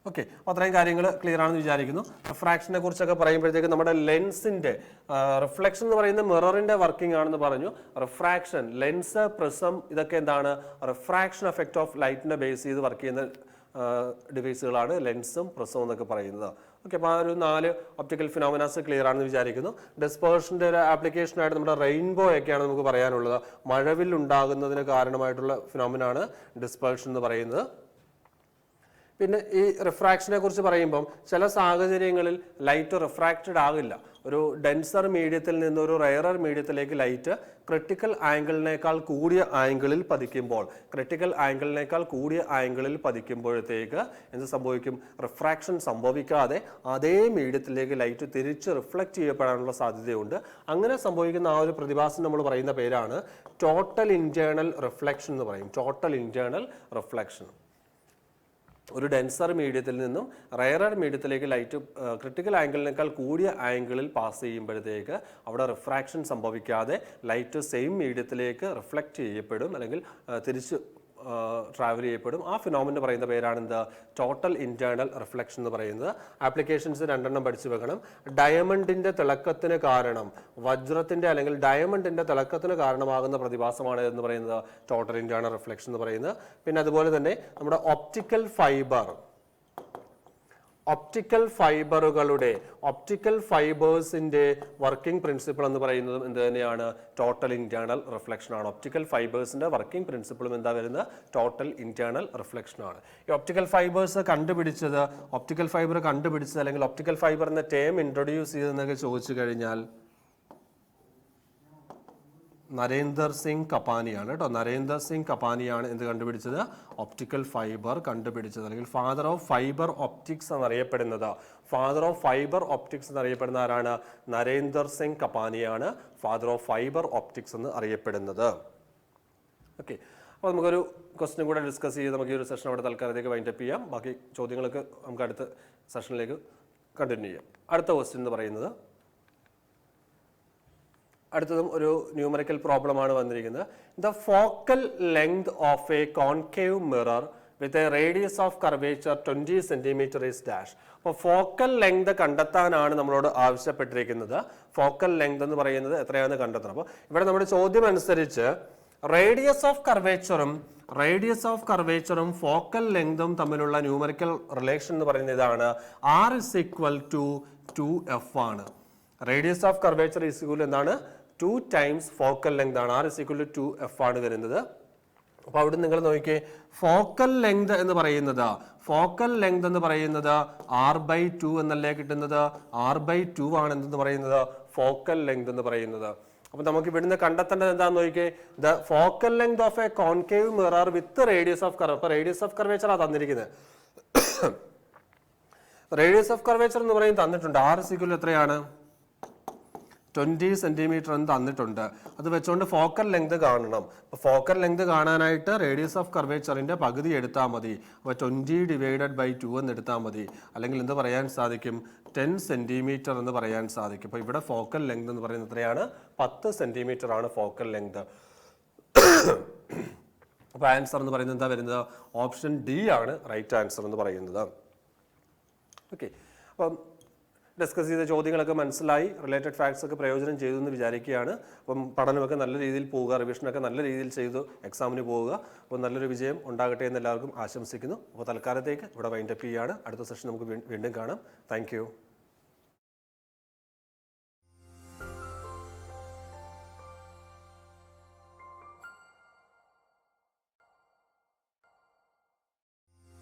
ഓക്കെ, അപ്പോൾ അത്രയും കാര്യങ്ങൾ ക്ലിയർ ആണെന്ന് വിചാരിക്കുന്നു. റിഫ്രാക്ഷനെ കുറിച്ചൊക്കെ പറയുമ്പോഴത്തേക്ക് നമ്മുടെ ലെൻസിന്റെ റിഫ്ലക്ഷൻ എന്ന് പറയുന്ന മിററിന്റെ വർക്കിംഗ് ആണെന്ന് പറഞ്ഞു. റിഫ്രാക്ഷൻ, ലെൻസ്, പ്രിസം, ഇതൊക്കെ എന്താണ്? റിഫ്രാക്ഷൻ എഫക്റ്റ് ഓഫ് ലൈറ്റിനെ ബേസ് ചെയ്ത് വർക്ക് ചെയ്യുന്ന ഡിവൈസുകളാണ് ലെൻസും പ്രിസവും എന്നൊക്കെ പറയുന്നത്. ഓക്കെ, അപ്പോൾ ആ ഒരു 4 ഒപ്റ്റിക്കൽ ഫിനോമിനാസ് ക്ലിയർ ആണെന്ന് വിചാരിക്കുന്നു. ഡിസ്പേർഷൻ്റെ ഒരു ആപ്ലിക്കേഷനായിട്ട് നമ്മുടെ റെയിൻബോ ഒക്കെയാണ് നമുക്ക് പറയാനുള്ളത്. മഴവിൽ ഉണ്ടാകുന്നതിന് കാരണമായിട്ടുള്ള ഫിനോമിനാണ് ഡിസ്പേർഷൻ എന്ന് പറയുന്നത്. പിന്നെ ഈ റിഫ്രാക്ഷനെ കുറിച്ച് പറയുമ്പം ചില സാഹചര്യങ്ങളിൽ ലൈറ്റ് റിഫ്രാക്റ്റഡ് ആകില്ല. ഒരു ഡെൻസർ മീഡിയത്തിൽ നിന്ന് ഒരു റെയറർ മീഡിയത്തിലേക്ക് ലൈറ്റ് ക്രിട്ടിക്കൽ ആംഗിളിനേക്കാൾ കൂടിയ ആംഗിളിൽ പതിക്കുമ്പോഴത്തേക്ക് എന്ത് സംഭവിക്കും? റിഫ്രാക്ഷൻ സംഭവിക്കാതെ അതേ മീഡിയത്തിലേക്ക് ലൈറ്റ് തിരിച്ച് റിഫ്ലക്റ്റ് ചെയ്യപ്പെടാനുള്ള സാധ്യതയുണ്ട്. അങ്ങനെ സംഭവിക്കുന്ന ആ ഒരു പ്രതിഭാസം നമ്മൾ പറയുന്ന പേരാണ് ടോട്ടൽ ഇന്റേണൽ റിഫ്ലക്ഷൻ എന്ന് പറയും. Total internal reflection. ഒരു ഡെൻസർ മീഡിയത്തിൽ നിന്നും റെയറർ മീഡിയത്തിലേക്ക് ലൈറ്റ് ക്രിട്ടിക്കൽ ആംഗിളിനേക്കാൾ കൂടിയ ആംഗിളിൽ പാസ് ചെയ്യുമ്പോഴത്തേക്ക് അവിടെ റിഫ്രാക്ഷൻ സംഭവിക്കാതെ ലൈറ്റ് സെയിം മീഡിയത്തിലേക്ക് റിഫ്ലക്റ്റ് ചെയ്യപ്പെടും അല്ലെങ്കിൽ തിരിച്ച് ട്രാവൽ ചെയ്യപ്പെടും. ആ ഫിനോമിനൻ പറയുന്ന പേരാണ് എന്താ? ടോട്ടൽ ഇന്റേണൽ റിഫ്ലക്ഷൻ എന്ന് പറയുന്നത്. ആപ്ലിക്കേഷൻസ് 2 പഠിച്ചു വെക്കണം. ഡയമണ്ടിന്റെ തിളക്കത്തിന് കാരണം, വജ്രത്തിന്റെ അല്ലെങ്കിൽ ഡയമണ്ടിന്റെ തിളക്കത്തിന് കാരണമാകുന്ന പ്രതിഭാസമാണ് എന്ന് പറയുന്നത് ടോട്ടൽ ഇന്റേണൽ റിഫ്ലക്ഷൻ എന്ന് പറയുന്നത്. പിന്നെ അതുപോലെ തന്നെ നമ്മുടെ ഒപ്റ്റിക്കൽ ഫൈബേഴ്സിന്റെ വർക്കിംഗ് പ്രിൻസിപ്പിൾ എന്ന് പറയുന്നതും എന്ത് തന്നെയാണ്? ടോട്ടൽ ഇന്റേണൽ റിഫ്ലക്ഷൻ ആണ്. ഒപ്റ്റിക്കൽ ഫൈബേഴ്സിന്റെ വർക്കിംഗ് പ്രിൻസിപ്പിളും എന്താ വരുന്നത്? ടോട്ടൽ ഇന്റേണൽ റിഫ്ലക്ഷൻ ആണ്. ഈ ഒപ്റ്റിക്കൽ ഫൈബർ കണ്ടുപിടിച്ചത് അല്ലെങ്കിൽ ഒപ്റ്റിക്കൽ ഫൈബർ എന്ന ടേം ഇൻട്രൊഡ്യൂസ് ചെയ്തെന്നൊക്കെ ചോദിച്ചു കഴിഞ്ഞാൽ നരേന്ദർ സിംഗ് കപാനിയാണ് കേട്ടോ. നരേന്ദർ സിംഗ് കപാനിയാണ് എന്ത് കണ്ടുപിടിച്ചത്? ഒപ്റ്റിക്കൽ ഫൈബർ കണ്ടുപിടിച്ചത്, അല്ലെങ്കിൽ ഫാദർ ഓഫ് ഫൈബർ ഒപ്റ്റിക്സ് എന്നറിയപ്പെടുന്നത്. ആരാണ്? നരേന്ദർ സിംഗ് കപാനിയാണ് ഫാദർ ഓഫ് ഫൈബർ ഒപ്റ്റിക്സ് എന്ന് അറിയപ്പെടുന്നത്. ഓക്കെ, അപ്പോൾ നമുക്കൊരു ക്വസ്റ്റ്യൻ കൂടെ ഡിസ്കസ് ചെയ്ത് നമുക്ക് ഈ ഒരു സെഷൻ അവിടെ തൽക്കാലത്തേക്ക് വൈൻഡപ്പ് ചെയ്യാം. ബാക്കി ചോദ്യങ്ങൾക്ക് നമുക്ക് അടുത്ത സെഷനിലേക്ക് കണ്ടിന്യൂ ചെയ്യാം. അടുത്ത ക്വസ്റ്റ്യൻ എന്ന് പറയുന്നത്, അടുത്തതും ഒരു ന്യൂമറിക്കൽ പ്രോബ്ലം ആണ് വന്നിരിക്കുന്നത്. The focal length of A concave mirror with a radius of curvature 20 centimetre is dash. അപ്പോൾ ഫോക്കൽ ലെങ്ത് കണ്ടെത്താനാണ് നമ്മളോട് ആവശ്യപ്പെട്ടിരിക്കുന്നത്. ഫോക്കൽ ലെങ്ത് എന്ന് പറയുന്നത് എത്രയാണെന്ന് കണ്ടെത്തണം. അപ്പോൾ ഇവിടെ നമ്മുടെ ചോദ്യം അനുസരിച്ച് റേഡിയസ് ഓഫ് കർവേച്ചറും ഫോക്കൽ ലെങ്തും തമ്മിലുള്ള ന്യൂമറിക്കൽ റിലേഷൻ എന്ന് പറയുന്നത് ഇതാണ്. R is equal to 2f ആണ്. Radius of curvature is equal എന്താണ്? 2 times ഫോക്കൽ ലെങ്ത് ആണ്. R is equal to 2f ആണ് വരുന്നത്. അപ്പോൾ അവിടെ നിങ്ങൾ നോക്കിയേ, ഫോക്കൽ ലെങ്ത് എന്ന് പറയുന്നത് R/2 എന്നല്ലേ കിട്ടുന്നത്? R/2 ആണ് എന്തെന്ന് പറയുന്നത്? ഫോക്കൽ ലെങ്ത് എന്ന് പറയുന്നത്. അപ്പൊ നമുക്ക് ഇവിടുന്ന് കണ്ടെത്തേണ്ടത് എന്താണെന്ന് നോക്കിയേ, the focal length of A concave mirror with radius of curve. അപ്പൊ റേഡിയസ് ഓഫ് കർവേച്ചർ ആണ് തന്നിരിക്കുന്നത്. റേഡിയസ് ഓഫ് കർവേച്ചർ എന്ന് പറയുന്നത് തന്നിട്ടുണ്ട്. R is equal എത്രയാണ്? 20 സെന്റിമീറ്റർ എന്ന് തന്നിട്ടുണ്ട്. അത് വെച്ചുകൊണ്ട് ഫോക്കൽ ലെങ്ത് കാണണം. അപ്പോൾ ഫോക്കൽ ലെങ്ത് കാണാനായിട്ട് റേഡിയസ് ഓഫ് കർവേച്ചറിന്റെ പകുതി എടുത്താൽ മതി. അപ്പോൾ 20 ഡിവൈഡഡ് ബൈ 2 എന്ന് എടുത്താൽ മതി. അല്ലെങ്കിൽ എന്ത് പറയാൻ സാധിക്കും? 10 സെന്റിമീറ്റർ എന്ന് പറയാൻ സാധിക്കും. അപ്പോൾ ഇവിടെ ഫോക്കൽ ലെങ്ത് എന്ന് പറയുന്നത് എത്രയാണ്? 10 സെന്റിമീറ്റർ ആണ് ഫോക്കൽ ലെങ്ത്. അപ്പോൾ ആൻസർ എന്ന് പറയുന്നത് എന്താ വരുന്നത്? ഓപ്ഷൻ ഡി ആണ് റൈറ്റ് ആൻസർ എന്ന് പറയുന്നത്. ഓക്കെ, അപ്പം ഡിസ്കസ് ചെയ്ത ചോദ്യങ്ങളൊക്കെ മനസ്സിലായി, റിലേറ്റഡ് ഫാക്ട്സ് ഒക്കെ പ്രയോജനം ചെയ്തു എന്ന് വിചാരിക്കുകയാണ്. അപ്പം പഠനമൊക്കെ നല്ല രീതിയിൽ പോവുക, റിവിഷനൊക്കെ നല്ല രീതിയിൽ ചെയ്തു എക്സാമിന് പോവുക. അപ്പോൾ നല്ലൊരു വിജയം ഉണ്ടാകട്ടെ എന്ന് എല്ലാവർക്കും ആശംസിക്കുന്നു. അപ്പോൾ തൽക്കാലത്തേക്ക് ഇവിടെ വൈൻഡപ്പ് ചെയ്യുകയാണ്. അടുത്ത സെഷൻ നമുക്ക് വീണ്ടും കാണാം. താങ്ക്